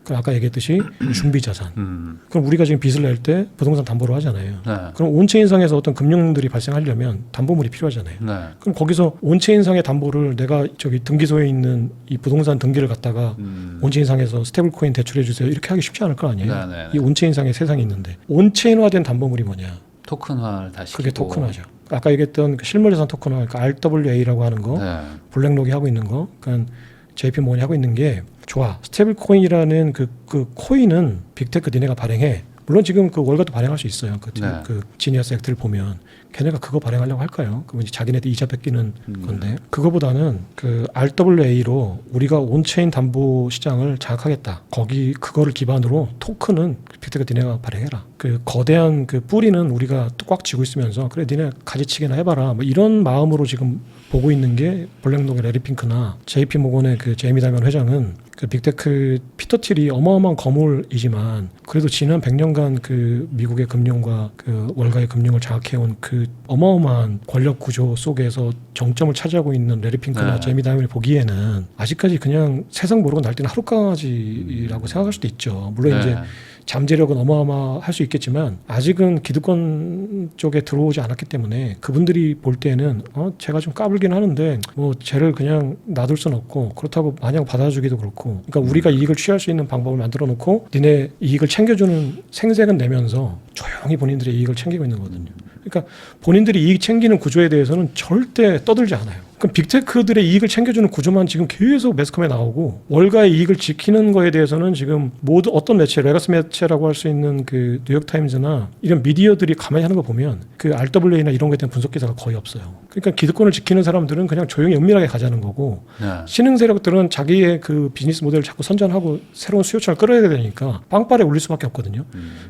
그럼 아까 얘기했듯이 준비 자산. 그럼 우리가 지금 빚을 낼 때 부동산 담보로 하잖아요. 네. 그럼 온체인상에서 어떤 금융들이 발생하려면 담보물이 필요하잖아요. 네. 그럼 거기서 온체인상의 담보를 내가 저기 등기소에 있는 이 부동산 등기를 갖다가 온체인상에서 스테이블코인 대출해 주세요 이렇게 하기 쉽지 않을 거 아니에요. 네, 네, 네. 이 온체인상의 세상이 있는데 온체인화된 담보물이 뭐냐? 토큰화를 다시 그게 토큰화죠. 아까 얘기했던 그 실물자산 토큰화, 그러니까 RWA라고 하는 거, 네. 블랙록이 하고 있는 거, 그러니까 JP 모건이 하고 있는 게 좋아. 스테이블 코인이라는 그 코인은 빅테크 니네가 발행해. 물론 지금 그 월가도 발행할 수 있어요. 네. 그 지니어스 액트를 보면 걔네가 그거 발행하려고 할까요? 그건 이제 자기네들 이자 뺏기는 건데 그거보다는 그 RWA로 우리가 온체인 담보 시장을 장악하겠다. 거기 그거를 기반으로 토큰은 빅테크 니네가 발행해라. 그 거대한 그 뿌리는 우리가 꽉 쥐고 있으면서 그래 니네 가지치기나 해봐라. 뭐 이런 마음으로 지금 보고 있는 게 블랙록의 레리 핑크나 JP 모건의 그 제이미 다이먼 회장은 그 빅테크 피터 틸이 어마어마한 거물이지만 그래도 지난 100년간 그 미국의 금융과 그 월가의 금융을 장악해온 그 어마어마한 권력 구조 속에서 정점을 차지하고 있는 레리 핑크나 네. 제이미 다이먼이 보기에는 아직까지 그냥 세상 모르고 날뛰는 하룻강아지라고 생각할 수도 있죠. 물론 네. 이제 잠재력은 어마어마할 수 있겠지만 아직은 기득권 쪽에 들어오지 않았기 때문에 그분들이 볼 때는 제가 좀 까불긴 하는데 뭐 쟤를 그냥 놔둘 수는 없고 그렇다고 마냥 받아주기도 그렇고 그러니까 우리가 이익을 취할 수 있는 방법을 만들어 놓고 니네 이익을 챙겨주는 생색은 내면서 조용히 본인들의 이익을 챙기고 있는 거거든요. 그러니까 본인들이 이익 챙기는 구조에 대해서는 절대 떠들지 않아요. 그럼 빅테크들의 이익을 챙겨주는 구조만 지금 계속 매스컴에 나오고 월가의 이익을 지키는 거에 대해서는 지금 모두 어떤 매체, 레거스 매체라고 할 수 있는 그 뉴욕타임즈나 이런 미디어들이 가만히 하는 거 보면 그 RWA나 이런 거에 대한 분석 기사가 거의 없어요. 그러니까 기득권을 지키는 사람들은 그냥 조용히 은밀하게 가자는 거고 네. 신흥 세력들은 자기의 그 비즈니스 모델을 자꾸 선전하고 새로운 수요처를 끌어야 되니까 빵빠레 울릴 수밖에 없거든요.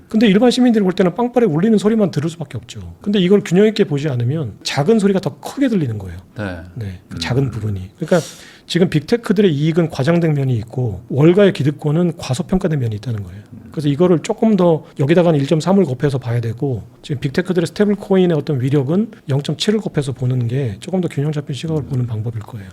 근데 일반 시민들이 볼 때는 빵빠레 울리는 소리만 들을 수밖에 없죠. 근데 이걸 균형 있게 보지 않으면 작은 소리가 더 크게 들리는 거예요. 네. 네, 그 작은 부분이. 그러니까 지금 빅테크들의 이익은 과장된 면이 있고 월가의 기득권은 과소평가된 면이 있다는 거예요. 그래서 이거를 조금 더 여기다가는 1.3을 곱해서 봐야 되고 지금 빅테크들의 스테이블 코인의 어떤 위력은 0.7을 곱해서 보는 게 조금 더 균형 잡힌 시각을 보는 방법일 거예요.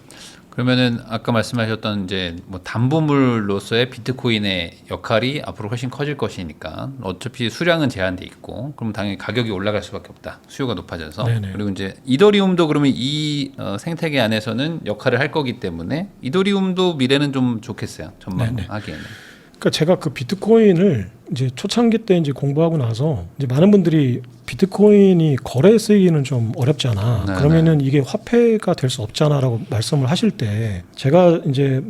그러면은 아까 말씀하셨던 이제 뭐 담보물로서의 비트코인의 역할이 앞으로 훨씬 커질 것이니까 어차피 수량은 제한돼 있고 그럼 당연히 가격이 올라갈 수밖에 없다. 수요가 높아져서. 네네. 그리고 이제 이더리움도 그러면 이 생태계 안에서는 역할을 할 거기 때문에 이더리움도 미래는 좀 좋겠어요. 전망하기에는. 그러니까 제가 그 비트코인을 이제 초창기 때 이제 공부하고 나서 이제 많은 분들이 비트코인이 거래에 쓰이기는 좀 어렵잖아. 네네. 그러면은 이게 화폐가 될 수 없잖아라고 말씀을 하실 때 제가 이제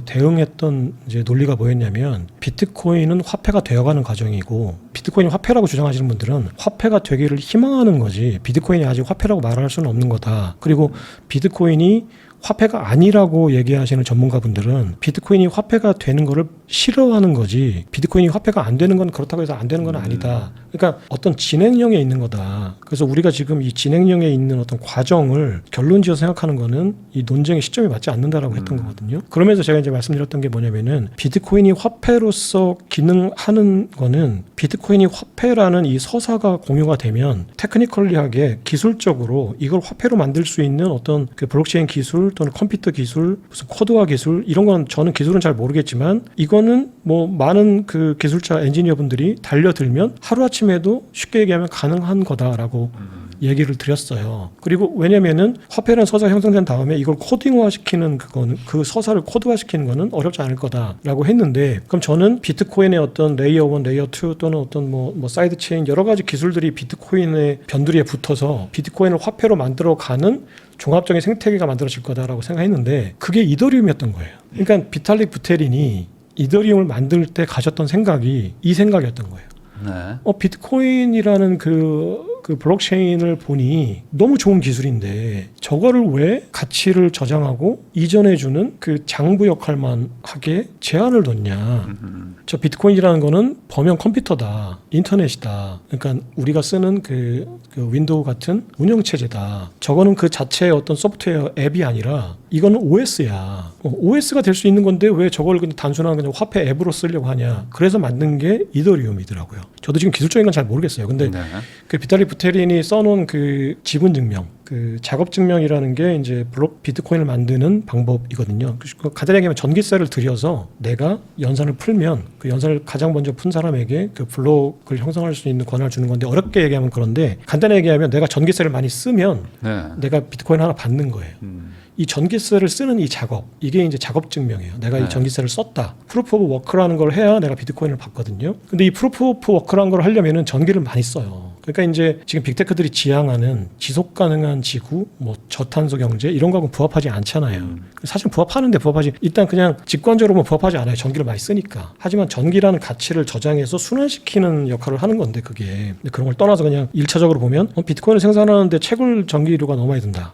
대응했던 이제 논리가 뭐였냐면 비트코인은 화폐가 되어가는 과정이고 비트코인이 화폐라고 주장하시는 분들은 화폐가 되기를 희망하는 거지 비트코인이 아직 화폐라고 말할 수는 없는 거다. 그리고 비트코인이 화폐가 아니라고 얘기하시는 전문가분들은 비트코인이 화폐가 되는 거를 싫어하는 거지 비트코인이 화폐가 안 되는 건 그렇다고 해서 안 되는 건 아니다. 그러니까 어떤 진행형에 있는 거다. 그래서 우리가 지금 이 진행형에 있는 어떤 과정을 결론지어 생각하는 거는 이 논쟁의 시점이 맞지 않는다라고 했던 거거든요. 그러면서 제가 이제 말씀드렸던 게 뭐냐면은 비트코인이 화폐로서 기능하는 거는 비트코인이 화폐라는 이 서사가 공유가 되면 테크니컬리하게 기술적으로 이걸 화폐로 만들 수 있는 어떤 그 블록체인 기술 또는 컴퓨터 기술, 무슨 코드화 기술 이런 건 저는 기술은 잘 모르겠지만 이거는 뭐 많은 그 기술자 엔지니어 분들이 달려들면 하루아침에도 쉽게 얘기하면 가능한 거다라고 얘기를 드렸어요. 그리고 왜냐면은 화폐라는 서사가 형성된 다음에 이걸 코딩화시키는 그거는 그 서사를 코드화시키는 거는 어렵지 않을 거다라고 했는데 그럼 저는 비트코인의 어떤 레이어 1, 레이어 2 또는 어떤 뭐 사이드 체인 여러 가지 기술들이 비트코인의 변두리에 붙어서 비트코인을 화폐로 만들어가는 종합적인 생태계가 만들어질 거다라고 생각했는데 그게 이더리움이었던 거예요. 그러니까 비탈릭 부테린이 이더리움을 만들 때 가졌던 생각이 이 생각이었던 거예요. 네. 비트코인이라는 그 블록체인을 보니 너무 좋은 기술인데 저거를 왜 가치를 저장하고 이전해주는 그 장부 역할만 하게 제한을 뒀냐. 저 비트코인이라는 거는 범용 컴퓨터다. 인터넷이다. 그러니까 우리가 쓰는 그 윈도우 같은 운영체제다. 저거는 그 자체의 어떤 소프트웨어 앱이 아니라 이거는 OS야. OS가 될 수 있는 건데 왜 저걸 그냥 단순한 그냥 화폐 앱으로 쓰려고 하냐. 그래서 만든 게 이더리움이더라고요. 저도 지금 기술적인 건 잘 모르겠어요. 근데 네. 그 비탈릭 부테린이 써놓은 그 지분 증명, 그 작업 증명이라는 게 이제 비트코인을 만드는 방법이거든요. 간단하게 얘기하면 전기세를 들여서 내가 연산을 풀면 그 연산을 가장 먼저 푼 사람에게 그 블록을 형성할 수 있는 권한을 주는 건데, 어렵게 얘기하면 그런데, 간단하게 얘기하면 내가 전기세를 많이 쓰면 네. 내가 비트코인 하나 받는 거예요. 이 전기세를 쓰는 이 작업, 이게 이제 작업 증명이에요. 내가 네. 이 전기세를 썼다. 프루프 오브 워크라는 걸 해야 내가 비트코인을 받거든요. 근데 이 프루프 오브 워크라는 걸 하려면은 전기를 많이 써요. 그러니까 이제 지금 빅테크들이 지향하는 지속 가능한 지구, 뭐 저탄소 경제 이런 거하고 부합하지 않잖아요. 사실 부합하는데 부합하지, 일단 그냥 직관적으로 부합하지 않아요. 전기를 많이 쓰니까. 하지만 전기라는 가치를 저장해서 순환시키는 역할을 하는 건데, 그게. 근데 그런 걸 떠나서 그냥 1차적으로 보면 비트코인을 생산하는데 채굴 전기료가 너무 많이 든다.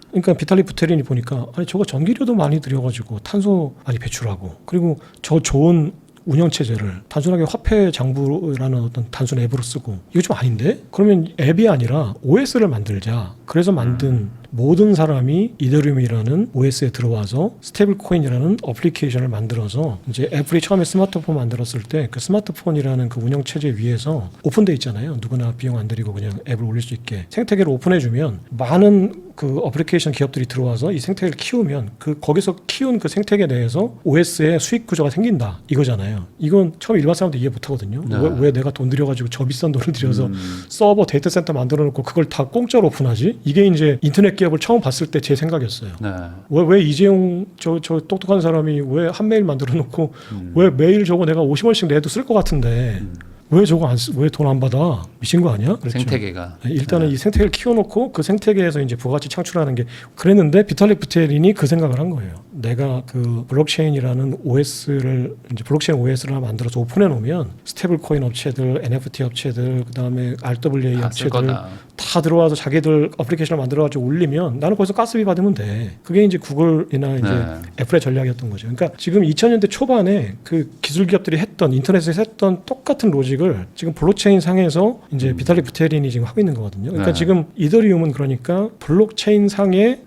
그러니까 비탈릭 부테린이 보니까 아니 저거 전기료도 많이 들여가지고 탄소 많이 배출하고, 그리고 저 좋은 운영체제를 단순하게 화폐 장부라는 어떤 단순 앱으로 쓰고, 이거 좀 아닌데? 그러면 앱이 아니라 OS를 만들자. 그래서 만든 모든 사람이 이더리움이라는 OS에 들어와서 스테이블 코인이라는 어플리케이션을 만들어서, 이제 애플이 처음에 스마트폰 만들었을 때 그 스마트폰이라는 그 운영체제 위에서 오픈돼 있잖아요. 누구나 비용 안 들이고 그냥 앱을 올릴 수 있게 생태계를 오픈해주면 많은 그 어플리케이션 기업들이 들어와서 이 생태계를 키우면 거기서 키운 그 생태계 내에서 OS의 수익 구조가 생긴다, 이거잖아요. 이건 처음 일반 사람도 이해 못 하거든요. 네. 왜 내가 돈 들여가지고 저 비싼 돈을 들여서 서버 데이터 센터 만들어 놓고 그걸 다 공짜로 오픈하지? 이게 이제 인터넷 기업을 처음 봤을 때 제 생각이었어요. 네. 왜 이재용 저 똑똑한 사람이 왜 한 메일 만들어 놓고 왜 매일 저거 내가 50원씩 내도 쓸 것 같은데 왜 저거 왜 돈 안 받아? 미친 거 아니야? 그랬죠. 생태계가. 일단은 이 생태계를 키워놓고 그 생태계에서 이제 부가가치 창출하는 게, 그랬는데 비탈릭 부테린이 그 생각을 한 거예요. 내가 그 블록체인이라는 OS를 이제 블록체인 OS를 만들어서 오픈해 놓으면 스테이블 코인 업체들, NFT 업체들, 그다음에 RWA 다 업체들 거다. 다 들어와서 자기들 어플리케이션을 만들어가지고 올리면 나는 거기서 가스비 받으면 돼. 그게 이제 구글이나 이제 네. 애플의 전략이었던 거죠. 그러니까 지금 2000년대 초반에 그 기술 기업들이 했던, 인터넷에서 했던 똑같은 로직을 지금 블록체인 상에서 이제 비탈릭 부테린이 지금 하고 있는 거거든요. 그러니까 네. 지금 이더리움은 그러니까 블록체인 상의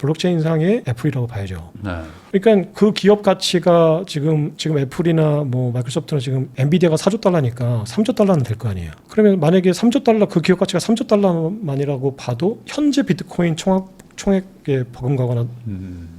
애플이라고 봐야죠. 네. 그러니까 그 기업 가치가 지금 애플이나 뭐 마이크로소프트나 지금 엔비디아가 4조 달러니까 3조 달러는 될 거 아니에요. 그러면 만약에 3조 달러, 그 기업 가치가 3조 달러만이라고 봐도 현재 비트코인 총액에 버금가거나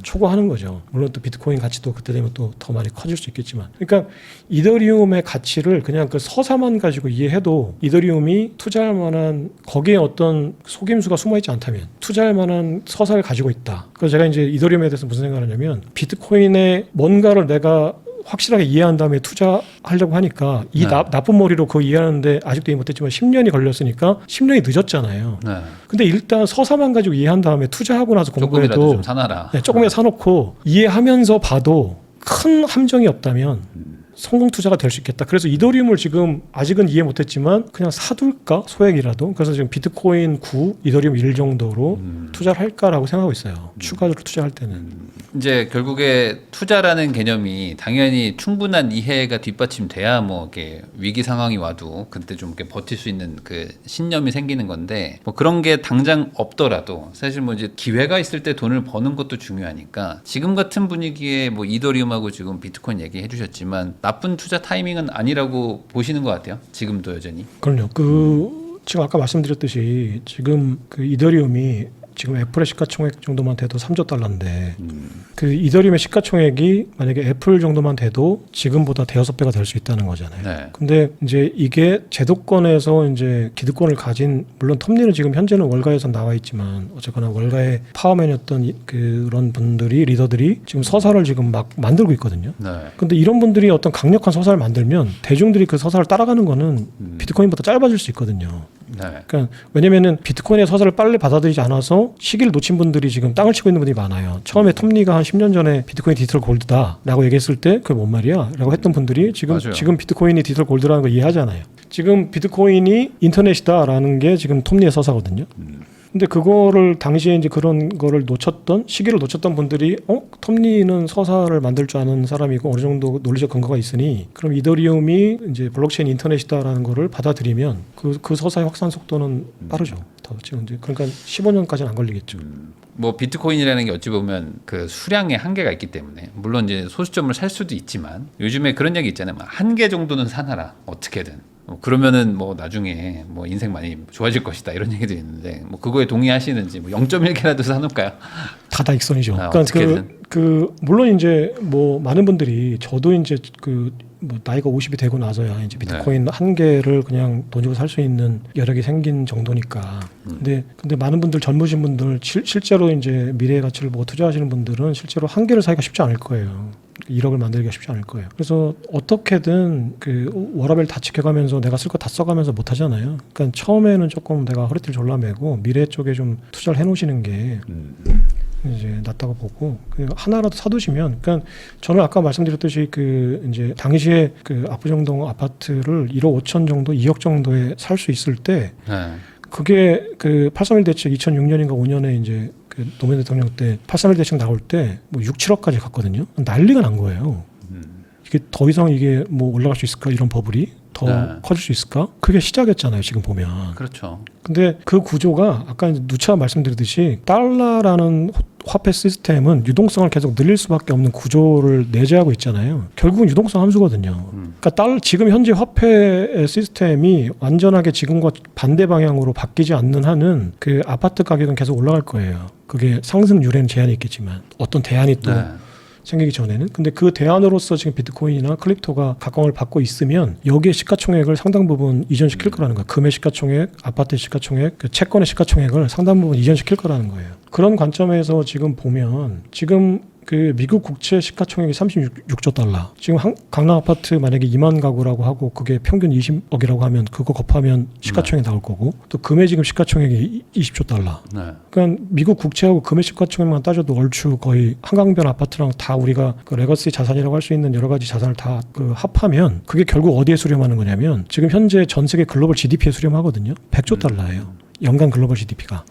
초과하는 거죠. 물론 또 비트코인 가치도 그때 되면 또 더 많이 커질 수 있겠지만, 그러니까 이더리움의 가치를 그냥 그 서사만 가지고 이해해도 이더리움이 투자할 만한, 거기에 어떤 속임수가 숨어있지 않다면 투자할 만한 서사를 가지고 있다. 그래서 제가 이제 이더리움에 대해서 무슨 생각을 하냐면, 비트코인의 뭔가를 내가 확실하게 이해한 다음에 투자하려고 하니까 이 네. 나쁜 머리로 그거 이해하는데 아직도 이해 못했지만 10년이 걸렸으니까 10년이 늦었잖아요. 네. 근데 일단 서사만 가지고 이해한 다음에 투자하고 나서 조금이라도 공부해도 좀 사놔라. 네, 조금이라도 사놓고 이해하면서 봐도 큰 함정이 없다면 성공 투자가 될 수 있겠다. 그래서 이더리움을 지금 아직은 이해 못했지만 그냥 사둘까? 소액이라도. 그래서 지금 비트코인 9, 이더리움 1 정도로 투자를 할까라고 생각하고 있어요. 추가적으로 투자할 때는. 이제 결국에 투자라는 개념이 당연히 충분한 이해가 뒷받침돼야 뭐 이렇게 위기 상황이 와도 그때 좀 이렇게 버틸 수 있는 그 신념이 생기는 건데, 뭐 그런 게 당장 없더라도 사실 뭐 이제 기회가 있을 때 돈을 버는 것도 중요하니까 지금 같은 분위기에 뭐 이더리움하고 지금 비트코인 얘기해 주셨지만 나쁜 투자 타이밍은 아니라고 보시는 것 같아요. 지금도 여전히. 그럼요. 지금 아까 말씀드렸듯이 지금 그 이더리움이 지금 애플의 시가총액 정도만 돼도 3조 달러인데 그 이더리움의 시가총액이 만약에 애플 정도만 돼도 지금보다 대여섯 배가 될 수 있다는 거잖아요. 네. 근데 이제 이게 제도권에서 이제 기득권을 가진, 물론 톱니는 지금 현재는 월가에서 나와 있지만 어쨌거나 월가의 파워맨이었던 그런 분들이, 리더들이 지금 서사를 지금 막 만들고 있거든요. 네. 근데 이런 분들이 어떤 강력한 서사를 만들면 대중들이 그 서사를 따라가는 거는 비트코인보다 짧아질 수 있거든요. 네. 그러니까 왜냐면은 비트코인의 서사를 빨리 받아들이지 않아서 시기를 놓친 분들이 지금 땅을 치고 있는 분들이 많아요. 처음에 톱니가 한 10년 전에 비트코인 디지털 골드다라고 얘기했을 때 그게 뭔 말이야? 라고 했던 분들이 맞아요. 지금 비트코인이 디지털 골드라는 걸 이해하잖아요. 지금 비트코인이 인터넷이다라는 게 지금 톱니의 서사거든요. 근데 그거를 당시에 이제 그런 거를 시기를 놓쳤던 분들이 톱니는 서사를 만들 줄 아는 사람이고 어느 정도 논리적 근거가 있으니 그럼 이더리움이 이제 블록체인 인터넷이다라는 거를 받아들이면 그 서사의 확산 속도는 빠르죠. 더 지금 이제 그러니까 15년까지는 안 걸리겠죠. 뭐 비트코인이라는 게 어찌 보면 그 수량의 한계가 있기 때문에 물론 이제 소수점을 살 수도 있지만 요즘에 그런 얘기 있잖아요. 한 개 정도는 사놔라 어떻게든. 그러면은 뭐 나중에 뭐 인생 많이 좋아질 것이다 이런 얘기도 있는데 뭐 그거에 동의하시는지 뭐 0.1개라도 사놓을까요? 다다익선이죠. 아, 그러니까 어떻게든. 물론 이제 뭐 많은 분들이 저도 이제 뭐 나이가 50이 되고 나서야 이제 비트코인 한 개를 그냥 돈 주고 살 수 있는 여력이 생긴 정도니까. 근데 많은 분들 젊으신 분들 실제로 이제 미래의 가치를 보고 투자하시는 분들은 실제로 한 개를 사기가 쉽지 않을 거예요. 1억을 만들기가 쉽지 않을 거예요. 그래서 어떻게든 그 워라밸 다 지켜가면서 내가 쓸 거 다 써가면서 못 하잖아요. 그러니까 처음에는 조금 내가 허리띠를 졸라매고 미래 쪽에 좀 투자를 해놓으시는 게 이제 낫다고 보고 하나라도 사두시면, 그러니까 저는 아까 말씀드렸듯이 그 이제 당시에 그 압구정동 아파트를 1억 5천 정도, 2억 정도에 살 수 있을 때 네. 그게 그 831 대책 2006년인가 5년에 이제 그 노무현 대통령 때 831 대책 나올 때 뭐 6, 7억까지 갔거든요. 난리가 난 거예요. 이게 더 이상 이게 뭐 올라갈 수 있을까, 이런 버블이 더 커질 수 있을까? 그게 시작이었잖아요, 지금 보면. 그렇죠. 근데 그 구조가 아까 이제 누차 말씀드렸듯이 달러라는 화폐 시스템은 유동성을 계속 늘릴 수밖에 없는 구조를 내재하고 있잖아요. 결국은 유동성 함수거든요. 그러니까 지금 현재 화폐 시스템이 완전하게 지금과 반대 방향으로 바뀌지 않는 한은 그 아파트 가격은 계속 올라갈 거예요. 그게 상승률에는 제한이 있겠지만 어떤 대안이 또 생기기 전에는. 근데 그 대안으로서 지금 비트코인이나 크립토가 각광을 받고 있으면 여기에 시가총액을 상당 부분 이전시킬 거라는 거예요. 금의 시가총액, 아파트의 시가총액, 그 채권의 시가총액을 상당 부분 이전시킬 거라는 거예요. 그런 관점에서 지금 보면 지금 그 미국 국채 시가총액이 36조 달러. 지금 강남 아파트 만약에 2만 가구라고 하고 그게 평균 20억이라고 하면 그거 곱하면 시가총액 나올 거고, 또 금의 지금 시가총액이 20조 달러. 그러니까 미국 국채하고 금의 시가총액만 따져도 얼추 거의 한강변 아파트랑 다 우리가 그 레거시 자산이라고 할 수 있는 여러 가지 자산을 다 그 합하면 그게 결국 어디에 수렴하는 거냐면 지금 현재 전 세계 글로벌 GDP에 수렴하거든요. 100조 달러예요. 연간 글로벌 GDP가.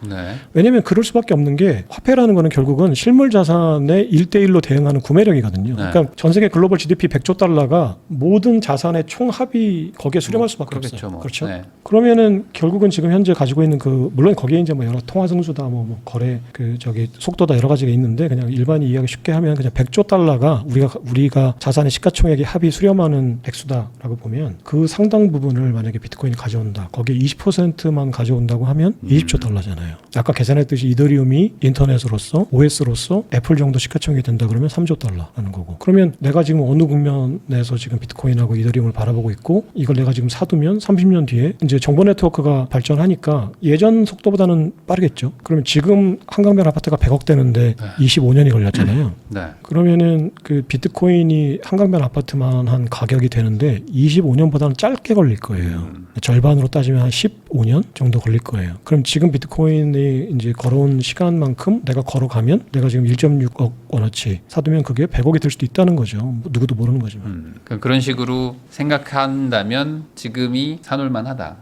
왜냐하면 그럴 수밖에 없는 게 화폐라는 거는 결국은 실물 자산의 1대1로 대응하는 구매력이거든요. 그러니까 전 세계 글로벌 GDP 100조 달러가 모든 자산의 총합이 거기에 수렴할 수밖에 없어요. 뭐. 그렇죠. 그러면은 결국은 지금 현재 가지고 있는 그 물론 거기에 이제 뭐 여러 통화 승수다 뭐 거래 그 저기 속도다 여러 가지가 있는데 그냥 일반이 이해하기 쉽게 하면 그냥 100조 달러가 우리가 자산의 시가총액의 합이 수렴하는 액수다라고 보면 그 상당 부분을 만약에 비트코인이 가져온다. 거기에 20%만 가져온다고 하면 20조 달러잖아요. 아까 계산했듯이 이더리움이 인터넷으로서 OS로서 애플 정도 시가총액이 된다 그러면 3조 달러라는 거고. 그러면 내가 지금 어느 국면에서 지금 비트코인하고 이더리움을 바라보고 있고 이걸 내가 지금 사두면 30년 뒤에 이제 정보 네트워크가 발전하니까 예전 속도보다는 빠르겠죠. 그러면 지금 한강변 아파트가 100억 되는데 25년이 걸렸잖아요. 그러면은 그 비트코인이 한강변 아파트만 한 가격이 되는데 25년보다는 짧게 걸릴 거예요. 절반으로 따지면 한 15년 정도 걸릴 거예요. 그럼 지금 비트코인이 이제 걸어온 시간만큼 내가 걸어가면 내가 지금 1.6억 원어치 사두면 그게 100억이 될 수도 있다는 거죠. 누구도 모르는 거지만. 그런 식으로 생각한다면 지금이 사놓을만 하다.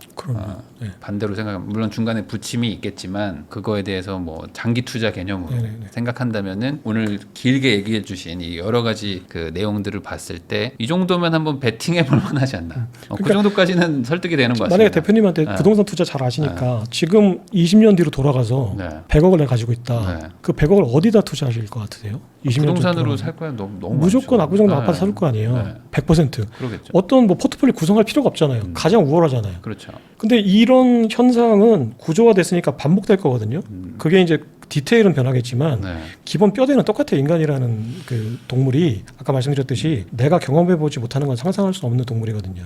반대로 생각하면 물론 중간에 부침이 있겠지만 그거에 대해서 뭐 장기 투자 개념으로 생각한다면은 오늘 길게 얘기해 주신 이 여러 가지 그 내용들을 봤을 때 이 정도면 한번 베팅해 볼 만하지 않나. 그 정도까지는 설득이 되는 것 같습니다. 만약에 대표님한테 부동산 투자 잘 아시니까 지금 20년 뒤로 돌아가서 100억을 내가 가지고 있다. 그 100억을 어디다 투자하실 것 같으세요? 20년 부동산으로 살 거야 너무 무조건 많죠. 압구정동 아파트 살 거 아니에요. 100%. 그러겠죠. 어떤 뭐 포트폴리오 구성할 필요가 없잖아요. 가장 우월하잖아요. 그렇죠. 근데 이런 현상은 구조화됐으니까 반복될 거거든요. 그게 이제 디테일은 변하겠지만 기본 뼈대는 똑같아요. 인간이라는 그 동물이 아까 말씀드렸듯이 내가 경험해보지 못하는 건 상상할 수 없는 동물이거든요.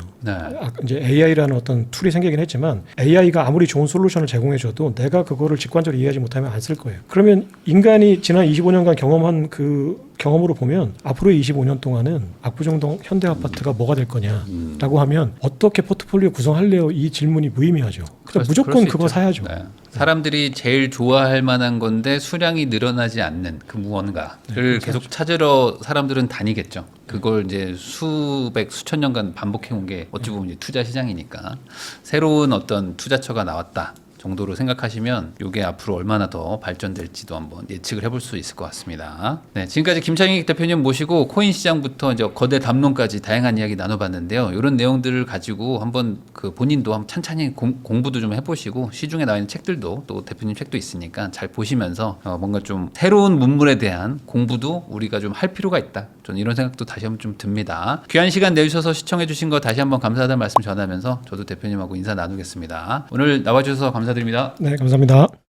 이제 AI라는 어떤 툴이 생기긴 했지만 AI가 아무리 좋은 솔루션을 제공해줘도 내가 그거를 직관적으로 이해하지 못하면 안 쓸 거예요. 그러면 인간이 지난 25년간 경험한 그 경험으로 보면 앞으로의 25년 동안은 압구정동 현대아파트가 뭐가 될 거냐라고 하면 어떻게 포트폴리오 구성할래요? 이 질문이 무의미하죠. 그러니까 무조건 그거 사야죠. 사람들이 제일 좋아할 만한 건데 수량이 늘어나지 않는 그 무언가를 계속 찾으러 사람들은 다니겠죠. 그걸 이제 수백 수천 년간 반복해 온 게 어찌 보면 이제 투자 시장이니까 새로운 어떤 투자처가 나왔다 정도로 생각하시면 이게 앞으로 얼마나 더 발전될지도 한번 예측을 해볼 수 있을 것 같습니다. 네, 지금까지 김창익 대표님 모시고 코인 시장부터 이제 거대 담론까지 다양한 이야기 나눠봤는데요. 이런 내용들을 가지고 한번 그 본인도 한번 찬찬히 공부도 좀 해보시고 시중에 나와 있는 책들도 또 대표님 책도 있으니까 잘 보시면서 뭔가 좀 새로운 문물에 대한 공부도 우리가 좀 할 필요가 있다. 저는 이런 생각도 다시 한번 좀 듭니다. 귀한 시간 내주셔서 시청해주신 거 다시 한번 감사하다는 말씀 전하면서 저도 대표님하고 인사 나누겠습니다. 오늘 나와주셔서 감사드립니다. 네, 감사합니다.